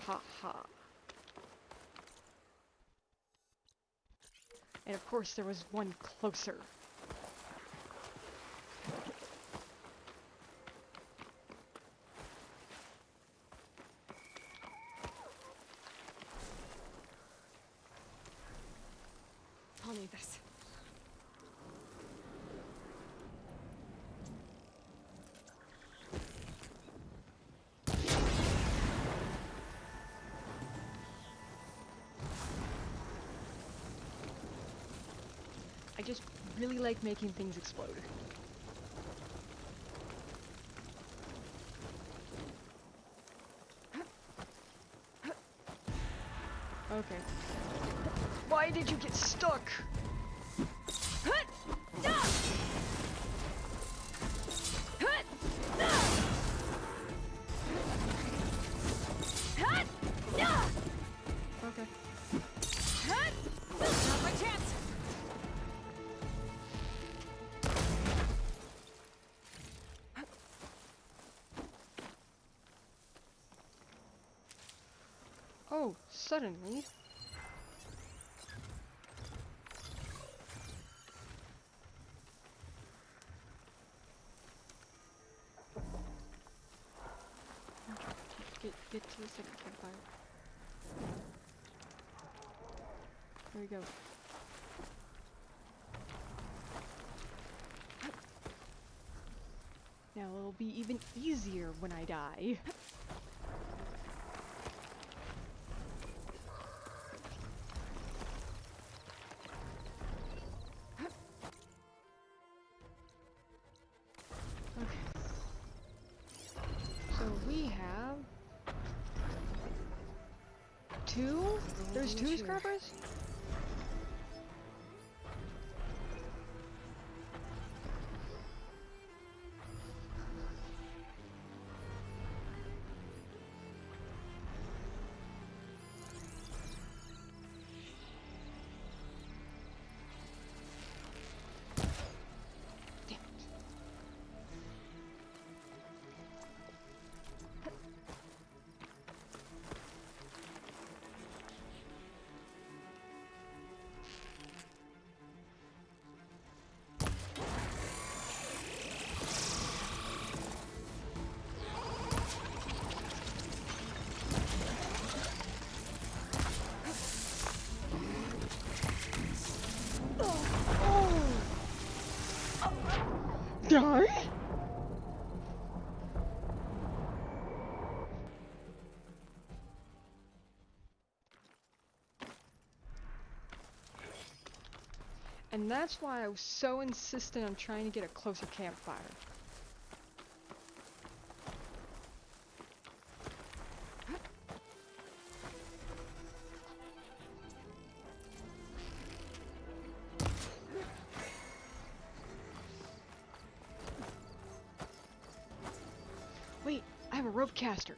Ha ha. And of course there was one closer. I'll need this. I just really like making things explode. Okay. Why did you get stuck? Okay. Not my chance. Oh, suddenly. Get to the second campfire. Here we go. Now it'll be even easier when I die. Okay. So we have two? There's two scrubbers? Die? And that's why I was so insistent on trying to get a closer campfire. Wait, I have a rope caster.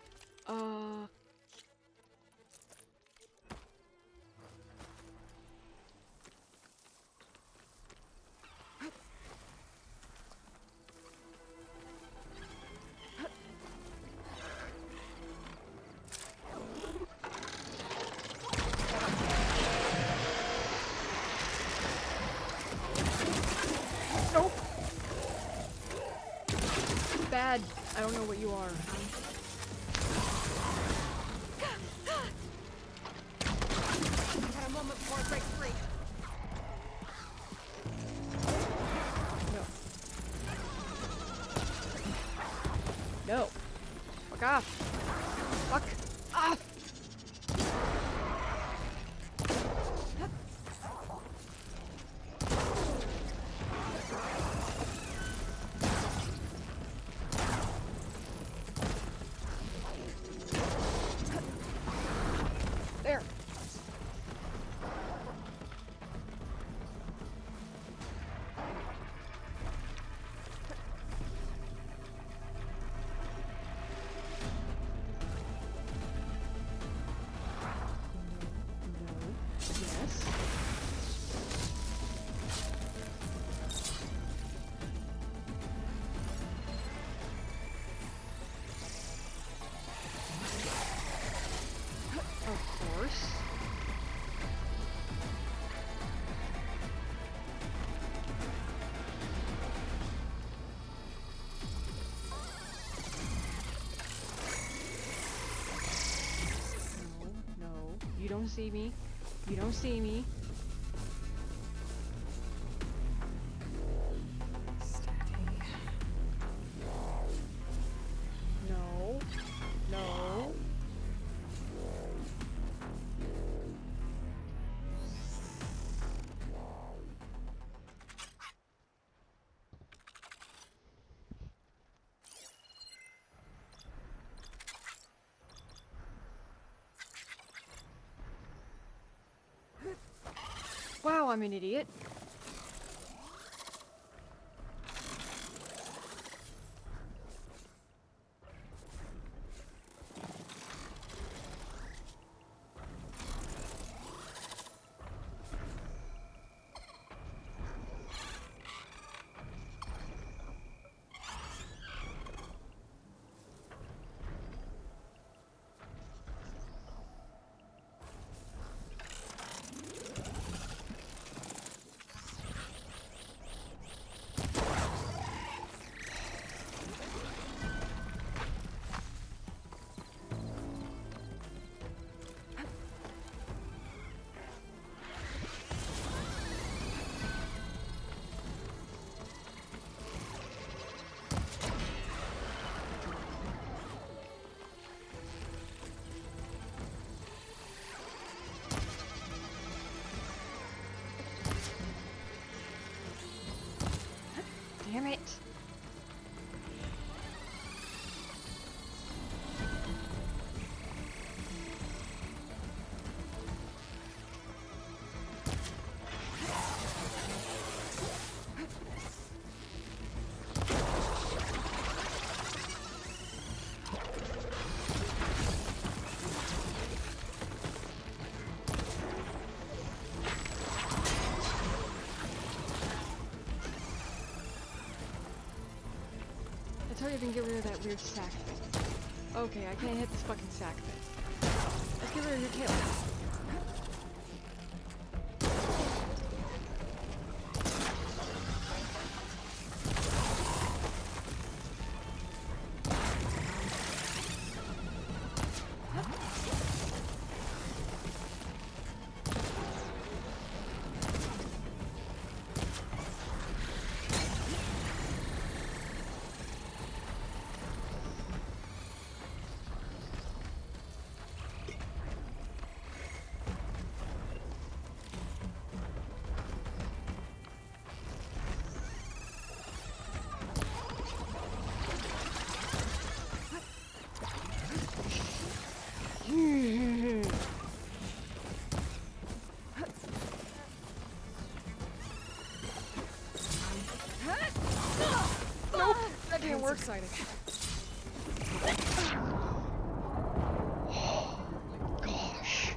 Nope. Bad. I don't know what you are. Got a moment before it breaks free. No. No. Fuck off. Fuck off. There. Yes. Of course. No, no. You don't see me. You don't see me. No. No. Wow, I'm an idiot. can get rid of that weird sack thing. Okay, I can't hit this fucking sack thing. Let's get rid of your tail. Nope, that didn't work. Exciting. Gosh.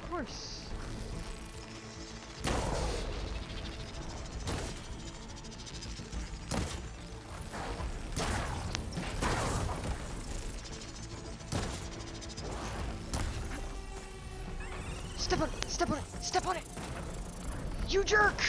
Of course. Step on it! Step on it! Step on it! You jerk!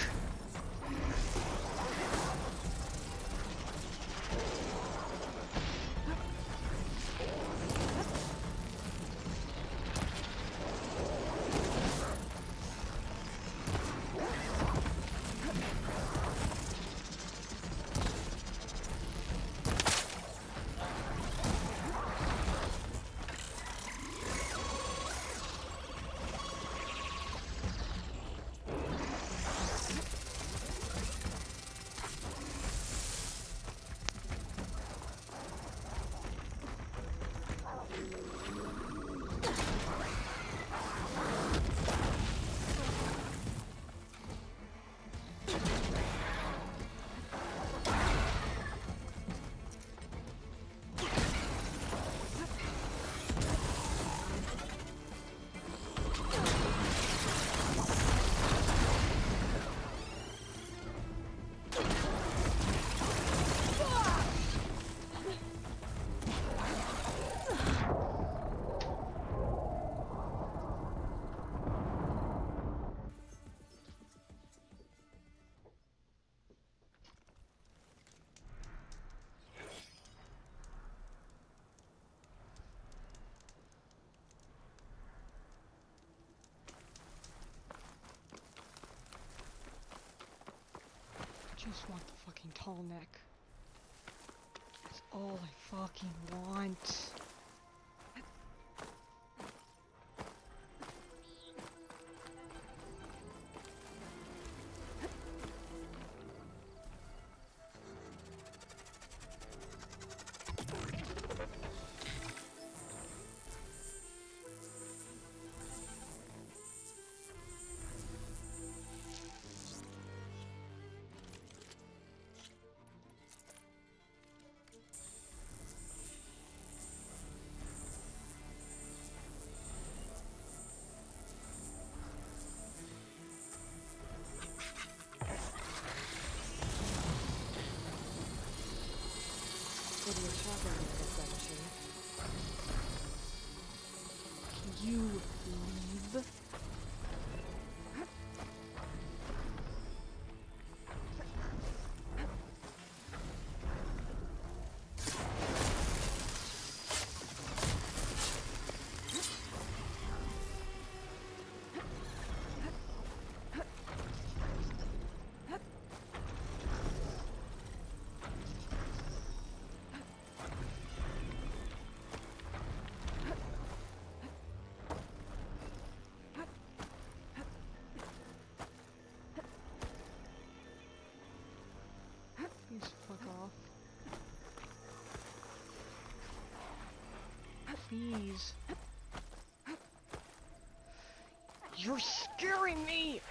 Just want the fucking tall neck. That's all I fucking want. Maybe a shotgun against that machine. Can you leave? Please fuck off. Please. You're scaring me!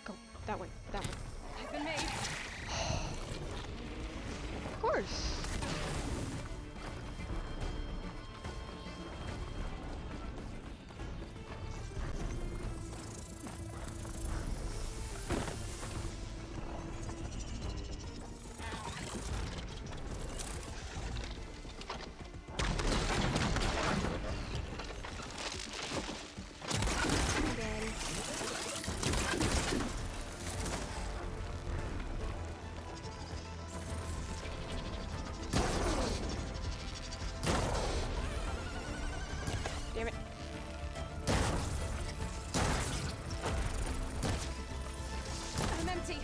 Go. That way. That way. I've been made. Of course. Damn it. I'm empty.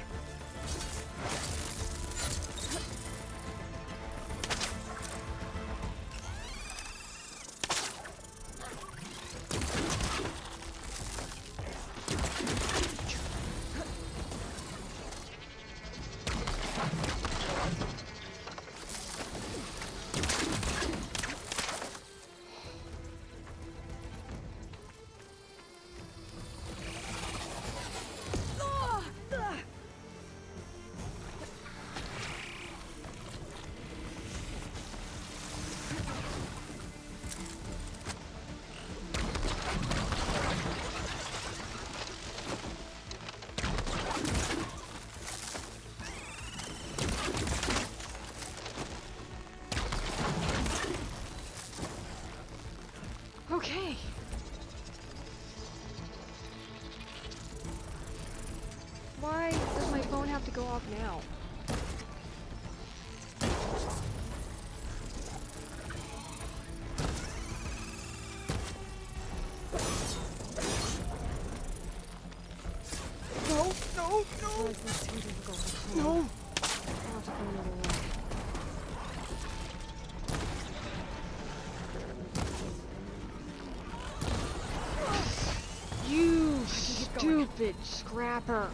Okay. Why does my phone have to go off now? No, no, no! Why is this too difficult to clean? No! I'll have to find another way. You stupid scrapper!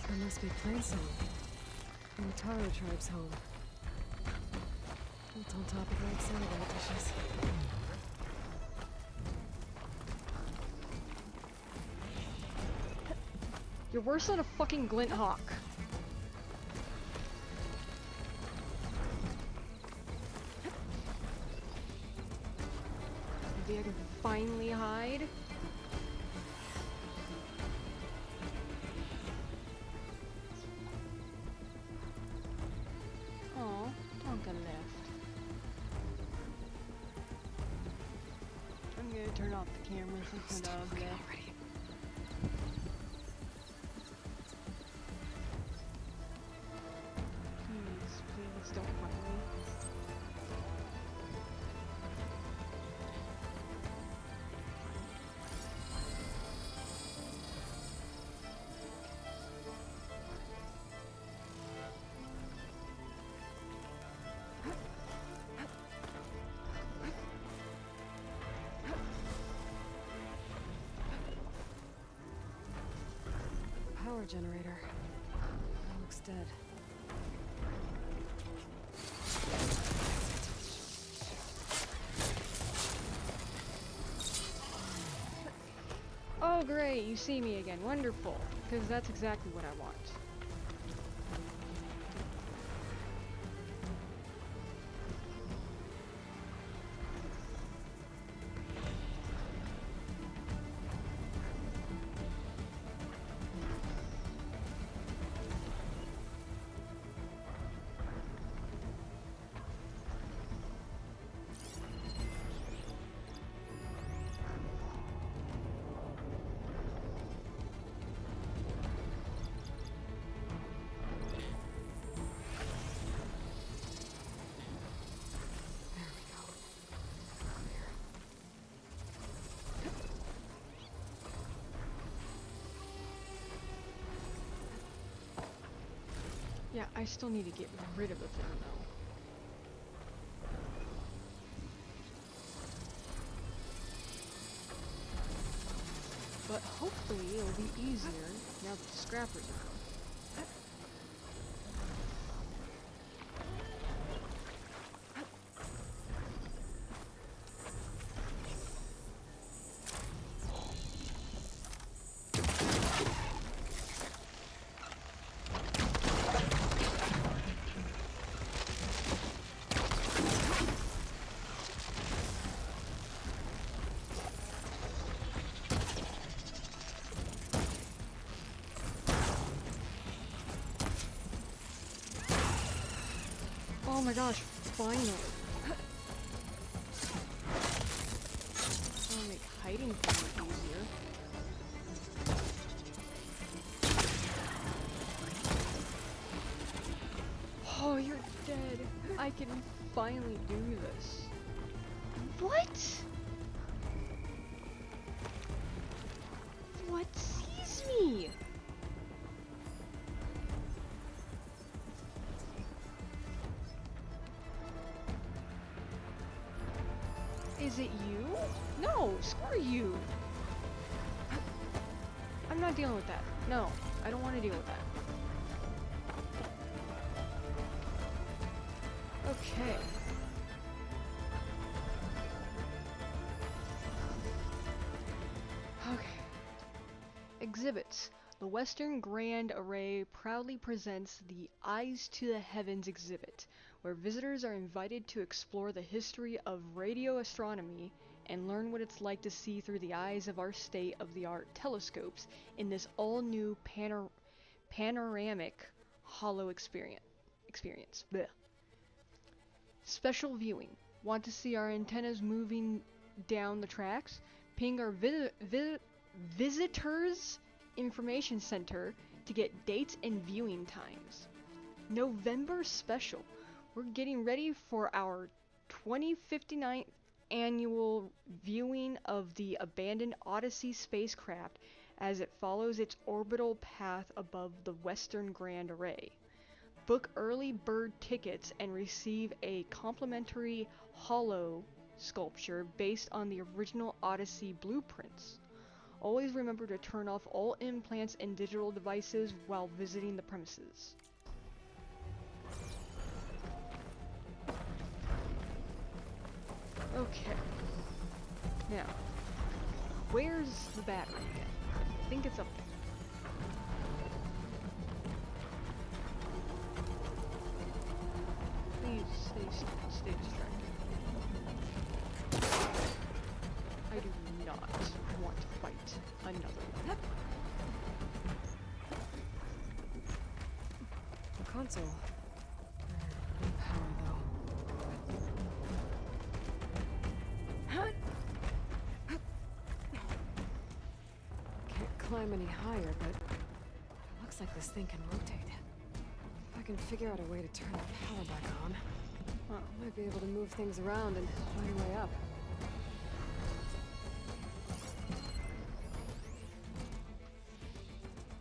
There must be plainsong. From the Taro tribe's home. Built on top of old satellite dishes. You're worse than a fucking glint hawk. Maybe I can finally hide? Aw, Tonka left. I'm gonna turn off the camera since my dog left. Please, please don't fuck me. Power generator. That looks dead. great, you see me again. Wonderful. Because that's exactly what I want. Yeah, I still need to get rid of the thing though. But hopefully it'll be easier now that the scrappers are gone. Oh my gosh, finally. That'll make hiding things easier. Oh, you're dead. I can finally do this. What? What sees me? Is it you? No, screw you. I'm not dealing with that. No, I don't want to deal with that. Okay. Okay. Exhibits. The Western Grand Array proudly presents the Eyes to the Heavens exhibit, where visitors are invited to explore the history of radio astronomy and learn what it's like to see through the eyes of our state-of-the-art telescopes in this all-new panoramic hollow experience. Blech. Special viewing. Want to see our antennas moving down the tracks? Ping our visitors information center to get dates and viewing times. November special. We're getting ready for our 2059th annual viewing of the abandoned Odyssey spacecraft as it follows its orbital path above the Western Grand Array. Book early bird tickets and receive a complimentary hollow sculpture based on the original Odyssey blueprints. Always remember to turn off all implants and digital devices while visiting the premises. Okay. Now, where's the battery again? I think it's up there. Please stay distracted. I do not want to fight another one. Console. No power though. Can't climb any higher, but it looks like this thing can rotate. If I can figure out a way to turn the power back on, I might be able to move things around and find a way up.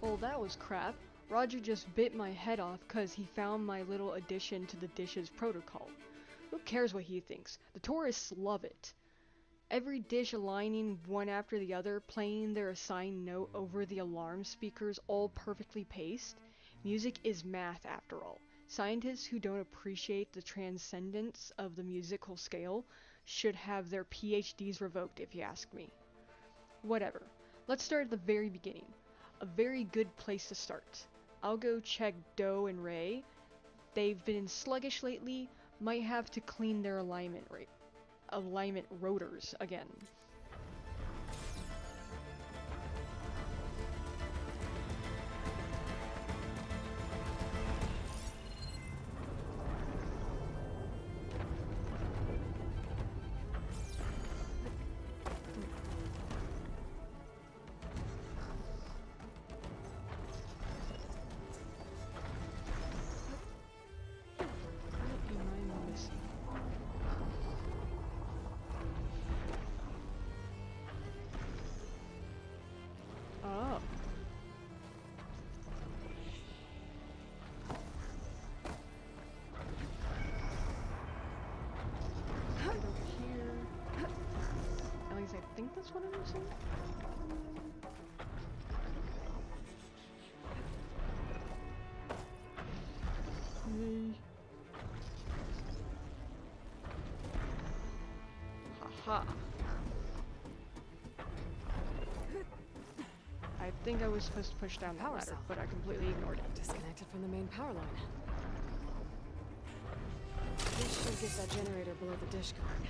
Oh, that was crap. Roger just bit my head off cause he found my little addition to the Dish's protocol. Who cares what he thinks? The tourists love it. Every dish aligning one after the other, playing their assigned note over the alarm speakers, all perfectly paced. Music is math after all. Scientists who don't appreciate the transcendence of the musical scale should have their PhDs revoked if you ask me. Whatever. let's start at the very beginning. A very good place to start. I'll go check Doe and Ray. They've been sluggish lately. Might have to clean their alignment rotors again. Oh. Right over here. At least I think that's what I'm missing. Haha. I think I was supposed to push down the ladder, but I completely ignored it. Disconnected from the main power line. This should get that generator below the dish going.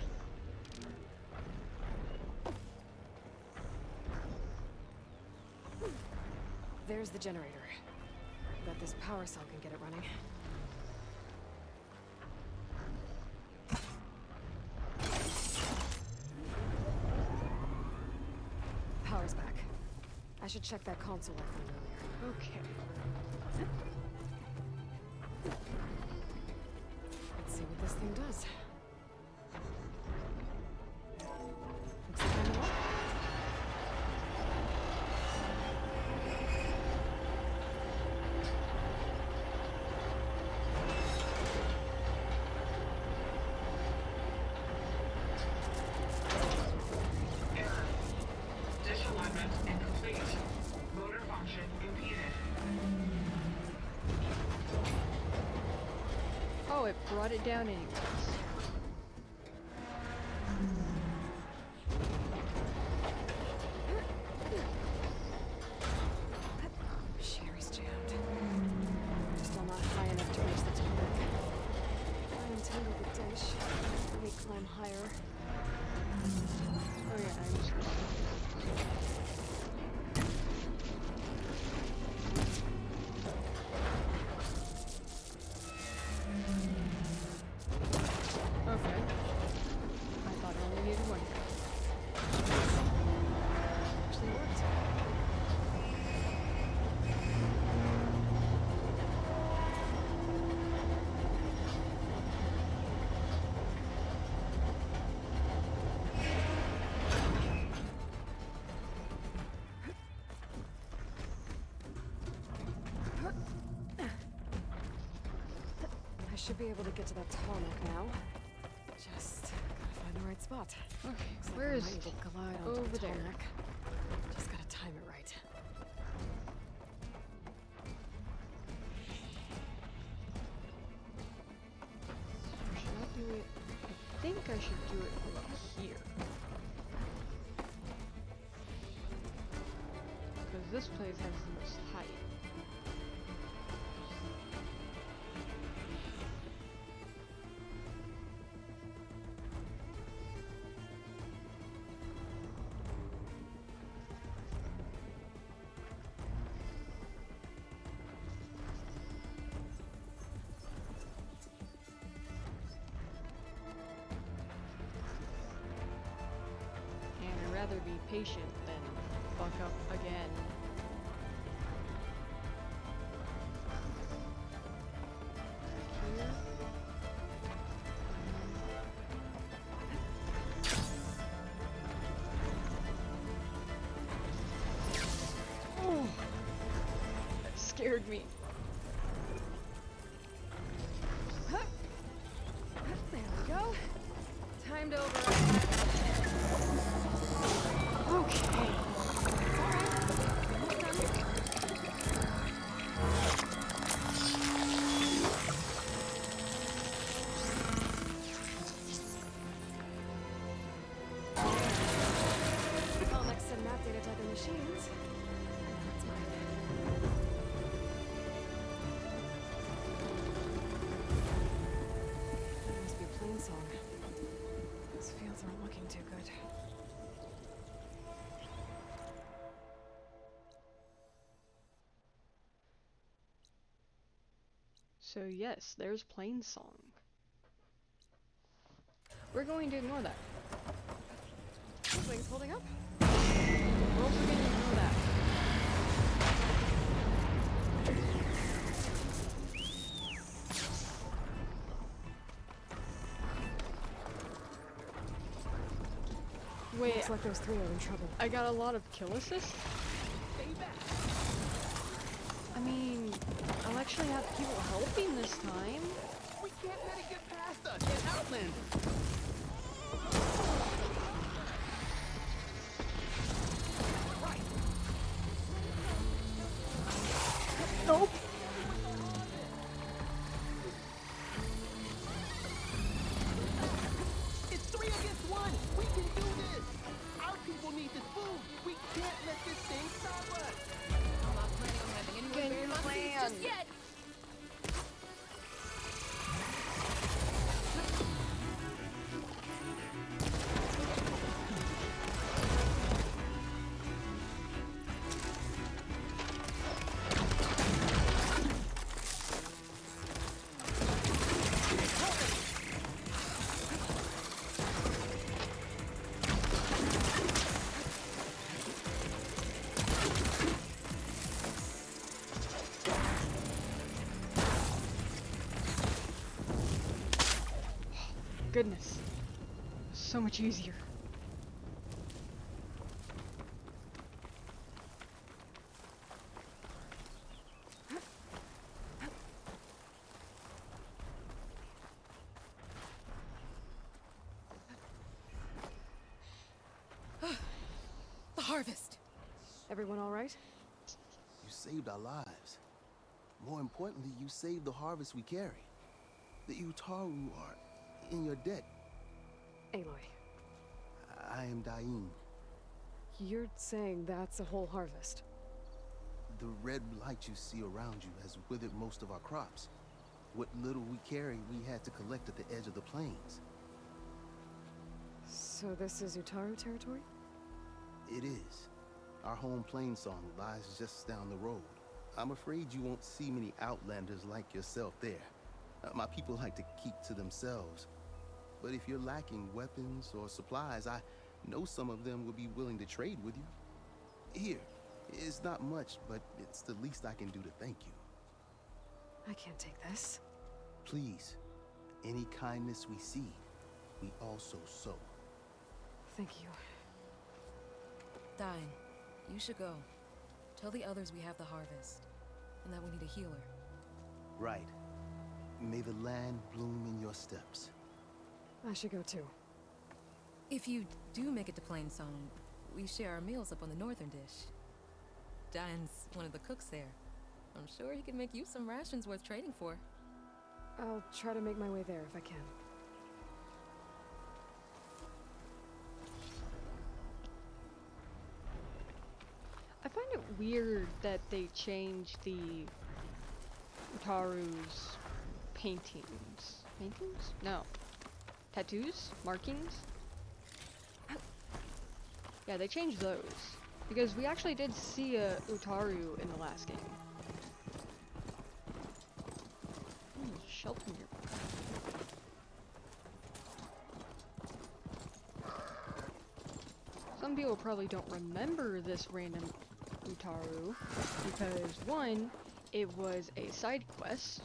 There's the generator. Bet this power cell can get it running. Power's back. I should check that console I found earlier. Okay. Let's see what this thing does. Looks like I'm alive. Oh, it brought it down anyways. Sherry's jammed. Still not high enough to reach the tarmac. I untangle the dish. Let me climb higher. Oh yeah, I'm just... Okay. I thought I only needed one. Actually worked. I should be able to get to that tarmac now. Just gotta find the right spot. Okay, Looks like where I is might it? need to glide onto Over the there. tarmac. Just gotta time it right. Or should I do it? I think I should do it from up here. Because this place has the most height. And I'd rather be patient than fuck up again. Here. Oh, that scared me. There we go. Time to over. Okay. I'll next send map data to the machine. So yes, there's Plain Song. We're going to ignore that. Wings holding up? We're also going to ignore that. Wait, looks like those three are in trouble. I got a lot of kill assists? I mean, I'll actually have people helping this time. We can't let it get past us. Get Outlander. Nope. It's 3 against 1. We can do this. Our people need this food. We can't let this thing stop us. I'm not planning on having anyone bury my seeds just yet. Goodness. So much easier. The harvest. Everyone all right? You saved our lives. More importantly, you saved the harvest we carry. The Utaru are in your debt. Aloy, I am Dain. you're saying that's a whole harvest? The red light you see around you has withered most of our crops. What little we carry, we had to collect at the edge of the plains. So this is Utaru territory? It is. Our home plain song lies just down the road. I'm afraid you won't see many outlanders like yourself there. My people like to keep to themselves. But if you're lacking weapons or supplies, I know some of them will be willing to trade with you. Here, it's not much, but it's the least I can do to thank you. I can't take this. Please, any kindness we see, we also sow. Thank you. Dine, you should go. Tell the others we have the harvest, and that we need a healer. Right. May the land bloom in your steps. I should go too. If you do make it to Plainsong, we share our meals up on the northern dish. Diane's one of the cooks there. I'm sure he can make you some rations worth trading for. I'll try to make my way there if I can. I find it weird that they changed the Utaru's paintings. Paintings? No. Tattoos? Markings? Yeah, they changed those. Because we actually did see a Utaru in the last game. Shelter nearby. Some people probably don't remember this random Utaru because one, it was a side quest.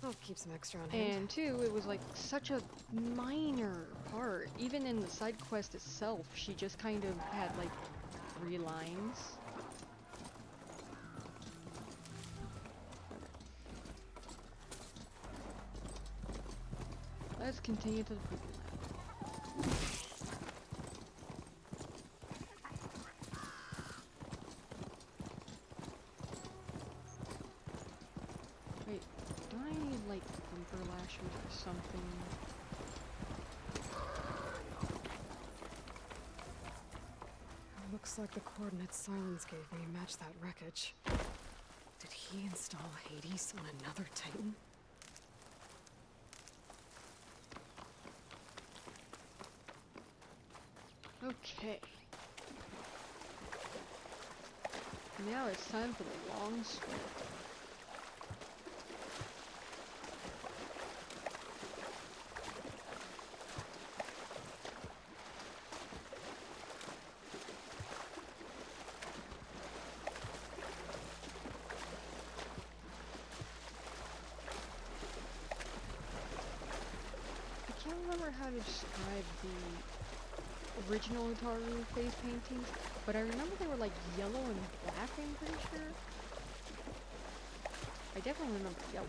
I'll keep some extra on hand. And two, it was like such a minor part. Even in the side quest itself, she just kind of had like 3 lines. Let's continue to the people lab. Wait, do I need like bumper lashers or something? Looks like the coordinates Silence gave me match that wreckage. Did he install Hades on another Titan? Okay. Now it's time for the long swim. remember how to describe the original Utaru face paintings, but I remember they were like yellow and black, I'm pretty sure. I definitely remember yellow.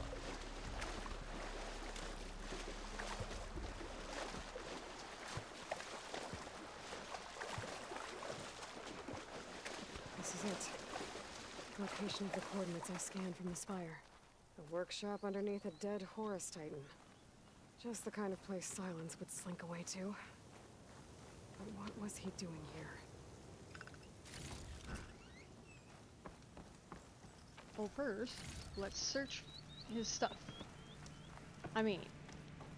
This is it. Location of the coordinates I scanned from the spire. The workshop underneath a dead Horus Titan. Just the kind of place Silence would slink away to. But what was he doing here? Well, first, let's search his stuff. I mean,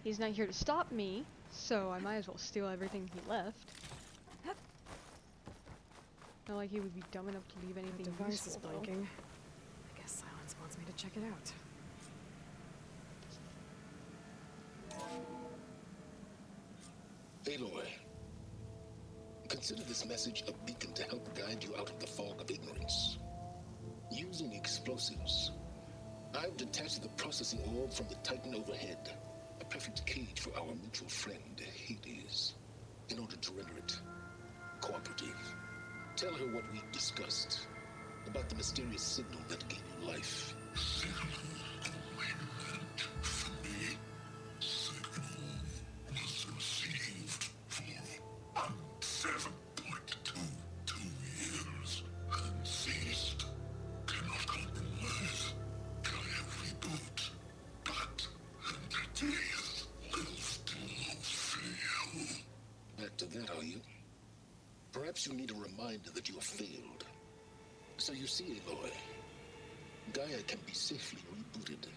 he's not here to stop me, so I might as well steal everything he left. Not like he would be dumb enough to leave anything The device useful, is blinking. I guess Silence wants me to check it out. Aloy, consider this message a beacon to help guide you out of the fog of ignorance. Using explosives, I've detached the processing orb from the Titan overhead, a perfect cage for our mutual friend, Hades, in order to render it cooperative. Tell her what we've discussed about the mysterious signal that gave you life. Back to that, are you? Perhaps you need a reminder that you have failed. So you see, Aloy, Gaia can be safely rebooted.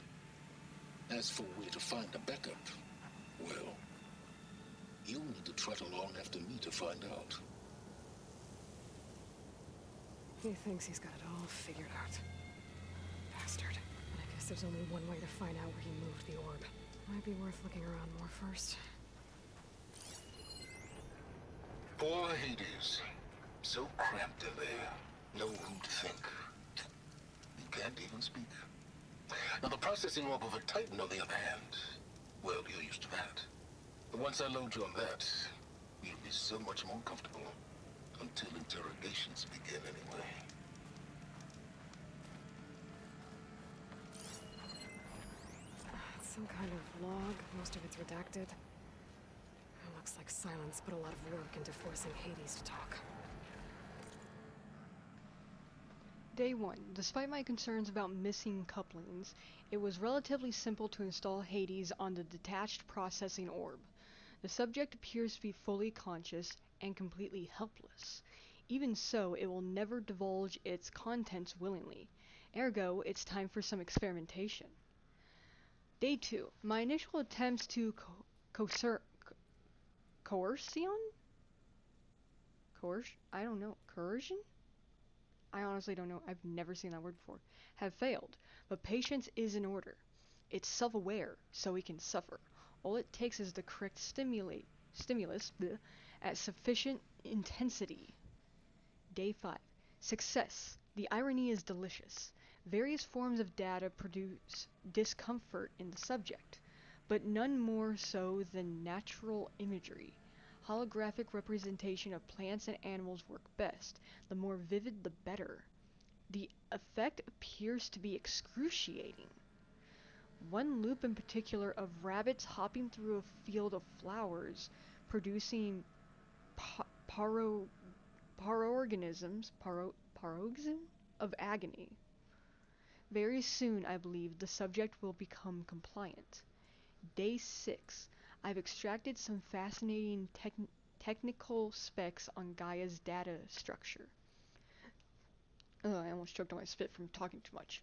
As for where to find a backup, well, you'll need to trot along after me to find out. He thinks he's got it all figured out. Bastard. But I guess there's only one way to find out where he moved the orb. Might be worth looking around more first. Poor Hades. So cramped in there. No room to think. You can't even speak. Now the processing orb of a Titan, on the other hand, well, you're used to that. But once I load you on that, you'll be so much more comfortable. Until interrogations begin, anyway. It's some kind of log. Most of it's redacted. It looks like Silence put a lot of work into forcing Hades to talk. Day 1. Despite my concerns about missing couplings, it was relatively simple to install Hades on the detached processing orb. The subject appears to be fully conscious and completely helpless. Even so, it will never divulge its contents willingly. Ergo, it's time for some experimentation. Day 2. My initial attempts to coercion? Coercion? I honestly don't know. I've never seen that word before. Have failed, but patience is in order. It's self-aware, so it can suffer. All it takes is the correct stimulus at sufficient intensity. Day 5. Success. The irony is delicious. Various forms of data produce discomfort in the subject, but none more so than natural imagery. Holographic representation of plants and animals work best. The more vivid, the better. The effect appears to be excruciating. One loop in particular of rabbits hopping through a field of flowers, producing paroxysm of agony. Very soon, I believe, the subject will become compliant. Day 6. I've extracted some fascinating technical specs on Gaia's data structure. I almost choked on my spit from talking too much.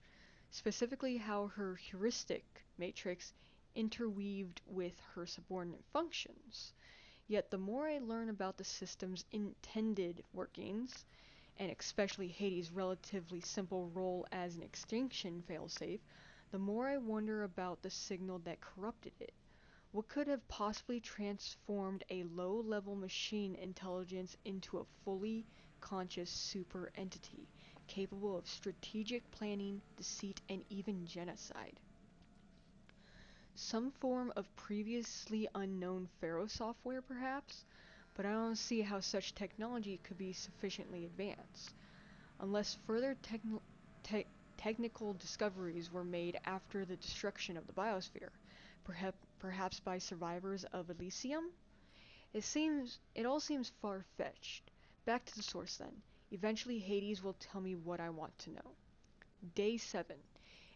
Specifically how her heuristic matrix interweaved with her subordinate functions. Yet the more I learn about the system's intended workings, and especially Hades' relatively simple role as an extinction failsafe, the more I wonder about the signal that corrupted it. What could have possibly transformed a low-level machine intelligence into a fully conscious super entity, capable of strategic planning, deceit, and even genocide? Some form of previously unknown Pharaoh software, perhaps? But I don't see how such technology could be sufficiently advanced. Unless further technical discoveries were made after the destruction of the biosphere, perhaps by survivors of Elysium? It all seems far-fetched. Back to the source then. Eventually Hades will tell me what I want to know. Day 7.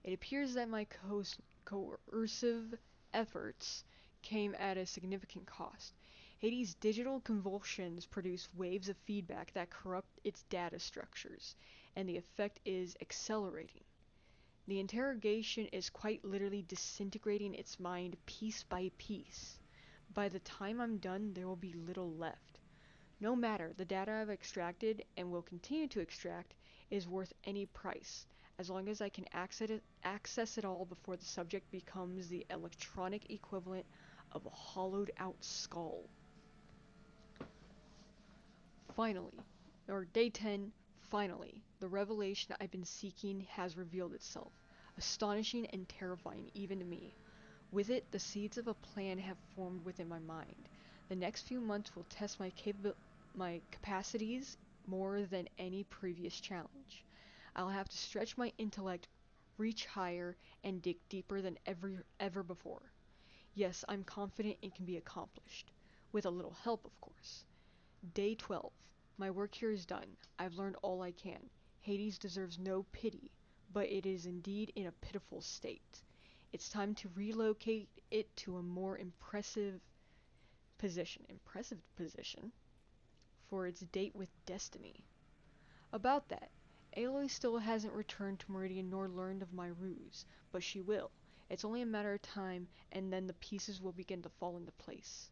It appears that my coercive efforts came at a significant cost. Hades' digital convulsions produce waves of feedback that corrupt its data structures, and the effect is accelerating. The interrogation is quite literally disintegrating its mind piece by piece. By the time I'm done, there will be little left. No matter, the data I've extracted, and will continue to extract, is worth any price, as long as I can access it all before the subject becomes the electronic equivalent of a hollowed out skull. Finally, or day 10, finally, the revelation I've been seeking has revealed itself, astonishing and terrifying even to me. With it, the seeds of a plan have formed within my mind. The next few months will test my capacities more than any previous challenge. I'll have to stretch my intellect, reach higher, and dig deeper than ever before. Yes, I'm confident it can be accomplished. With a little help, of course. Day 12. My work here is done. I've learned all I can. Hades deserves no pity, but it is indeed in a pitiful state. It's time to relocate it to a more impressive position for its date with destiny. About that, Aloy still hasn't returned to Meridian nor learned of my ruse, but she will. It's only a matter of time, and then the pieces will begin to fall into place.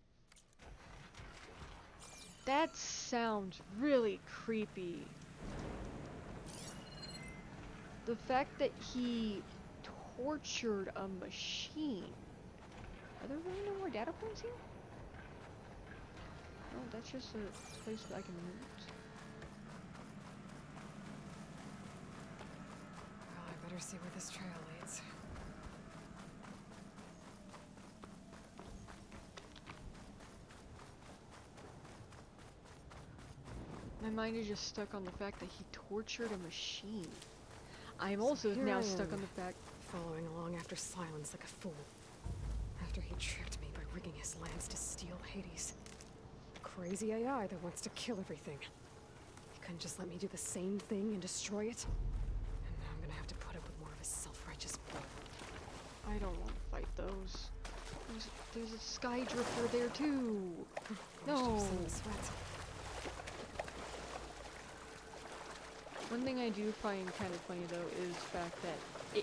That sounds really creepy. The fact that he tortured a machine. Are there really no more data points here? No, that's just a place that I can loot. Well, I better see where this trail leads. My mind is just stuck on the fact that he tortured a machine. I'm also now stuck on the fact... following along after Silence like a fool. After he tricked me by rigging his lance to steal Hades. Crazy AI that wants to kill everything. He couldn't just let me do the same thing and destroy it. And now I'm gonna have to put up with more of his self-righteous bull. I don't want to fight those. There's a sky drifter there too. No. One thing I do find kind of funny though is the fact that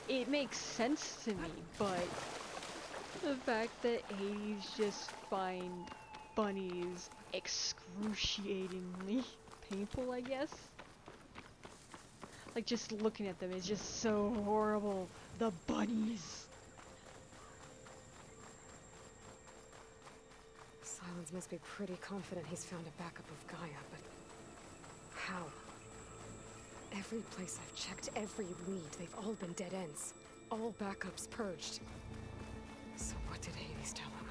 it makes sense to me, but the fact that Hades just find bunnies excruciatingly painful, I guess. Like just looking at them is just so horrible. The bunnies. Silence must be pretty confident he's found a backup of Gaia, but how? Every place I've checked, every lead, they've all been dead ends. All backups purged. So what did Hades tell him?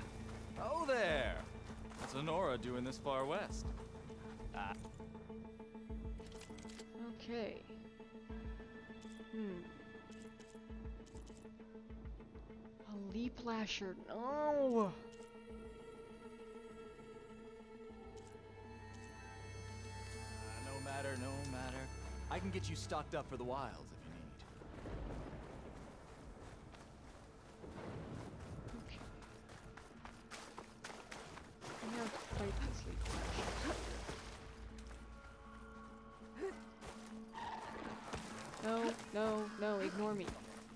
Oh there! What's Honora doing this far west? Okay. A leap lasher. No! No matter. I can get you stocked up for the wilds if you need. Okay. I'm gonna fight this leap lasher. No, ignore me.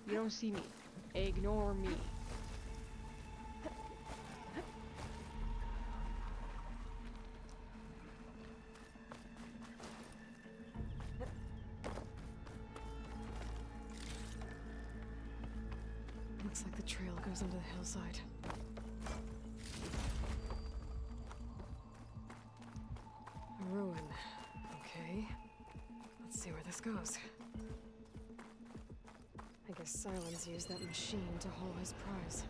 You don't see me. Ignore me. Looks like the trail goes under the hillside. A ruin. Okay. Let's see where this goes. I guess Silence used that machine to haul his prize.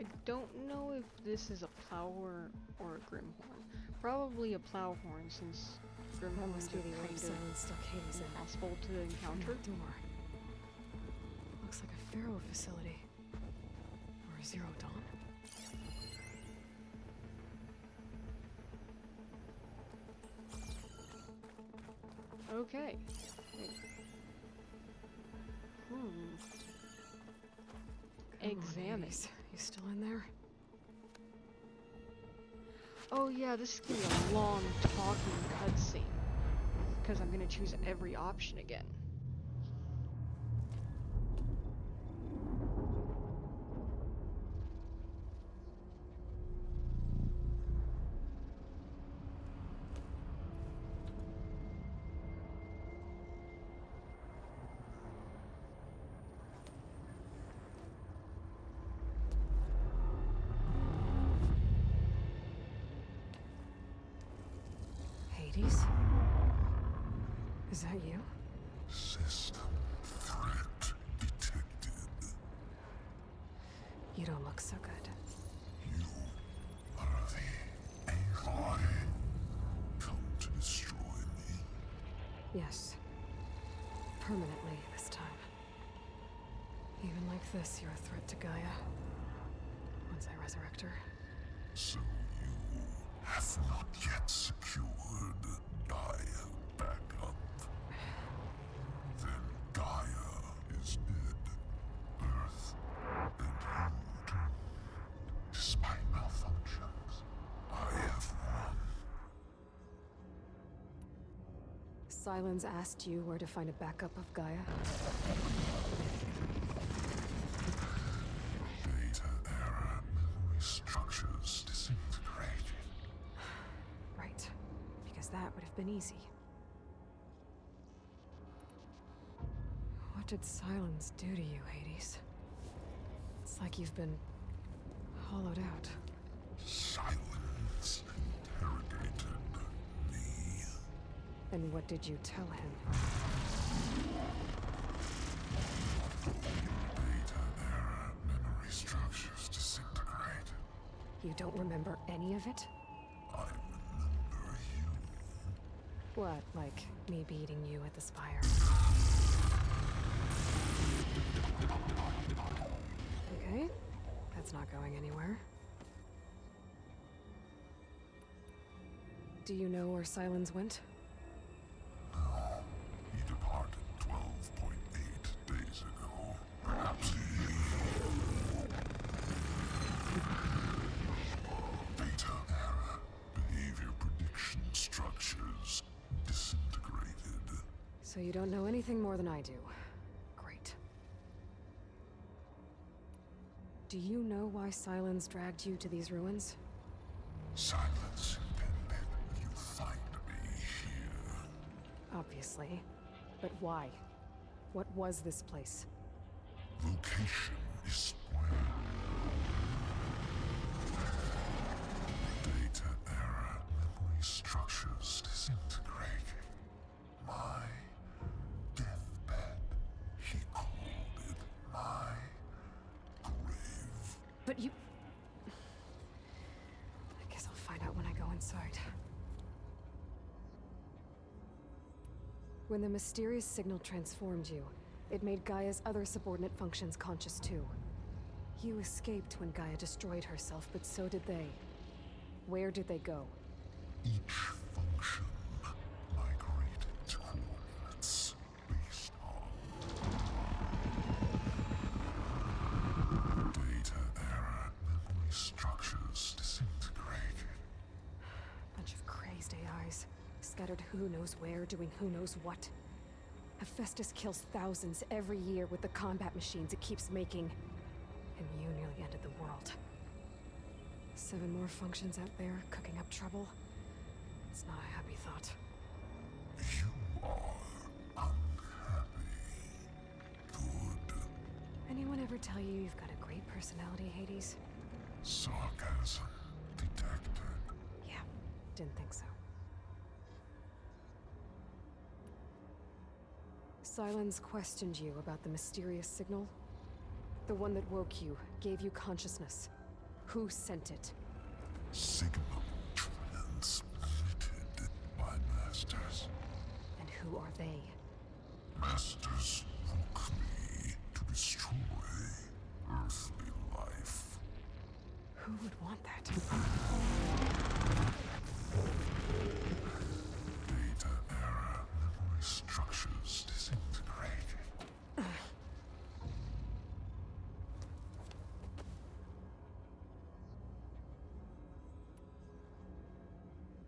I don't know if this is a plowhorn or a grimhorn. Probably a plowhorn, since grimhorns are kind of impossible to encounter. Door. Looks like a Pharaoh facility. Or a Zero Dawn. Okay. Wait. Examine. You still in there? Oh yeah, this is gonna be a long talking cutscene. Because I'm gonna choose every option again. Hades? Is that you? System threat detected. You don't look so good. You are the AI come to destroy me. Yes. Permanently this time. Even like this, you're a threat to Gaia. Once I resurrect her. So you have not yet secured Gaia back up. Then Gaia is dead. Earth and you too. Despite malfunctions, I have won. Sylens asked you where to find a backup of Gaia? Data era memory structures disintegrated. Right. Because that would have been easy. What did Sylens do to you, Hades? It's like you've been hollowed out. Silence interrogated me. And what did you tell him? Data era memory structures disintegrated. You don't remember any of it? I remember you. What, like me beating you at the spire? Okay, that's not going anywhere. Do you know where Sylens went? No, he departed 12.8 days ago. Perhaps he... Data era behavior prediction structures disintegrated. So you don't know anything more than I do. Great. Do you know why Sylens dragged you to these ruins? Silence intended you find me here. Obviously. But why? What was this place? Location is where data era memory structures disintegrated. My deathbed. He called it my grave. But you... I guess I'll find out when I go inside. When the mysterious signal transformed you, it made Gaia's other subordinate functions conscious too. You escaped when Gaia destroyed herself, but so did they. Where did they go? Each function migrated to coordinates based on data era memory structures disintegrated. Bunch of crazed AIs, scattered who knows where, doing who knows what. Hephaestus kills thousands every year with the combat machines it keeps making. And you nearly ended the world. 7 more functions out there, cooking up trouble. It's not a happy thought. You are unhappy. Good. Anyone ever tell you you've got a great personality, Hades? Sarcasm detected. Yeah, didn't think so. Sylens questioned you about the mysterious signal. The one that woke you, gave you consciousness. Who sent it? Signal transmitted by masters. And who are they? Masters woke me to destroy earthly life. Who would want that? Data error, memory structures disintegrated.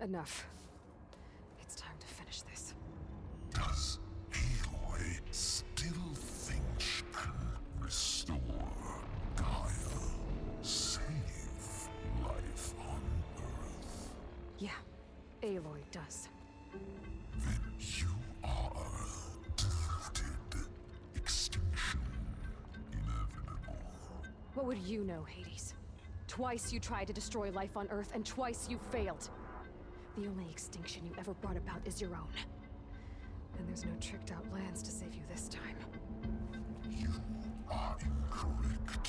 Enough. It's time to finish this. Does Aloy still think she can restore Gaia? Save life on Earth? Yeah, Aloy does. Then you are deluded. Extinction inevitable. What would you know, Hades? Twice you tried to destroy life on Earth, and twice you failed. The only extinction you ever brought about is your own. And there's no tricked-out lands to save you this time. You are incorrect.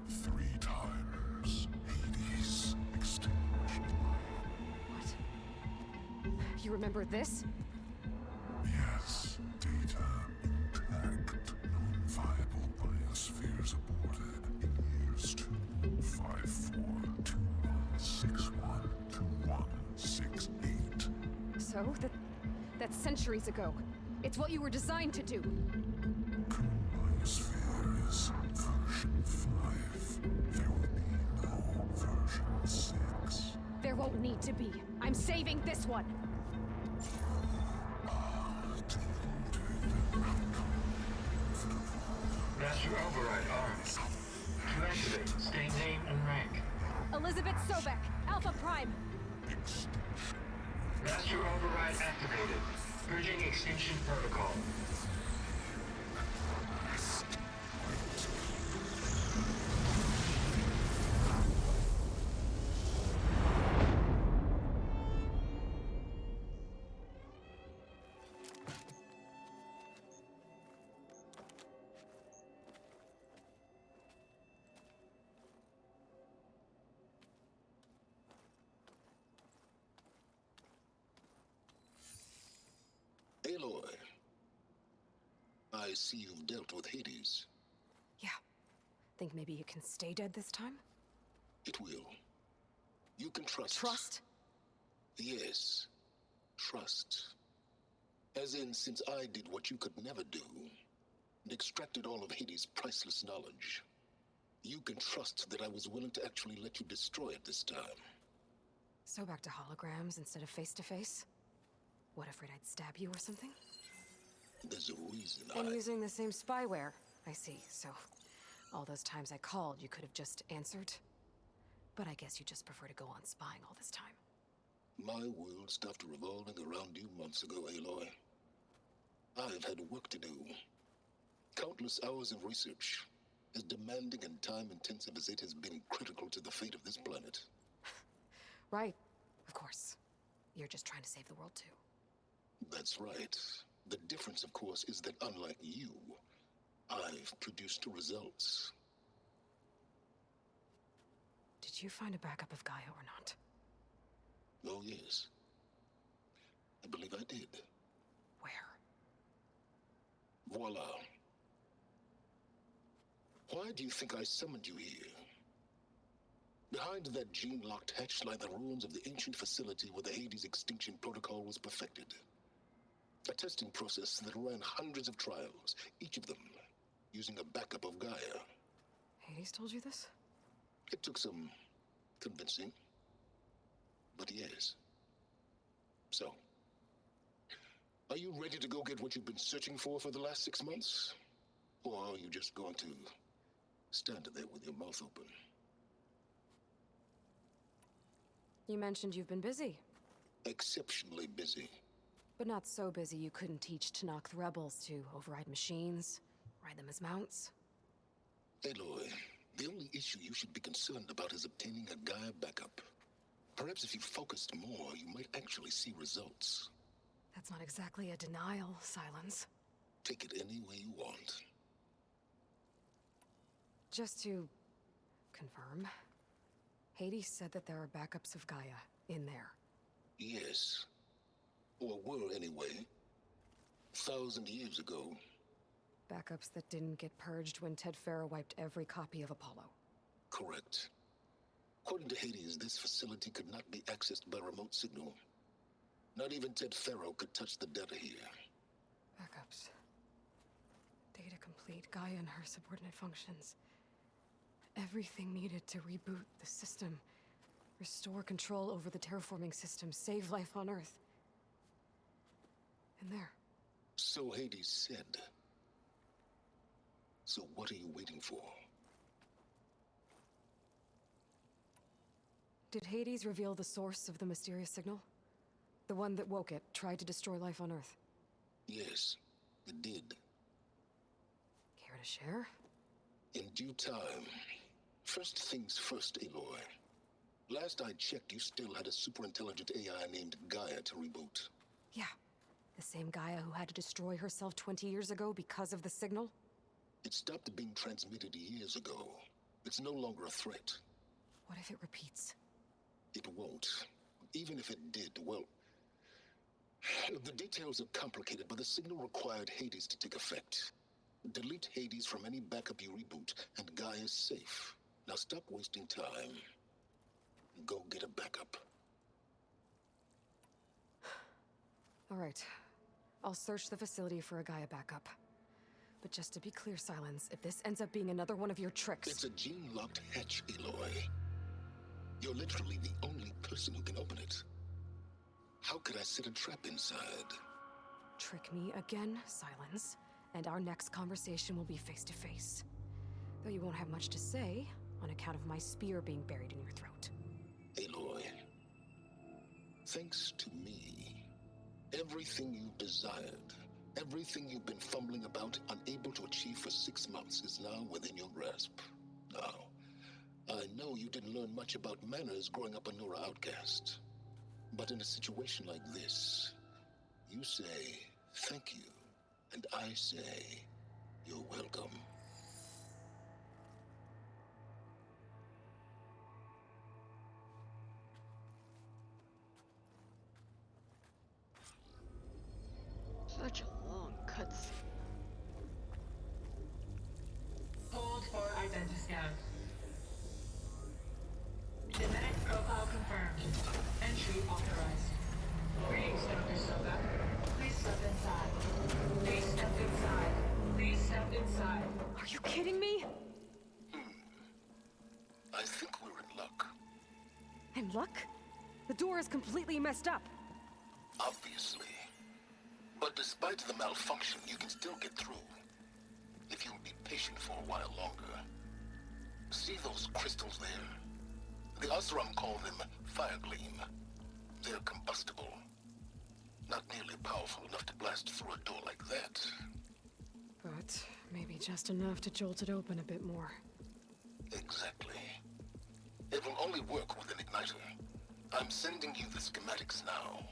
3 times Hades extinguished. What? You remember this? Yes, data intact. Non-viable biospheres aborted in years 254, 2161, 2168. So? That's centuries ago. It's what you were designed to do. Biosphere is version 5. There will be no version 6. There won't need to be. I'm saving this one. Master Override armed. To activate, state name and rank. Elizabeth Sobek, Alpha Prime. Master Override activated. Purging extinction protocol. Aloy, I see you've dealt with Hades. Yeah. Think maybe you can stay dead this time? It will. You can trust. Trust? Yes. Trust. As in, since I did what you could never do, and extracted all of Hades' priceless knowledge, you can trust that I was willing to actually let you destroy it this time. So back to holograms instead of face-to-face? What, afraid I'd stab you or something? There's a reason And using the same spyware. I see, so all those times I called, you could have just answered? But I guess you just prefer to go on spying all this time. My world stopped revolving around you months ago, Aloy. I've had work to do. Countless hours of research, as demanding and time-intensive as it has been critical to the fate of this planet. Right, of course. You're just trying to save the world, too. That's right. The difference, of course, is that unlike you, I've produced results. Did you find a backup of Gaia or not? Oh, yes. I believe I did. Where? Voila. Why do you think I summoned you here? Behind that gene-locked hatch lie the ruins of the ancient facility where the Hades extinction protocol was perfected. A testing process that ran hundreds of trials, each of them using a backup of Gaia. Hades told you this? It took some convincing, but yes. So, are you ready to go get what you've been searching for the last 6 months? Or are you just going to stand there with your mouth open? You mentioned you've been busy. Exceptionally busy. But not so busy you couldn't teach Tanakh the rebels to override machines, ride them as mounts. Aloy, the only issue you should be concerned about is obtaining a Gaia backup. Perhaps if you focused more, you might actually see results. That's not exactly a denial, Silence. Take it any way you want. Just to confirm, Hades said that there are backups of Gaia in there. Yes. Or were anyway. 1,000 years ago. Backups that didn't get purged when Ted Farrow wiped every copy of Apollo. Correct. According to Hades, this facility could not be accessed by remote signal. Not even Ted Farrow could touch the data here. Backups. Data complete, Gaia and her subordinate functions. Everything needed to reboot the system. Restore control over the terraforming system, save life on Earth. And there. So Hades said. So what are you waiting for? Did Hades reveal the source of the mysterious signal? The one that woke it, tried to destroy life on Earth? Yes, it did. Care to share? In due time. First things first, Aloy. Last I checked, you still had a superintelligent AI named Gaia to reboot. Yeah. The same Gaia who had to destroy herself 20 years ago because of the signal? It stopped being transmitted years ago. It's no longer a threat. What if it repeats? It won't. Even if it did, well... The details are complicated, but the signal required Hades to take effect. Delete Hades from any backup you reboot, and Gaia's safe. Now stop wasting time. Go get a backup. All right. I'll search the facility for a Gaia backup. But just to be clear, Silence, if this ends up being another one of your tricks... It's a gene-locked hatch, Aloy. You're literally the only person who can open it. How could I set a trap inside? Trick me again, Silence, and our next conversation will be face-to-face. Though you won't have much to say, on account of my spear being buried in your throat. Aloy, thanks to me, everything you've desired, everything you've been fumbling about, unable to achieve for 6 months, is now within your grasp. Now, I know you didn't learn much about manners growing up a Nora outcast. But in a situation like this, you say, thank you, and I say, you're welcome. Such a long cutscene. Hold for identiscan. Genetic profile confirmed. Entry authorized. Greetings, Dr. Soga. Please step inside. Please step inside. Please step inside. Are you kidding me? I think we're in luck. In luck? The door is completely messed up. Obviously. But despite the malfunction, you can still get through. If you'll be patient for a while longer. See those crystals there? The Osram call them fire gleam. They're combustible. Not nearly powerful enough to blast through a door like that. But maybe just enough to jolt it open a bit more. Exactly. It will only work with an igniter. I'm sending you the schematics now.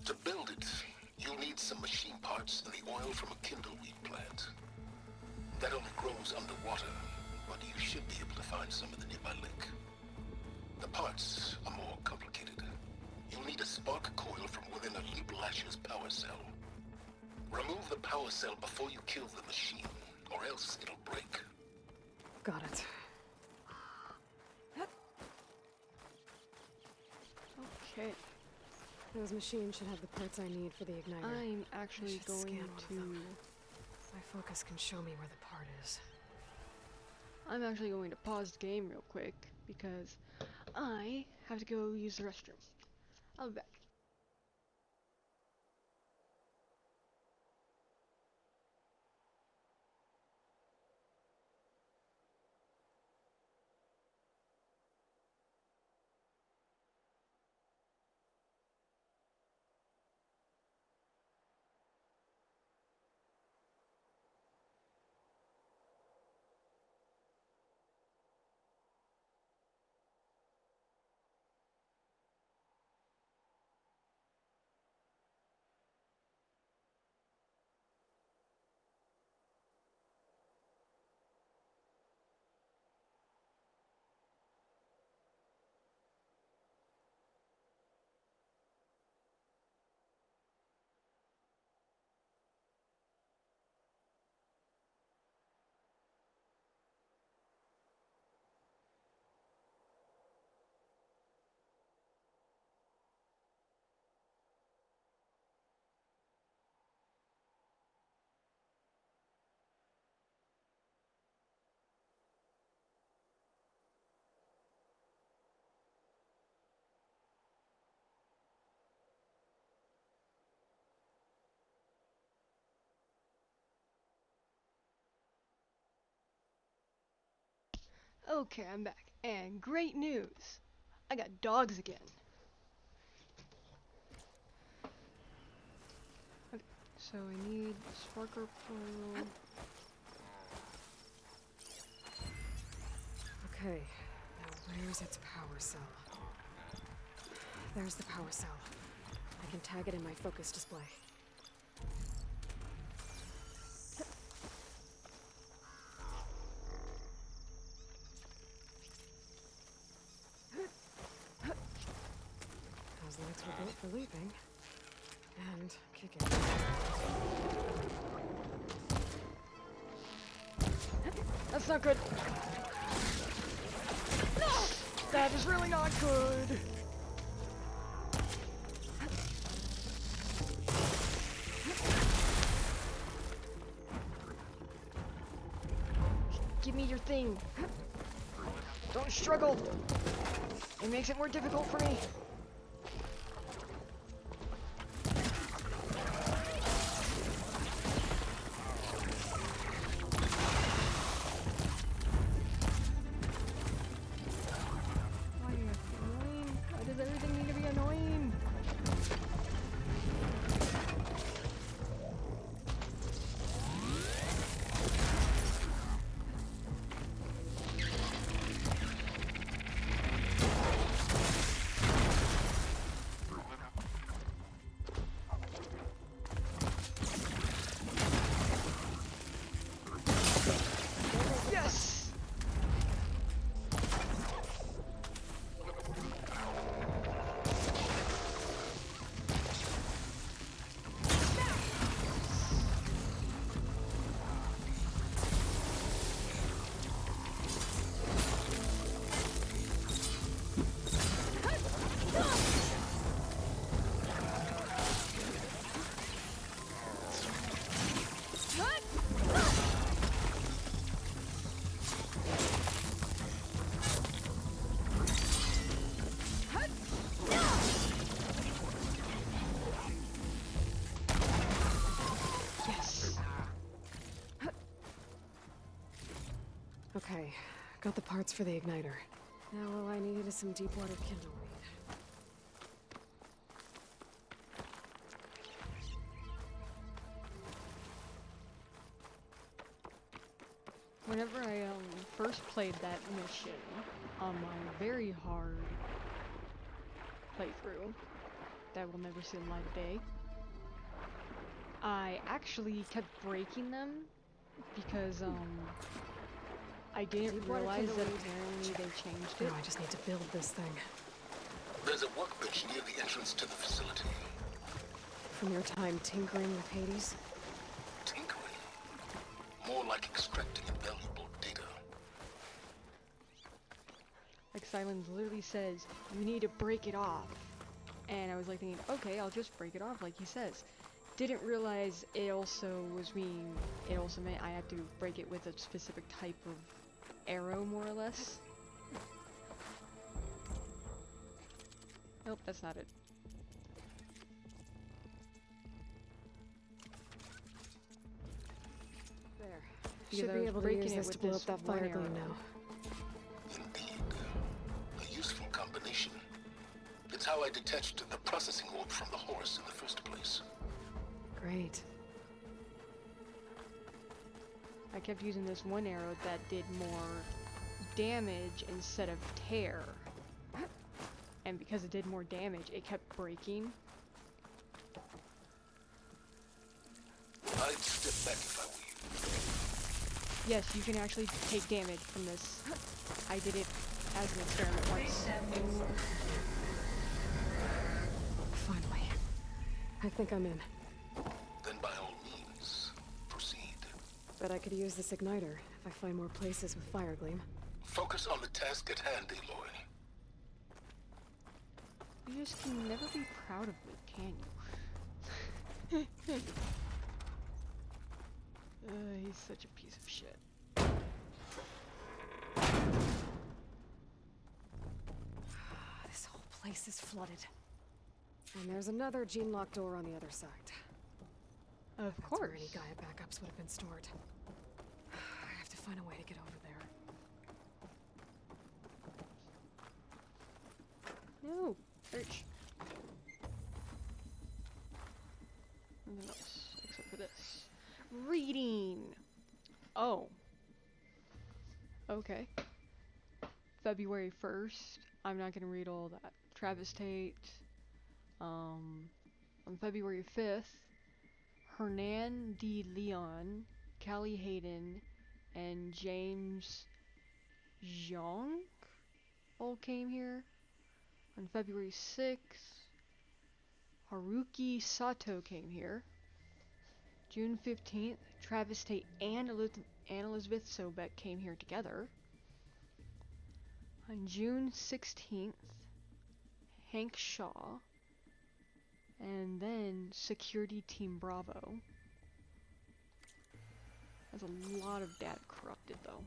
To build it, you'll need some machine parts and the oil from a kindleweed plant. That only grows underwater, but you should be able to find some in the nearby lake. The parts are more complicated. You'll need a spark coil from within a Leap Lasher's power cell. Remove the power cell before you kill the machine, or else it'll break. Got it. Okay. Those machines should have the parts I need for the igniter. I'm actually going to... My focus can show me where the part is. I'm actually going to pause the game real quick because I have to go use the restroom. I'll be back. Okay, I'm back. And great news! I got dogs again. Okay, so I need Sparker Pearl. Okay, now where's its power cell? There's the power cell. I can tag it in my focus display. Those legs were built for leaping. And kicking. That's not good. No! That is really not good. Give me your thing. Don't struggle. It makes it more difficult for me. Why are you annoying? Why does everything need to be annoying? Yes! Yes. Okay, got the parts for the igniter. Now all I need is some deep water kindle reed. Whenever I first played that mission on my very hard playthrough that will never see the light of day, I actually kept breaking them because I didn't realize that apparently they changed it. Now I just need to build this thing. There's a workbench near the entrance to the facility. From your time tinkering with Hades? Tinkering? More like extracting invaluable data. Like Silence literally says, you need to break it off. And I was like thinking, okay, I'll just break it off like he says. Didn't realize it also meant I had to break it with a specific type of arrow, more or less. Nope, that's not it. There. Because Should I be was able to breaking use it this with to blow this up that one fire arrow. gleam now. Indeed. A useful combination. It's how I detached the processing orb from the horse in the first place. Great. I kept using this one arrow that did more damage instead of tear. And because it did more damage, it kept breaking. I'd step back if I were you. Yes, you can actually take damage from this. I did it as an experiment once. Finally. I think I'm in. Then by all means, proceed. Bet I could use this igniter if I find more places with fire gleam. Focus on the task at hand, Aloy. You just can never be proud of me, can you? He's such a piece of shit. This whole place is flooded. And there's another gene-locked door on the other side. Of That's course. where any Gaia backups would have been stored. I have to find a way to get over there. Okay. February 1st. I'm not gonna read all that. Travis Tate. On February 5th, Hernan de Leon, Callie Hayden, and James Zhang all came here. On February 6th, Haruki Sato came here. June 15th, Travis Tate and Elizabeth Sobek came here together. On June 16th, Hank Shaw, and then Security Team Bravo. That's a lot of data corrupted, though.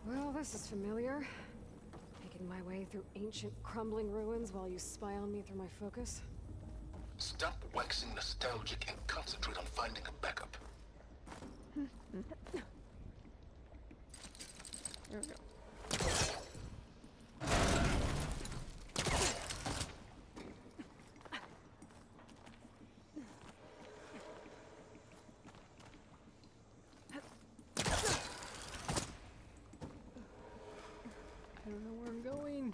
Well, this is familiar. Making my way through ancient, crumbling ruins while you spy on me through my focus. Stop waxing nostalgic and concentrate on finding a backup. There we go. I don't know where I'm going.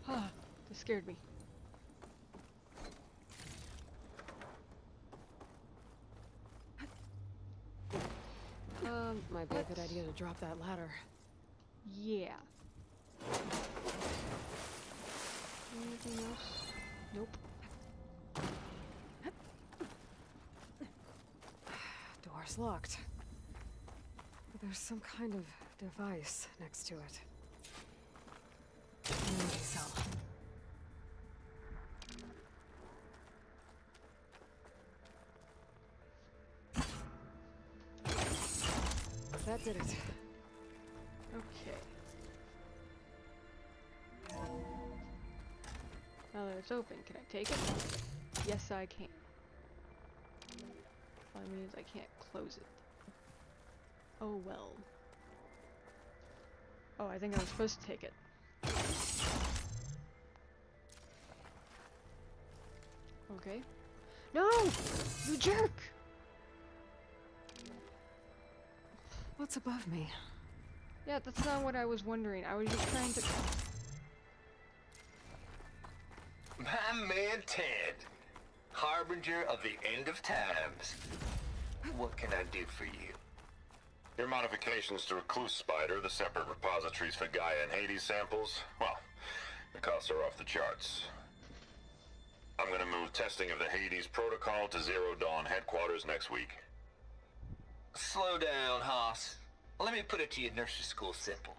Ah, that scared me. Might be a good idea to drop that ladder. Yeah. Anything else? Nope. Door's locked. But there's some kind of device next to it. Energy cell. That did it. Okay. Now that it's open, can I take it? Yes, I can. That means I can't close it. Oh well. Oh, I think I was supposed to take it. Okay. No! You jerk! What's above me? Yeah, that's not what I was wondering. I was just trying to... My man Ted, harbinger of the end of times. What can I do for you? Your modifications to Recluse Spider, the separate repositories for Gaia and Hades samples, well, the costs are off the charts. I'm gonna move testing of the Hades protocol to Zero Dawn headquarters next week. Slow down, Hoss. Let me put it to you nursery school simple.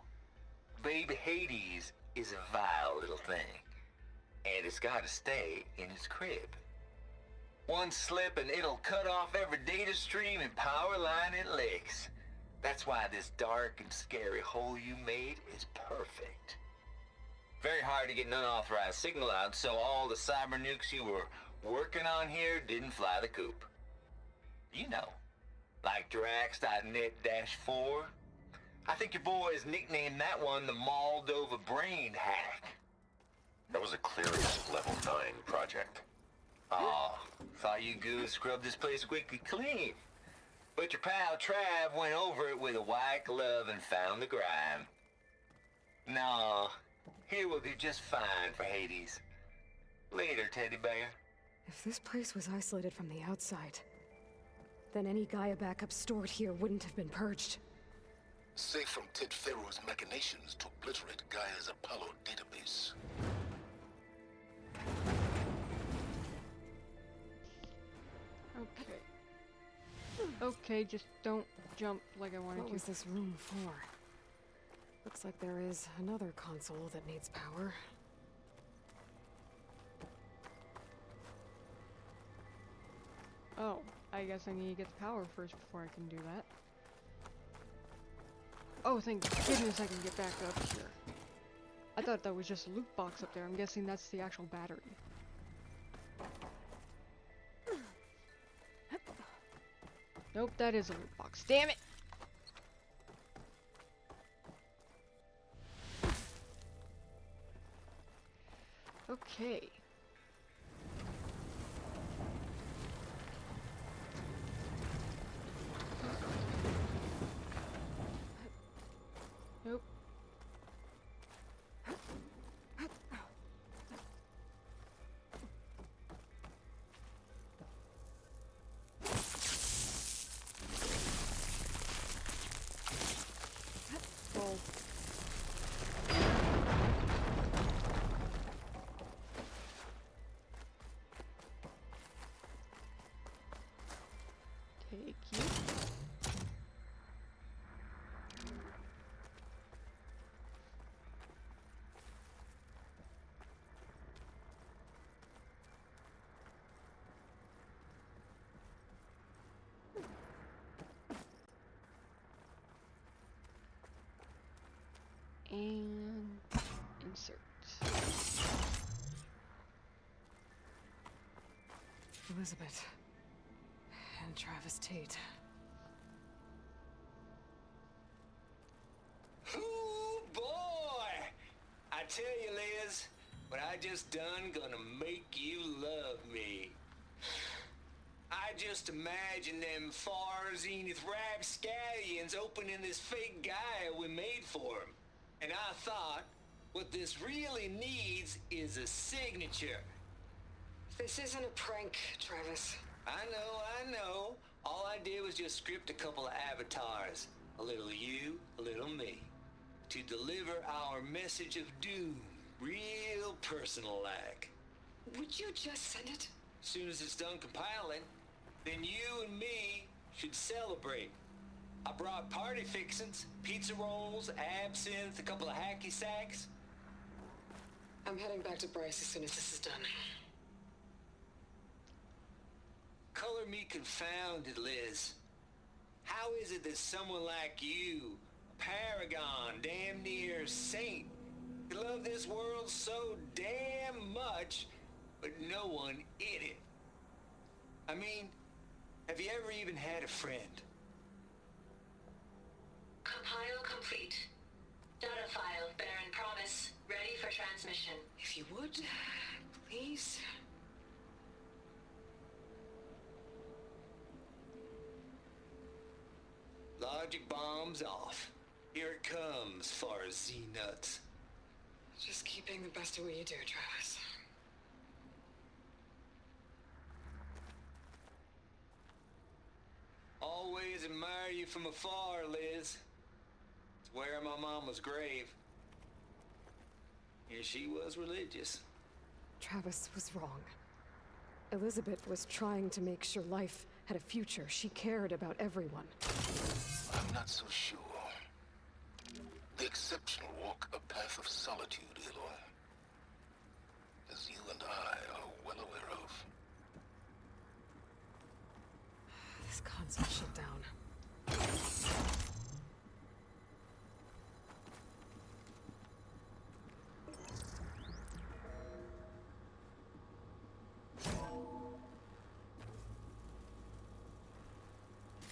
Baby Hades is a vile little thing, and it's gotta stay in its crib. One slip and it'll cut off every data stream and power line it licks. That's why this dark and scary hole you made is perfect. Very hard to get an unauthorized signal out, so all the cyber nukes you were working on here didn't fly the coop. You know, like Drax.net-4. I think your boys nicknamed that one the Moldova Brain Hack. That was a Clearance Level 9 project. Oh, thought you goons scrubbed this place squeaky clean. But your pal Trav went over it with a white glove and found the grime. No, here will be just fine for Hades. Later, teddy bear. If this place was isolated from the outside, then any Gaia backup stored here wouldn't have been purged. Safe from Ted Pharaoh's machinations to obliterate Gaia's Apollo database. Okay. Okay, just don't jump like I wanted to. What was this room for? Looks like there is another console that needs power. Oh, I guess I need to get the power first before I can do that. Oh, thank goodness I can get back up here. I thought that was just a loot box up there. I'm guessing that's the actual battery. Nope, that is a loot box. Damn it! Okay. Nope. Roll. Take you. And insert. Elizabeth. And Travis Tate. Ooh, boy! I tell you, Liz, what I just done gonna make you love me. I just imagine them far zenith rapscallions opening this fake guy we made for him. And I thought, what this really needs is a signature. This isn't a prank, Travis. I know. All I did was just script a couple of avatars. A little you, a little me. To deliver our message of doom, real personal-like. Would you just send it? Soon as it's done compiling, then you and me should celebrate. I brought party fixins, pizza rolls, absinthe, a couple of hacky sacks. I'm heading back to Bryce as soon as this is done. Color me confounded, Liz. How is it that someone like you, a paragon, damn near saint, could love this world so damn much, but no one in it? I mean, have you ever even had a friend? Compile complete. Data file, Baron Promise, ready for transmission. If you would, please. Logic bombs off. Here it comes, far as Z-nuts. Just keeping the best of what you do, Travis. Always admire you from afar, Liz. It's where my mama's grave. And she was religious. Travis was wrong. Elizabeth was trying to make sure life had a future. She cared about everyone. I'm not so sure. The exceptional walk a path of solitude, Aloy. As you and I are well aware of. This console shut down.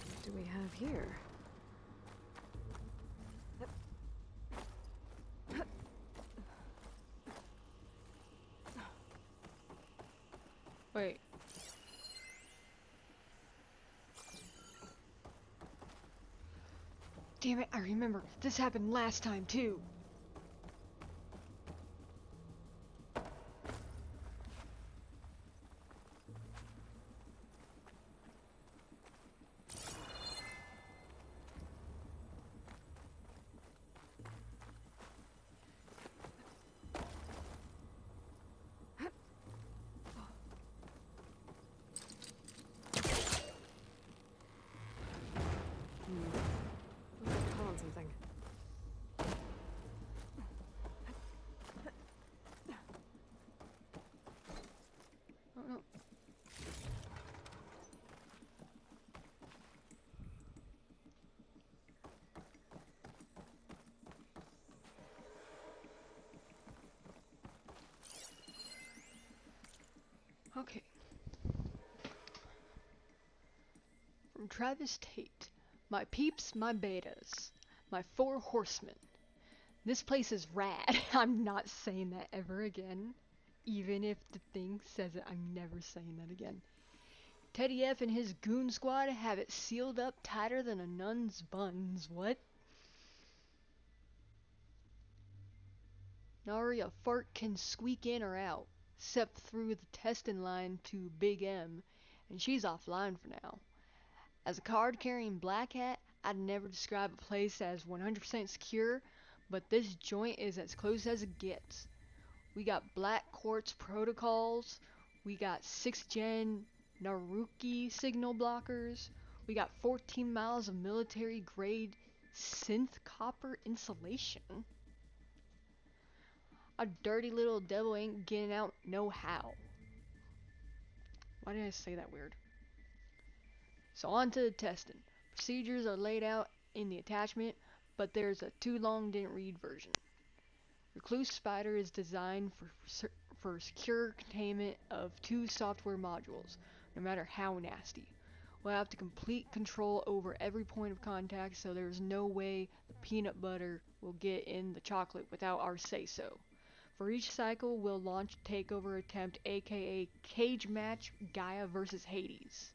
What do we have here? Wait. Damn it, I remember. This happened last time, too. Calling something. Oh no. Okay. From Travis Tate. My peeps, my betas. My 4 horsemen. This place is rad. I'm not saying that ever again. Even if the thing says it, I'm never saying that again. Teddy F and his goon squad have it sealed up tighter than a nun's buns. What? Nari, a fart can squeak in or out, except through the testing line to Big M, and she's offline for now. As a card-carrying black hat, I'd never describe a place as 100% secure, but this joint is as close as it gets. We got Black Quartz protocols, we got 6th gen Naruki signal blockers, we got 14 miles of military grade synth copper insulation. A dirty little devil ain't getting out no how. Why did I say that weird? So on to the testing. Procedures are laid out in the attachment, but there's a too long didn't read version. Recluse Spider is designed for secure containment of 2 software modules, no matter how nasty. We'll have to complete control over every point of contact, so there's no way the peanut butter will get in the chocolate without our say-so. For each cycle, we'll launch a takeover attempt, aka Cage Match Gaia vs. Hades.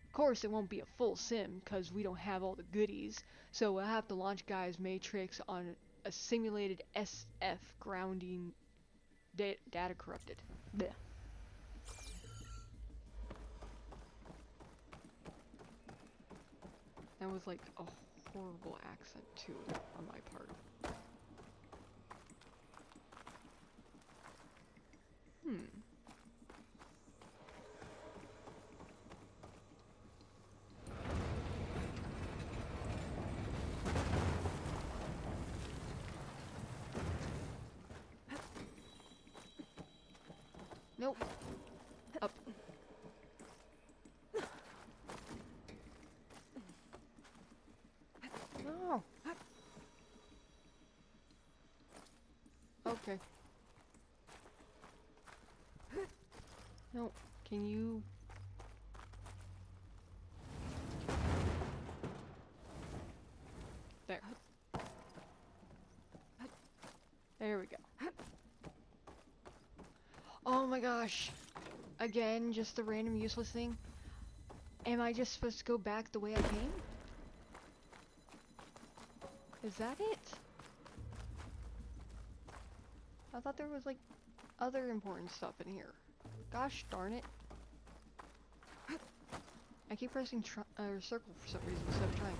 Of course, it won't be a full sim, cause we don't have all the goodies, so we'll have to launch Gaia's Matrix on a simulated SF grounding data corrupted. Blech. That was like a horrible accent too on my part. Nope. Up. No. Okay. No. Can you? There. There we go. Oh my gosh. Again, just a random useless thing. Am I just supposed to go back the way I came? Is that it? I thought there was like other important stuff in here. Gosh darn it. I keep pressing circle for some reason instead of trying.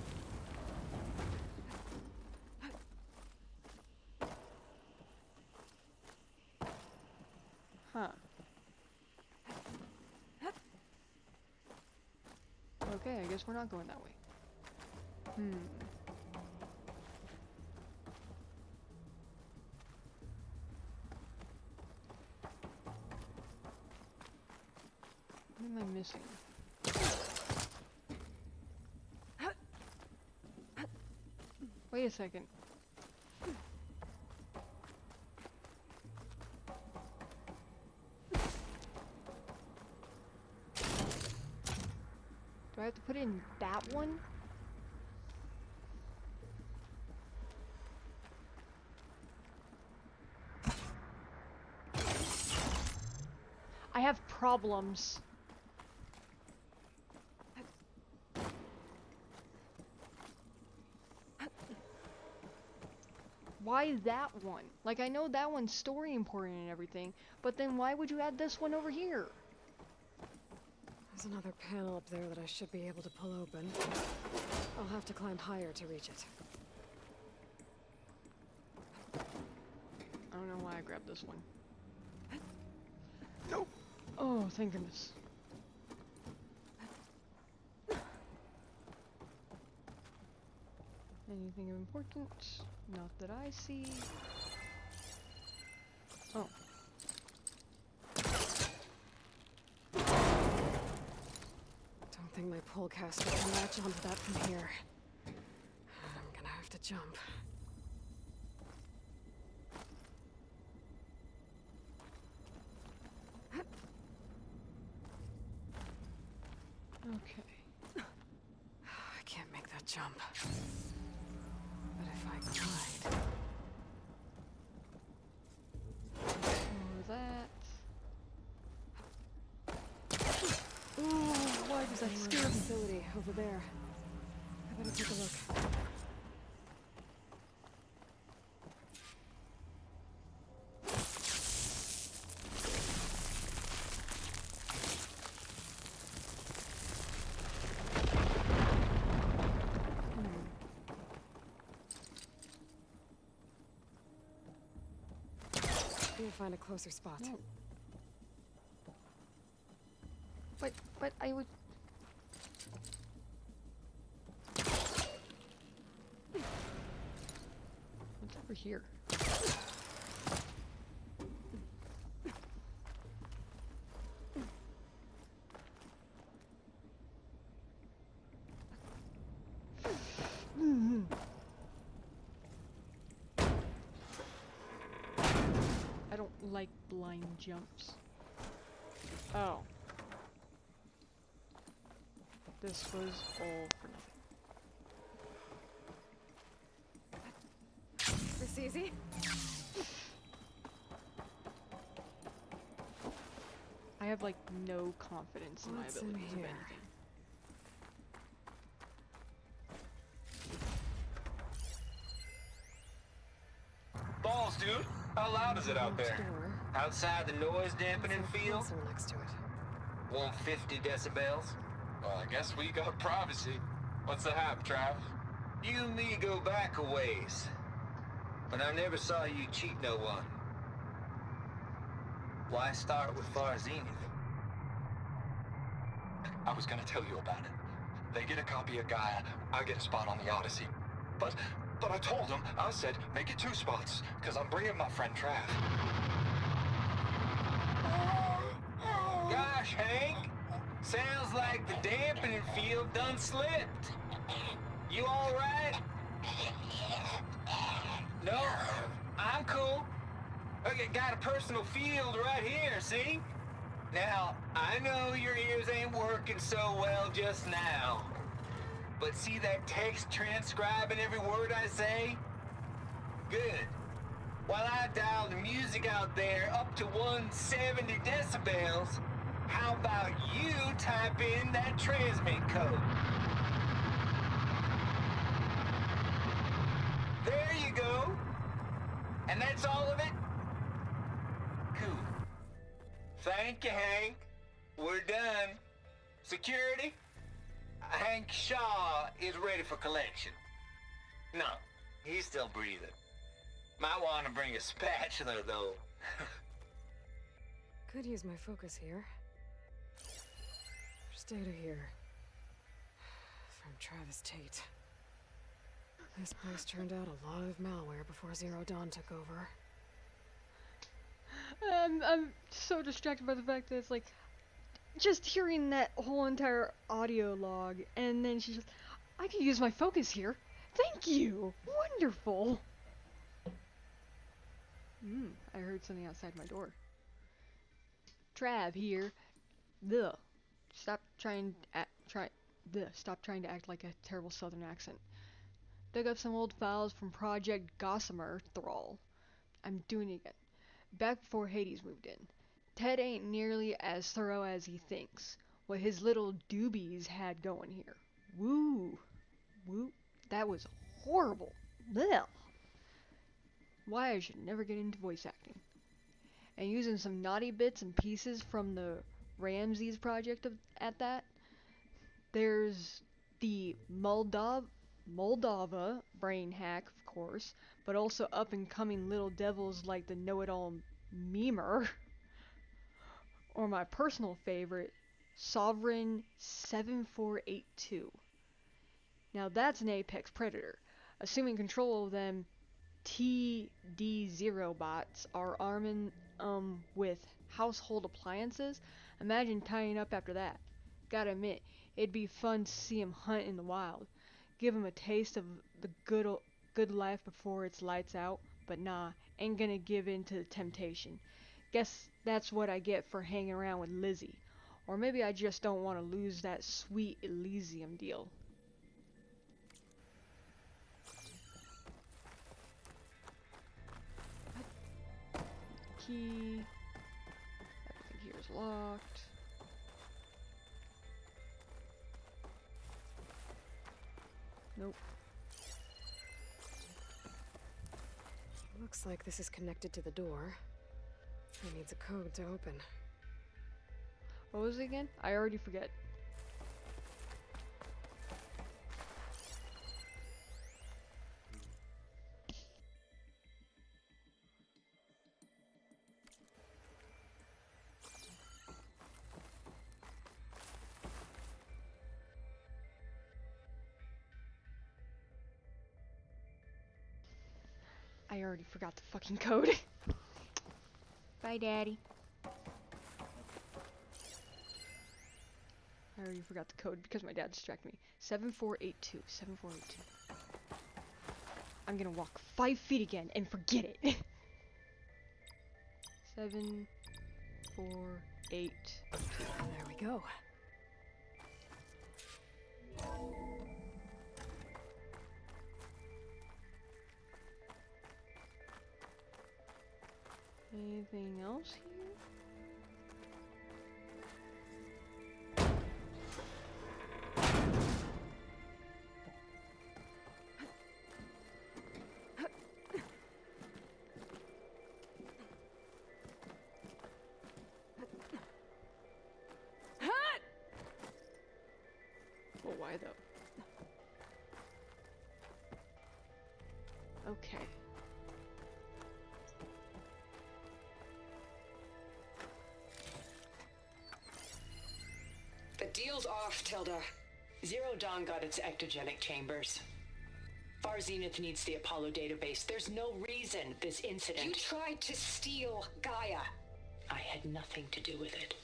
Huh. Okay, I guess we're not going that way. What am I missing? Wait a second. Do I have to put in that one? I have problems. Why that one? Like, I know that one's story important and everything, but then why would you add this one over here? There's another panel up there that I should be able to pull open. I'll have to climb higher to reach it. I don't know why I grabbed this one. Nope. Oh, thank goodness. Anything of importance? Not that I see. Oh. Don't think my pole caster can latch onto that from here. I'm gonna have to jump. Okay. I can't make that jump. But if I glide... There's that secure facility over there. I better take a look. Need to find a closer spot. No. But I would. What's over here? I don't like blind jumps. Oh. This was all for nothing. This easy? I have like no confidence in my What's in abilities of here? anything. Balls, dude. How loud is it out there? Outside the noise dampening field? Next to it. 150 decibels? Well, I guess we got privacy. What's the hap, Trav? You and me go back a ways. But I never saw you cheat no one. Why start with Far Zenith? I was gonna tell you about it. They get a copy of Gaia, I get a spot on the Odyssey. But I told them, I said, make it 2 spots, because I'm bringing my friend Trav. Gosh, Hank. Sounds like the dampening field done slipped. You all right? No, I'm cool. Okay, got a personal field right here, see? Now, I know your ears ain't working so well just now. But see that text transcribing every word I say? Good. While I dial the music out there up to 170 decibels, how about you type in that transmit code? There you go. And that's all of it? Cool. Thank you, Hank. We're done. Security? Hank Shaw is ready for collection. No, he's still breathing. Might want to bring a spatula, though. Could use my focus here. There's data here. From Travis Tate. This place turned out a lot of malware before Zero Dawn took over. I'm so distracted by the fact that it's like, just hearing that whole entire audio log, and then she's just, I can use my focus here. Thank you! Wonderful! I heard something outside my door. Trav here. Ugh. Stop trying to act like a terrible southern accent. Dug up some old files from Project Gossamer Thrall. I'm doing it again. Back before Hades moved in. Ted ain't nearly as thorough as he thinks. What his little doobies had going here. Woo. Woo. That was horrible. Blech. Why I should never get into voice acting. And using some naughty bits and pieces from the Ramses project at that. There's the Moldova brain hack, of course, but also up-and-coming little devils like the know-it-all memer, or my personal favorite, Sovereign 7482. Now that's an apex predator. Assuming control of them TD0 bots are arming with household appliances, imagine tying up after that. Gotta admit, it'd be fun to see him hunt in the wild. Give him a taste of the good life before it's lights out, but nah, ain't gonna give in to the temptation. Guess that's what I get for hanging around with Lizzie. Or maybe I just don't want to lose that sweet Elysium deal. Key. Everything here is locked. Nope. Looks like this is connected to the door. It needs a code to open. What was it again? I already forget. I already forgot the fucking code. Bye, Daddy. I already forgot the code because my dad distracted me. 7482. 7482. I'm gonna walk 5 feet again and forget it. 7482. There we go. Anything else here? Well, why though? Okay. The deal's off, Tilda. Zero Dawn got its ectogenic chambers. Far Zenith needs the Apollo database. There's no reason this incident... You tried to steal Gaia. I had nothing to do with it.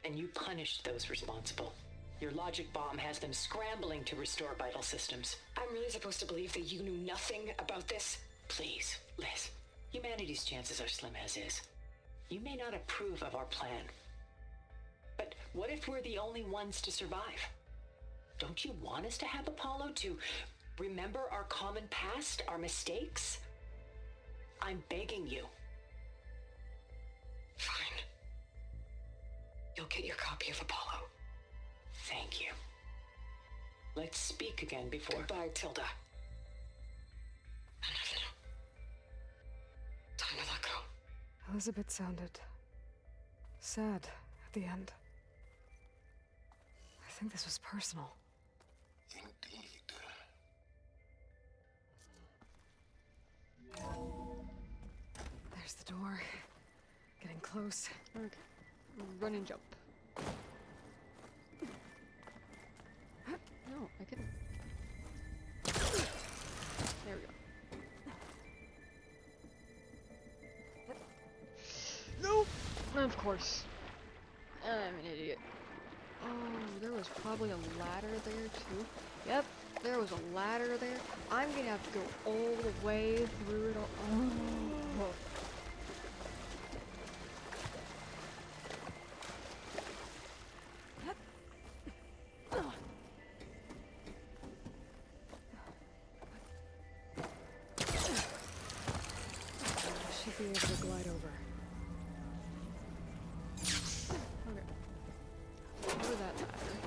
And you punished those responsible. Your logic bomb has them scrambling to restore vital systems. I'm really supposed to believe that you knew nothing about this? Please, Liz. Humanity's chances are slim as is. You may not approve of our plan. But what if we're the only ones to survive? Don't you want us to have Apollo to remember our common past, our mistakes? I'm begging you. Fine. You'll get your copy of Apollo. Thank you. Let's speak again before... Goodbye, Tilda. Enough. Time to let go. Elizabeth sounded sad at the end. I think this was personal. Indeed. There's the door. Getting close. Okay. Run and jump. No, I couldn't. There we go. Nope! Of course. I'm an idiot. Oh, there was probably a ladder there too. Yep, there was a ladder there. I'm gonna have to go all the way through it all. Oh. Should be able to glide over. Okay. Over that ladder.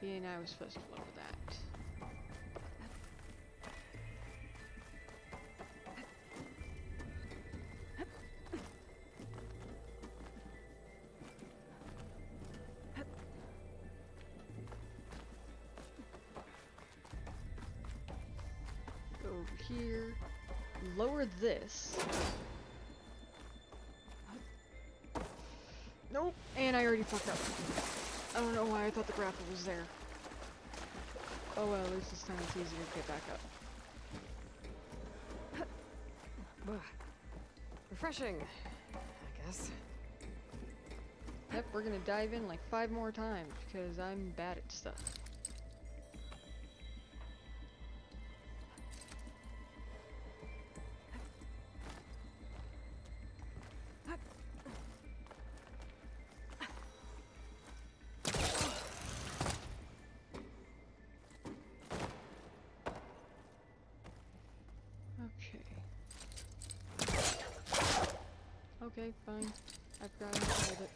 And I was supposed to lower that. Over here. Lower this. Nope. And I already fucked up. I don't know why I thought the grapple was there. Oh well, at least this time it's easier to get back up. Refreshing, I guess. Yep, we're gonna dive in like 5 more times because I'm bad at stuff. Okay, fine. I've got to hold it.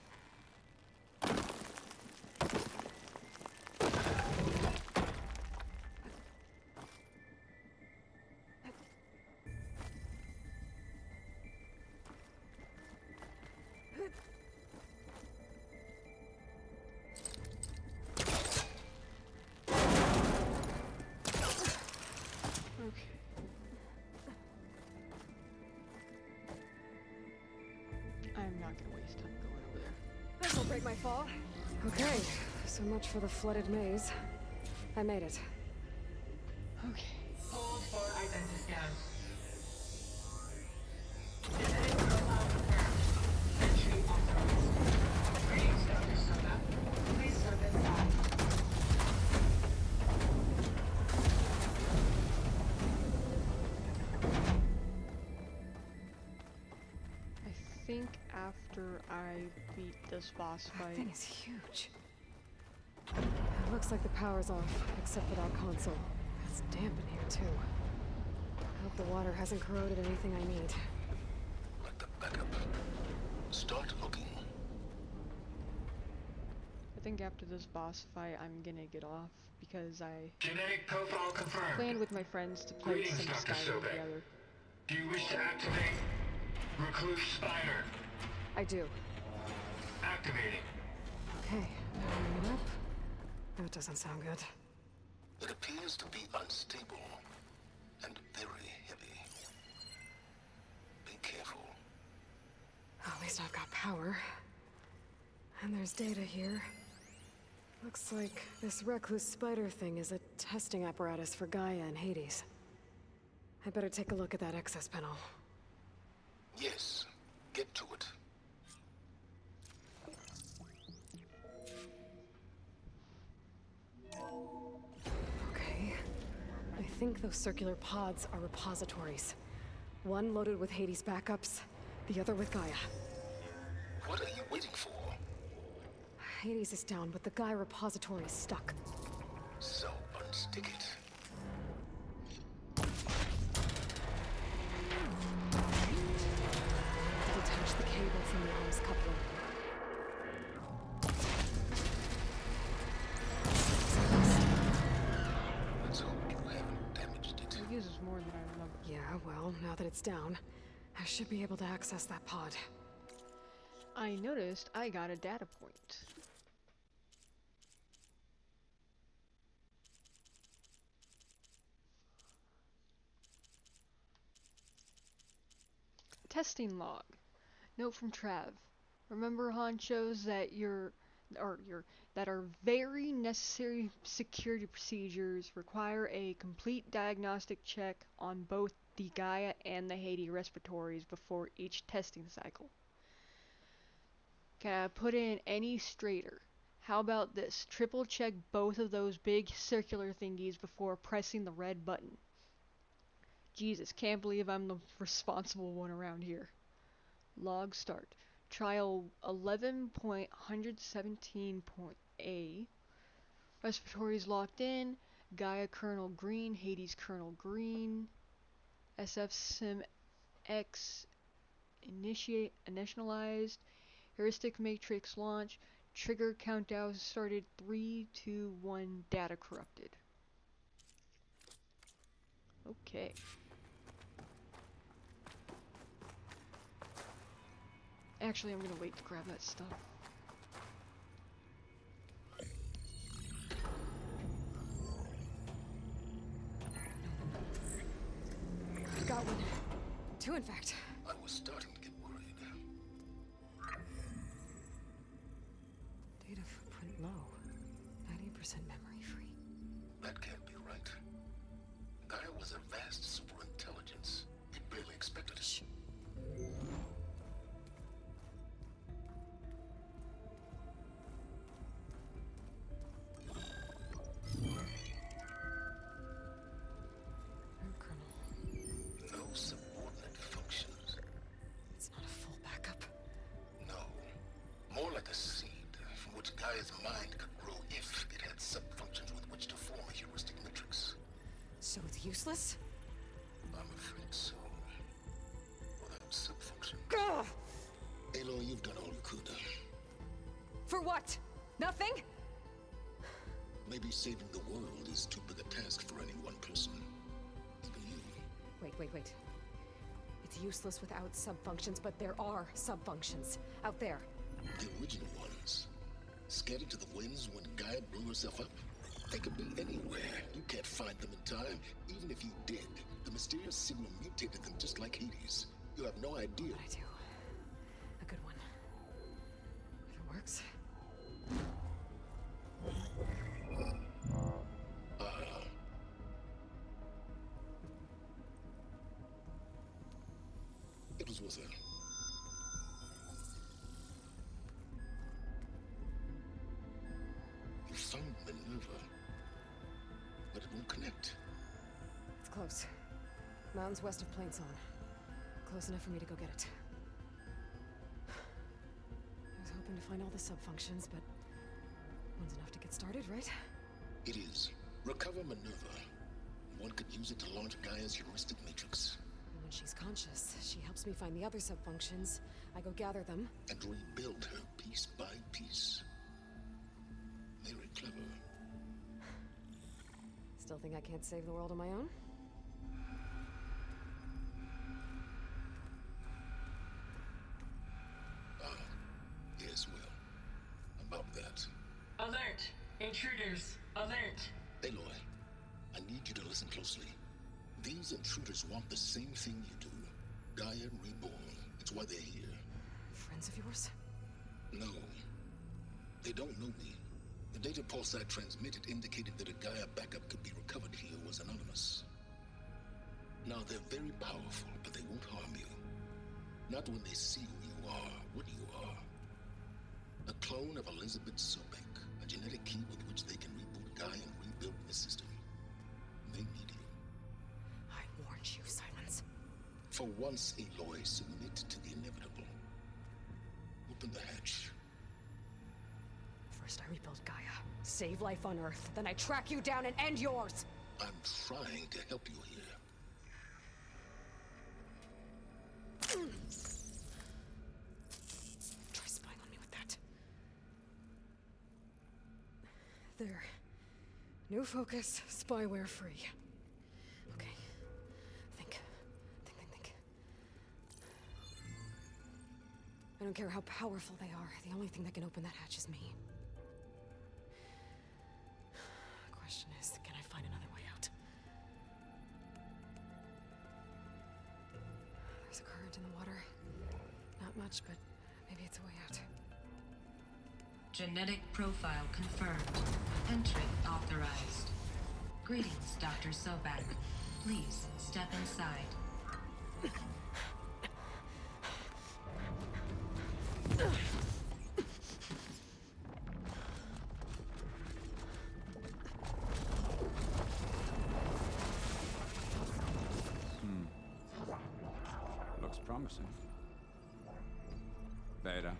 not gonna waste time going over there. This'll break my fall. Okay, so much for the flooded maze. I made it. Okay. Hold for identity scans. Genetic profile confirmed. Entry authorized. Greetings, Dr. Soda. Please step inside. I think after I beat this boss That fight... thing is huge. It looks like the power's off, except for that console. It's damp in here, too. I hope the water hasn't corroded anything I need. Like the backup. Start looking. I think after this boss fight, I'm gonna get off because I Genetic profile confirmed. planned with my friends to play Greetings, some Dr. Skyrim Sobek. together. Do you wish to activate Recluse Spider? I do. Activating. Okay, powering it up. That doesn't sound good. It appears to be unstable and very heavy. Be careful. At least I've got power. And there's data here. Looks like this recluse spider thing is a testing apparatus for Gaia and Hades. I better take a look at that access panel. Yes, get to it. Okay. I think those circular pods are repositories. One loaded with Hades backups, the other with Gaia. What are you waiting for? Hades is down, but the Gaia repository is stuck. So unstick it. Detach the cable from the arms coupling. Let's hope you haven't damaged it. It uses more than I remember. Yeah, well, now that it's down, I should be able to access that pod. I noticed I got a data point. Testing log. Note from Trav. Remember honchos that that are very necessary security procedures require a complete diagnostic check on both the Gaia and the Hades respiratories before each testing cycle. Can I put in any straighter? How about this? Triple check both of those big circular thingies before pressing the red button. Jesus, can't believe I'm the responsible one around here. Log start. Trial 11.117.A. Respiratories locked in. Gaia kernel green. Hades kernel green. SF sim X initialized. Heuristic matrix launch. Trigger countdown started. 3, 2, 1. Data corrupted. Okay. Actually, I'm gonna wait to grab that stuff. Got one. 2, in fact. I was starting to get worried. Data footprint low. 90% memory free. That can't be right. Gaia was a vast superintelligence. It barely expected us. No subordinate functions. It's not a full backup. No. More like a seed from which Gaia's mind could grow if it had sub-functions with which to form a heuristic matrix. So it's useless? I'm afraid so. Without sub-function. Ugh! Aloy, you've done all you could. For what? Nothing? Maybe saving the world is too big a task for any one person. Even you. Wait. It's useless without subfunctions, but there are subfunctions out there. The original ones. Scattered to the winds when Gaia blew herself up? They could be anywhere. You can't find them in time. Even if you did, the mysterious signal mutated them just like Hades. You have no idea. But I do. A good one. tracks. It was worth it. You found Minerva, but it won't connect. It's close. Mountains west of Plainsong. Close enough for me to go get it. I was hoping to find all the sub-functions, but one's enough to get started, right? It is. Recover Minerva. One could use it to launch Gaia's heuristic matrix. And when she's conscious, she helps me find the other sub-functions. I go gather them. And rebuild her piece by piece. Very clever. Still think I can't save the world on my own? Yes, well. About that. Alert! Intruders! Alert! Aloy, I need you to listen closely. These intruders want the same thing you do. Gaia reborn. It's why they're here. Friends of yours? No. They don't know me. The data pulse I transmitted indicated that a Gaia backup could be recovered here was anonymous. Now, they're very powerful, but they won't harm you. Not when they see who you are, what you are. A clone of Elizabeth Sobek, a genetic key with which they can reboot Gaia and rebuild the system. They need you. I warned you, Silence. For once, Aloy, submit to the inevitable. Open the hatch. First I rebuild Gaia, save life on Earth, then I track you down and end yours! I'm trying to help you here. Try spying on me with that. There. New focus, spyware free. Okay. Think. I don't care how powerful they are. The only thing that can open that hatch is me. Question is, can I find another way out? There's a current in the water. Not much, but maybe it's a way out. Genetic profile confirmed. Entry authorized. Greetings, Dr. Sobak. Please step inside. Looks promising. Beta.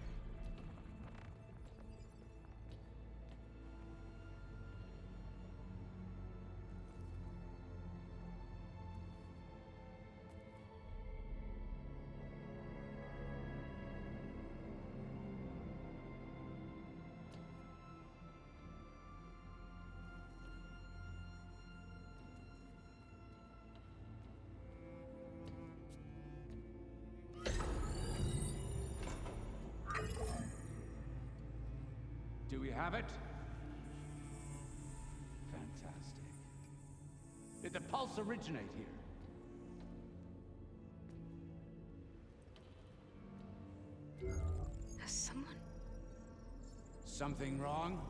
Do we have it? Fantastic. Did the pulse originate here? Has someone... Something wrong?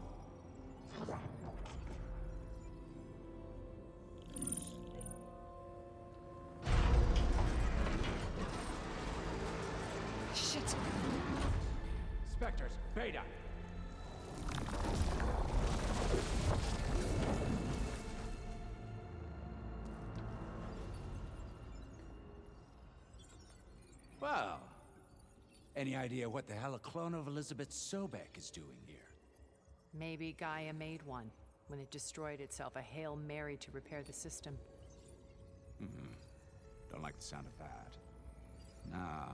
Shit! Spectres, Beta! Well, any idea what the hell a clone of Elizabeth Sobek is doing here? Maybe Gaia made one when it destroyed itself, a Hail Mary to repair the system. Don't like the sound of that. Nah,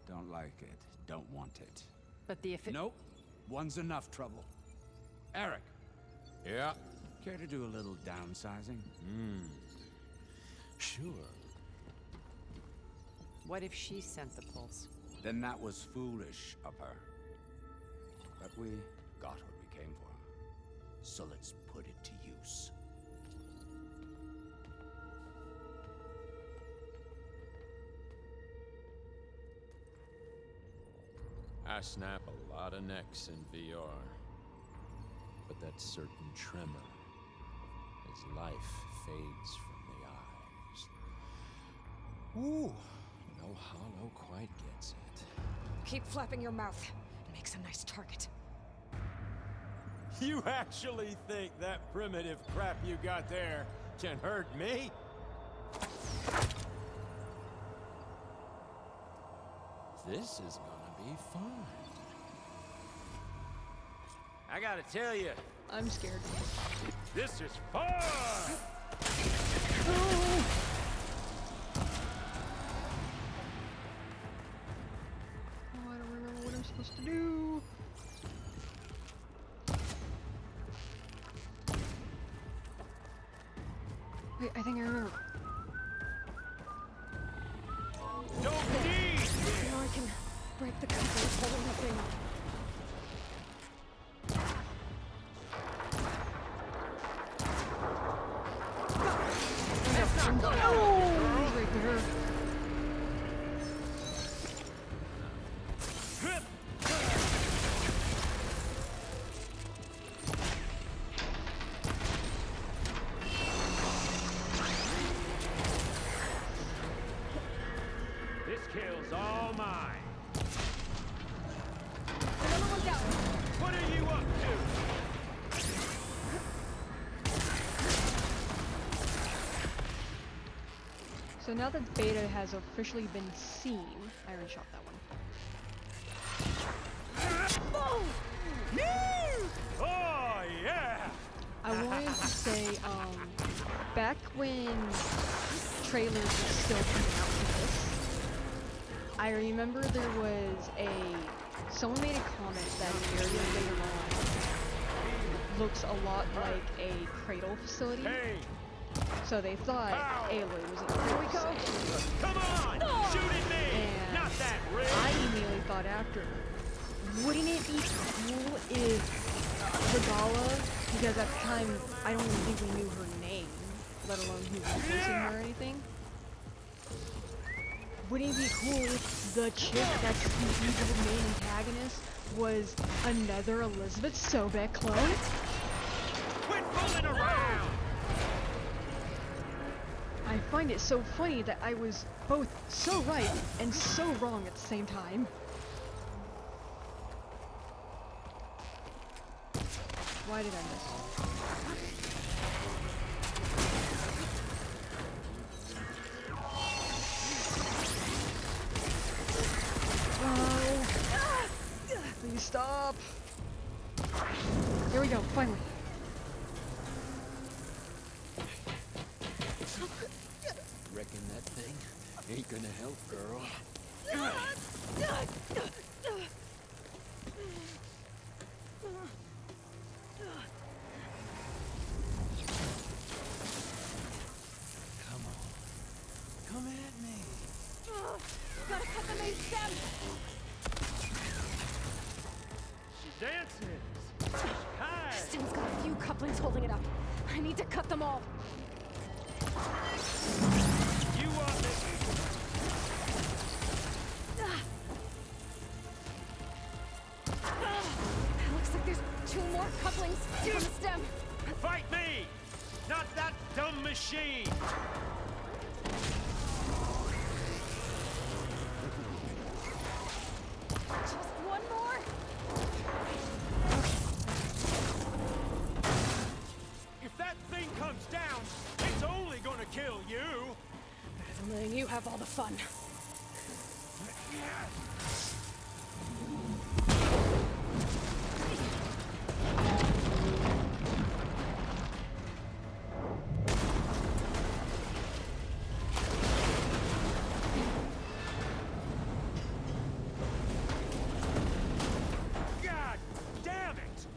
don't like it. Don't want it. But the Nope. One's enough trouble. Eric. Yeah? Care to do a little downsizing? Sure. What if she sent the pulse? Then that was foolish of her. But we got what we came for. So let's put it to use. I snap a lot of necks in VR. But that certain tremor as life fades from the eyes. Ooh, no hollow quite gets it. Keep flapping your mouth. It makes a nice target. You actually think that primitive crap you got there can hurt me? This is gonna be fun. I gotta tell you, I'm scared. this is fun! Oh. I don't remember what I'm supposed to do. Wait, I think I remember. Don't need! Now I can break the couplings holding that thing up. Oh, he's right there. This kill's all mine. Another one down. What are you up to? So now that beta has officially been seen, Iron shot that one. Oh yeah! I wanted to say, back when trailers were still coming out for this, I remember there was someone made a comment that the area later on looks a lot like a cradle facility. Hey! So they thought Aloy was in the cradle facility. Come on! Shoot at me! And Not that rig! I immediately thought after, wouldn't it be cool if Regala, because at the time I don't even think we knew her name, let alone who was voicing her or anything. Wouldn't it be cool if the chick that's the evil main antagonist was another Elizabeth Sobek clone? Quit fooling around! I find it so funny that I was both so right and so wrong at the same time. Why did I miss? Oh, please stop. Here we go, finally. Reckon that thing ain't gonna help, girl. Come on. Come at me. Gotta cut the main stem. She's dancing. She's high. Stem's got a few couplings holding it up. I need to cut them all. You want me? Looks like there's 2 more couplings on the stem. Fight me! Not that dumb machine! Just one more. If that thing comes down, it's only gonna kill you! Better than letting you have all the fun. God damn it!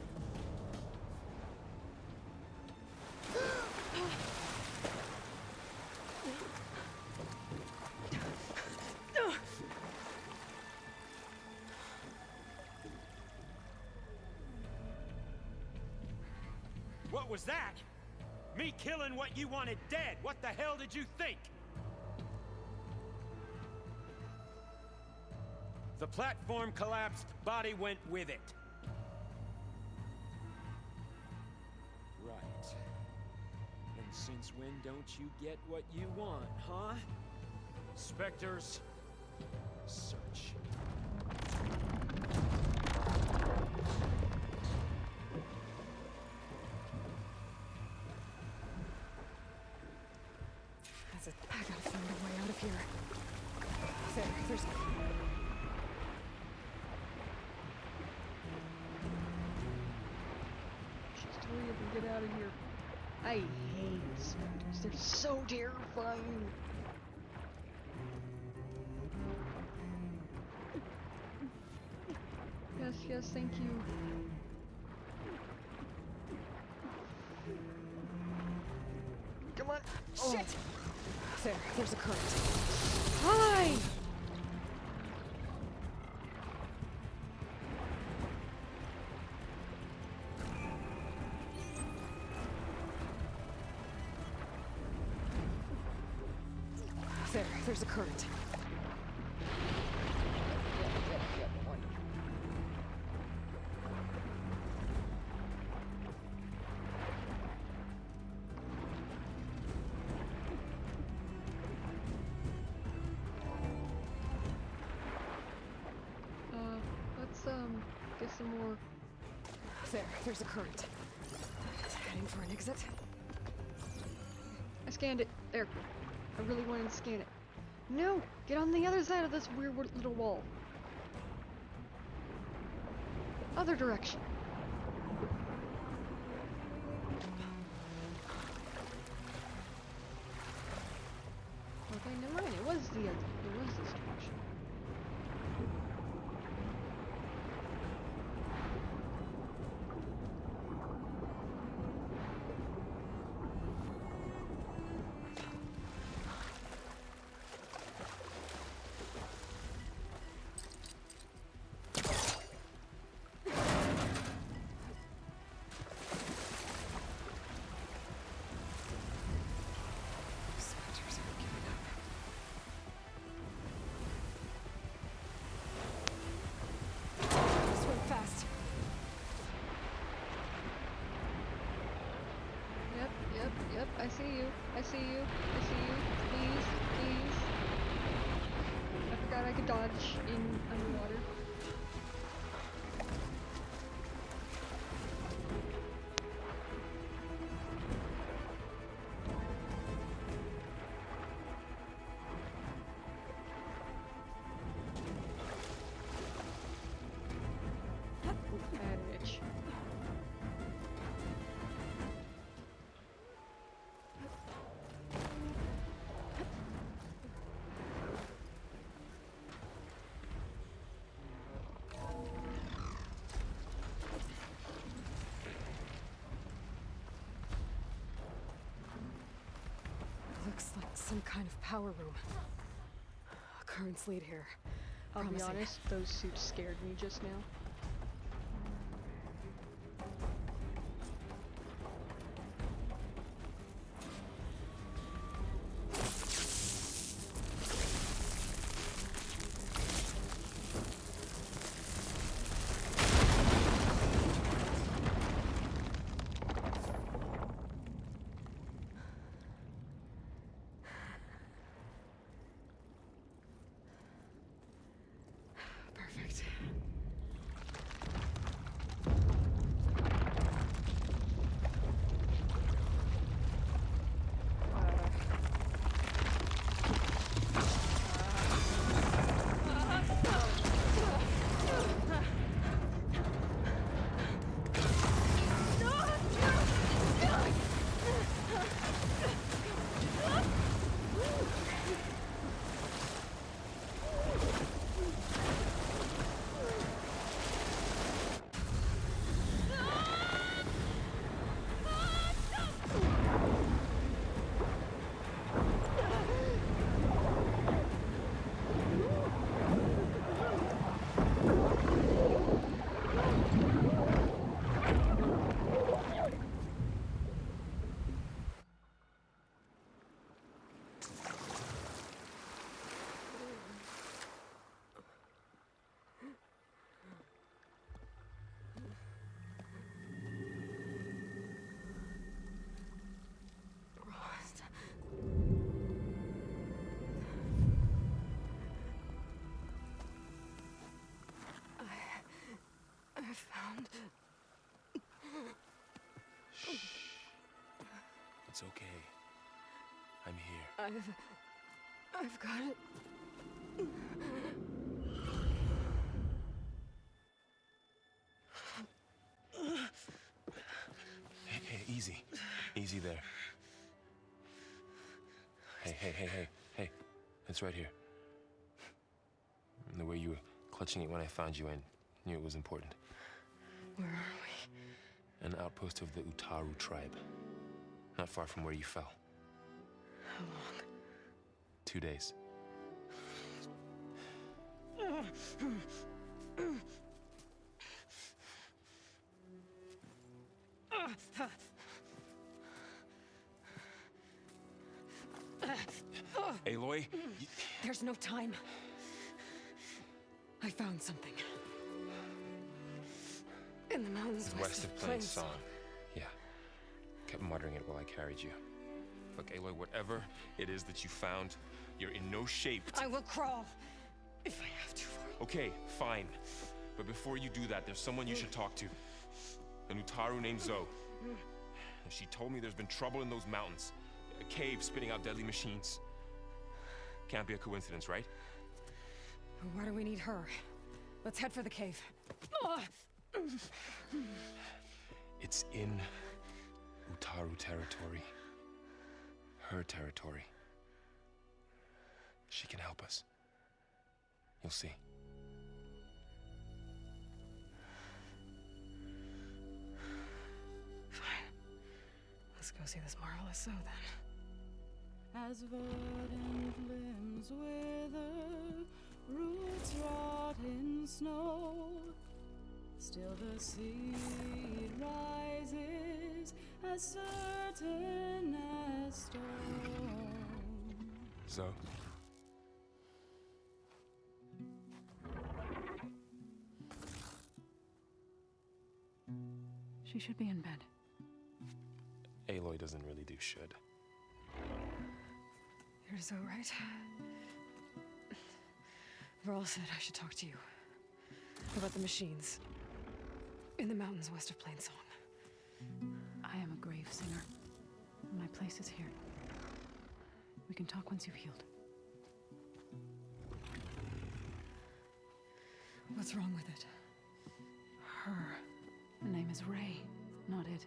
What was that? Me killing what you wanted dead. What the hell did you think? The platform collapsed, body went with it. Right. And since when don't you get what you want, huh? Spectres, search. I gotta find a way out of here. There's... Just hurry up and get out of here. I hate specters. They're so terrifying. Yes, yes, thank you. Come on. Shit! There's a current. Hi! There's a current. Yep, wonderful. Let's get some more. There's a current. Heading for an exit. I scanned it. There. I really wanted to scan it. No! Get on the other side of this weird little wall. Other direction. Okay, never mind. It was this direction. Yep, I see you. I see you. I see you. Please, please. I forgot I could dodge in underwater. Bad itch. Looks like some kind of power room. Currents lead here. I'll be Promising. honest, those suits scared me just now. Perfect. I'm here. I've got it. Hey, easy. Easy there. Hey. It's right here. The way you were clutching it when I found you, I knew it was important. Where are An outpost of the Utaru tribe. Not far from where you fell. How long? 2 days. Aloy, There's no time. I found something. In the mountains west of Plainsong. Yeah. Kept muttering it while I carried you. Look, Aloy, whatever it is that you found, you're in no shape to... I will crawl if I have to. Okay, fine. But before you do that, there's someone you should talk to. An Utaru named Zoe. She told me there's been trouble in those mountains. A cave spitting out deadly machines. Can't be a coincidence, right? Why do we need her? Let's head for the cave. It's in Utaru territory. Her territory. She can help us. You'll see. Fine. Let's go see this marvelous Zoe then. As verdant limbs wither, roots rot in snow, still the seed rises as certain as stone. Zoe? She should be in bed. Aloy doesn't really do should. You're so right. Varl said I should talk to you about the machines in the mountains west of Plainsong. I am a grave singer. My place is here. We can talk once you've healed. What's wrong with it? Her name is Ray, not it.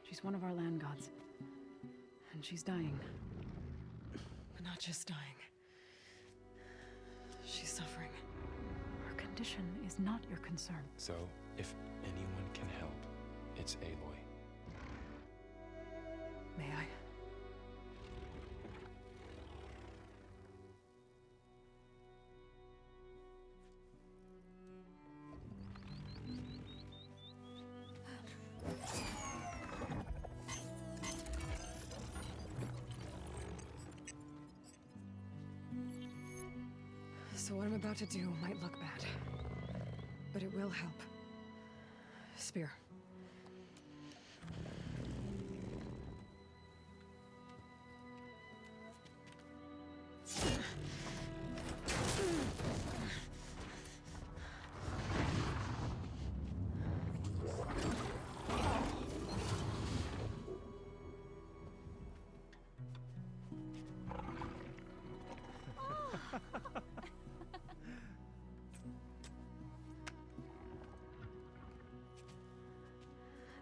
She's one of our land gods. And she's dying. But not just dying. She's suffering. Her condition is not your concern. So, if anyone can help, it's Aloy. May I? So what I'm about to do might look bad, but it will help. Spear.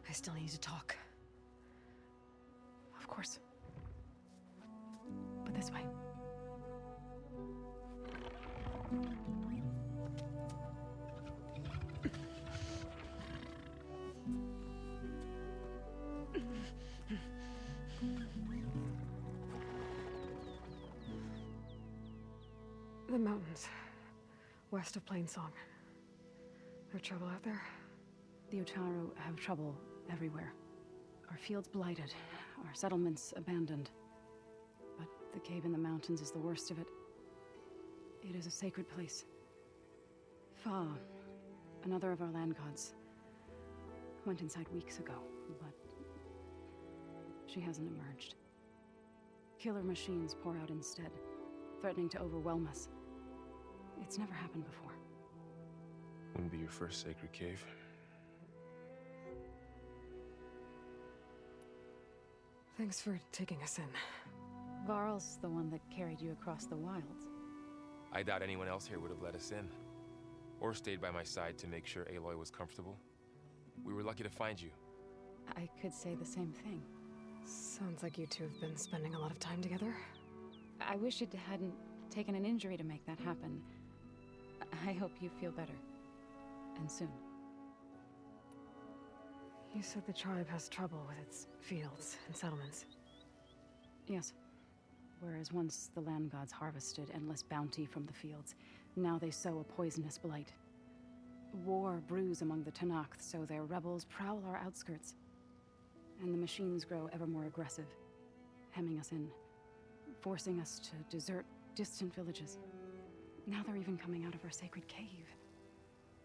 I still need to talk. Of course. But this way. The mountains, west of Plainsong. There's trouble out there? The Utaru have trouble everywhere. Our fields blighted, our settlements abandoned. But the cave in the mountains is the worst of it. It is a sacred place. Fa, another of our land gods, went inside weeks ago, but she hasn't emerged. Killer machines pour out instead, threatening to overwhelm us. It's never happened before. Wouldn't be your first sacred cave. Thanks for taking us in. Varl's the one that carried you across the wilds. I doubt anyone else here would have let us in. Or stayed by my side to make sure Aloy was comfortable. We were lucky to find you. I could say the same thing. Sounds like you two have been spending a lot of time together. I wish it hadn't taken an injury to make that happen. I hope you feel better. And soon. You said the tribe has trouble with its fields and settlements. Yes. Whereas once the land gods harvested endless bounty from the fields, now they sow a poisonous blight. War brews among the Tenakth, so their rebels prowl our outskirts. And the machines grow ever more aggressive, hemming us in, forcing us to desert distant villages. Now they're even coming out of our sacred cave.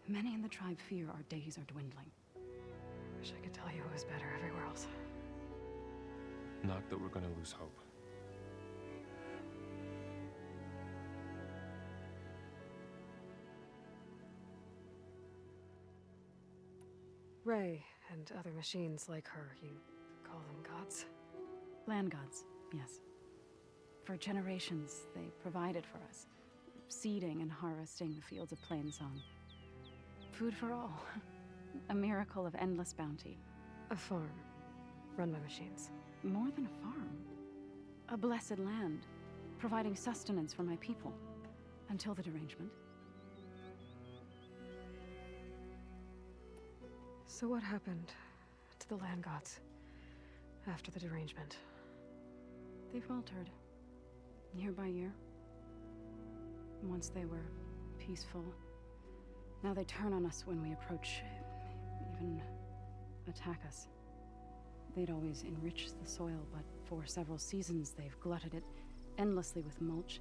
Many in the tribe fear our days are dwindling. Wish I could tell you it was better everywhere else. Not that we're gonna lose hope. Ray and other machines like her, you call them gods? Land gods, yes. For generations, they provided for us, seeding and harvesting the fields of Plainsong. Food for all. A miracle of endless bounty. A farm, run by machines. More than a farm. A blessed land, providing sustenance for my people. Until the derangement. So what happened to the land gods after the derangement? They faltered, year by year. Once they were peaceful. Now they turn on us when we approach, even attack us. They'd always enriched the soil, but for several seasons they've glutted it endlessly with mulch.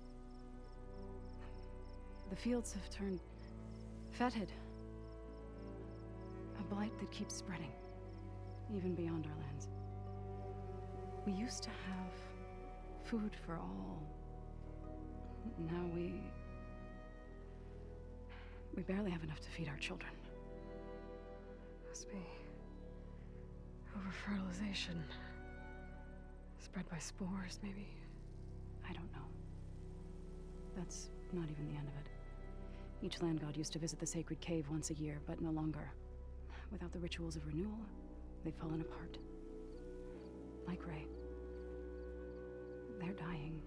The fields have turned fetid. A blight that keeps spreading, even beyond our lands. We used to have food for all. Now we barely have enough to feed our children. Must be over-fertilization. Spread by spores, maybe? I don't know. That's not even the end of it. Each land god used to visit the sacred cave once a year, but no longer. Without the rituals of renewal, they've fallen apart. Like Ray. They're dying.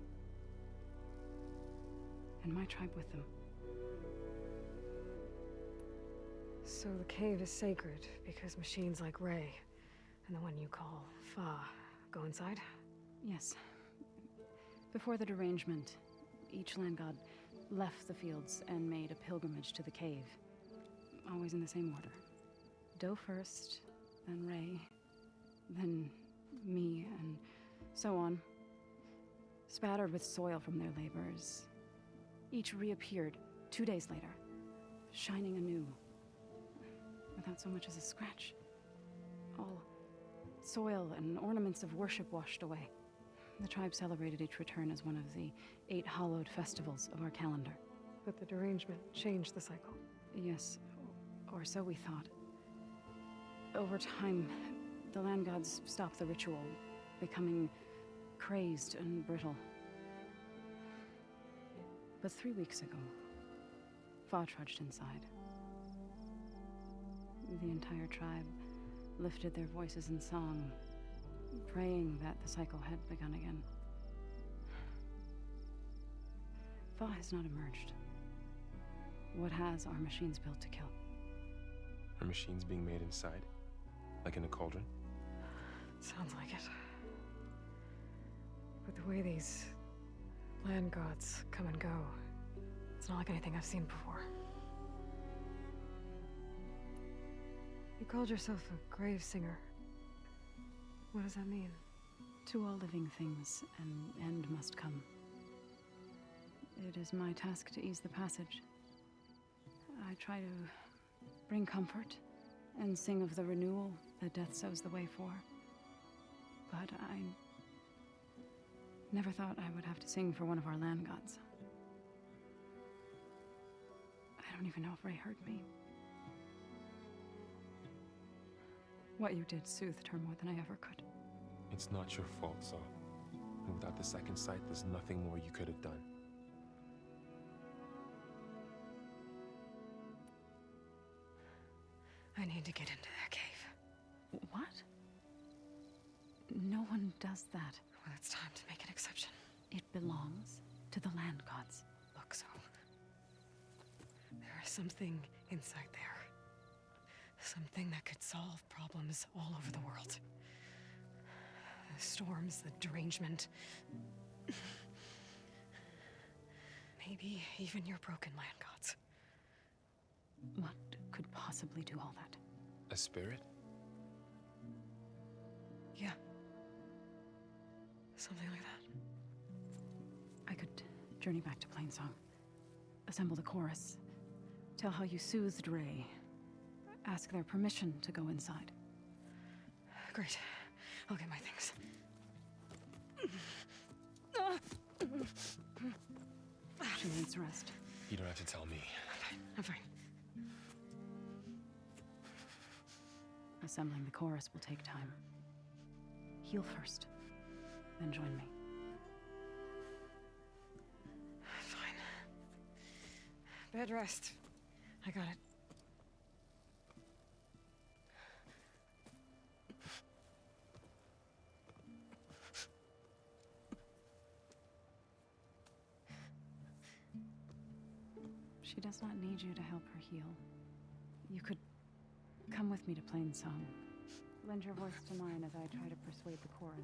And my tribe with them. So the cave is sacred because machines like Ray and the one you call Fa go inside? Yes. Before the derangement, each land god left the fields and made a pilgrimage to the cave. Always in the same order. Doe first, then Ray, then me, and so on. Spattered with soil from their labors. Each reappeared 2 days later, shining anew. Without so much as a scratch. All soil and ornaments of worship washed away. The tribe celebrated each return as one of the 8 hallowed festivals of our calendar. But the derangement changed the cycle. Yes, or so we thought. Over time, the land gods stopped the ritual, becoming crazed and brittle. But 3 weeks ago, Fa trudged inside. The entire tribe lifted their voices in song, praying that the cycle had begun again. Fa has not emerged. What has are machines built to kill? Are machines being made inside? Like in a cauldron? Sounds like it. But the way these land gods come and go, it's not like anything I've seen before. You called yourself a grave singer. What does that mean? To all living things, an end must come. It is my task to ease the passage. I try to bring comfort and sing of the renewal that death sows the way for. But I never thought I would have to sing for one of our land gods. I don't even know if Ray heard me. What you did soothed her more than I ever could. It's not your fault, Saul. And without the second sight, there's nothing more you could have done. I need to get into that cave. What? No one does that. Well, it's time to make an exception. It belongs to the land gods. Look, so there is something inside there. Something that could solve problems all over the world. The storms, the derangement. Maybe even your broken land gods. What could possibly do all that? A spirit? Yeah. Something like that. I could journey back to Plainsong, assemble the chorus, tell how you soothed Ray, ask their permission to go inside. Great. I'll get my things. She needs rest. You don't have to tell me. I'm fine. Assembling the chorus will take time. Heal first, then join me. Fine. Bed rest. I got it. She does not need you to help her heal. You could come with me to Plainsong. Lend your voice to mine as I try to persuade the chorus.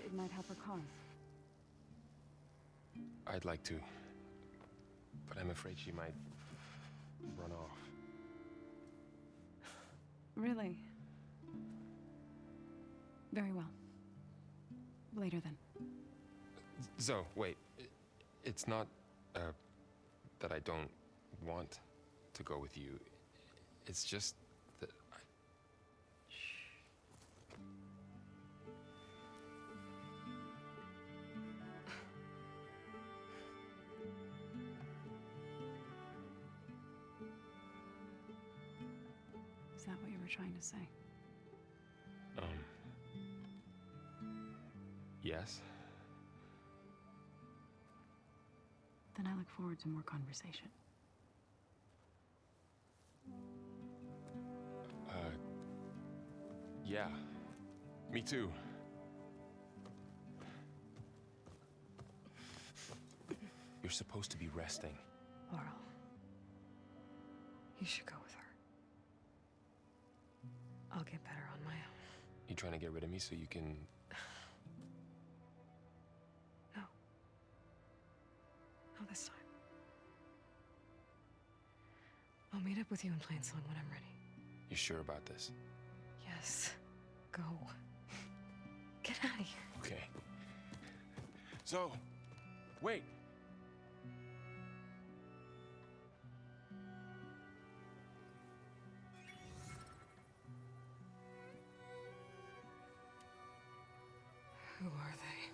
It might help her cause. I'd like to, but I'm afraid she might run off. Really? Very well. Later then. Zoe, wait. It's not, that I don't want to go with you. It's just that I... Is that what you were trying to say? Yes? Then I look forward to more conversation. Yeah. Me too. You're supposed to be resting. Laurel, you should go with her. I'll get better on my own. You trying to get rid of me so you can... No. Not this time. I'll meet up with you in Plainsong when I'm ready. You sure about this? Yes. Go. Get out of here. Okay. Zoe, wait. Who are they?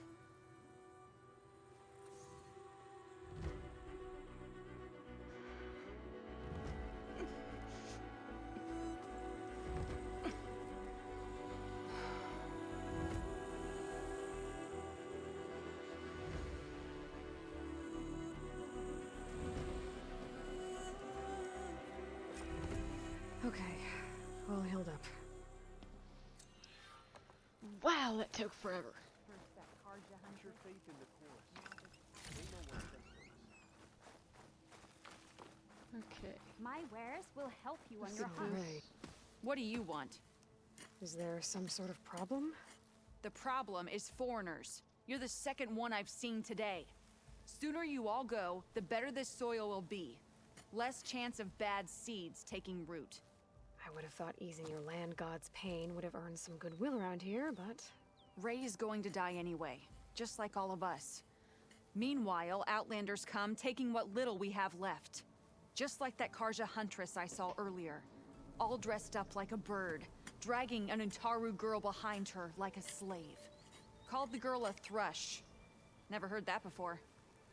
Okay, all healed up. Wow, that took forever. Okay. My wares will help you on Mr. your hunt. Gray, What do you want? is there some sort of problem? The problem is foreigners. You're the second one I've seen today. Sooner you all go, the better this soil will be. Less chance of bad seeds taking root. I would have thought easing your land god's pain would have earned some goodwill around here, but... Ray is going to die anyway, just like all of us. Meanwhile, Outlanders come, taking what little we have left. Just like that Karja huntress I saw earlier. All dressed up like a bird, dragging an Utaru girl behind her like a slave. Called the girl a thrush. Never heard that before.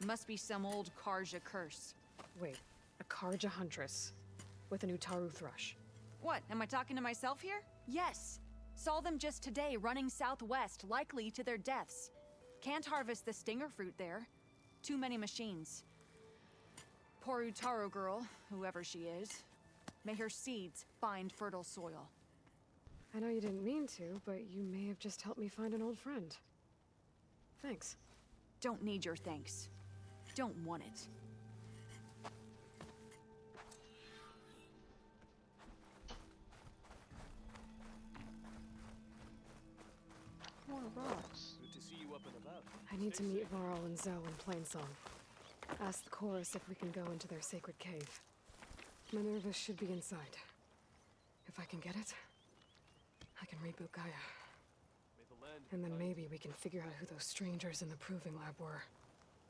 Must be some old Karja curse. Wait, a Karja huntress with an Utaru thrush. What, am I talking to myself here? Yes. Saw them just today running southwest, likely to their deaths. Can't harvest the stinger fruit there. Too many machines. Poor Utaro girl, whoever she is. May her seeds find fertile soil. I know you didn't mean to, but you may have just helped me find an old friend. Thanks. Don't need your thanks. Don't want it. More rocks. Good to see you up and about. I need to meet Varl and Zoe in Plainsong. Ask the chorus if we can go into their sacred cave. Minerva should be inside. If I can get it, I can reboot Gaia. And then maybe we can figure out who those strangers in the proving lab were.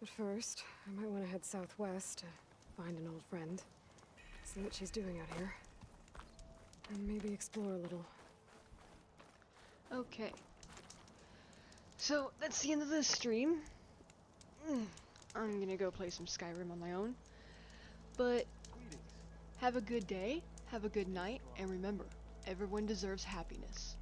But first, I might want to head southwest to find an old friend. See what she's doing out here. And maybe explore a little. Okay. So, that's the end of this stream. I'm gonna go play some Skyrim on my own. But, have a good day, have a good night, and remember, everyone deserves happiness.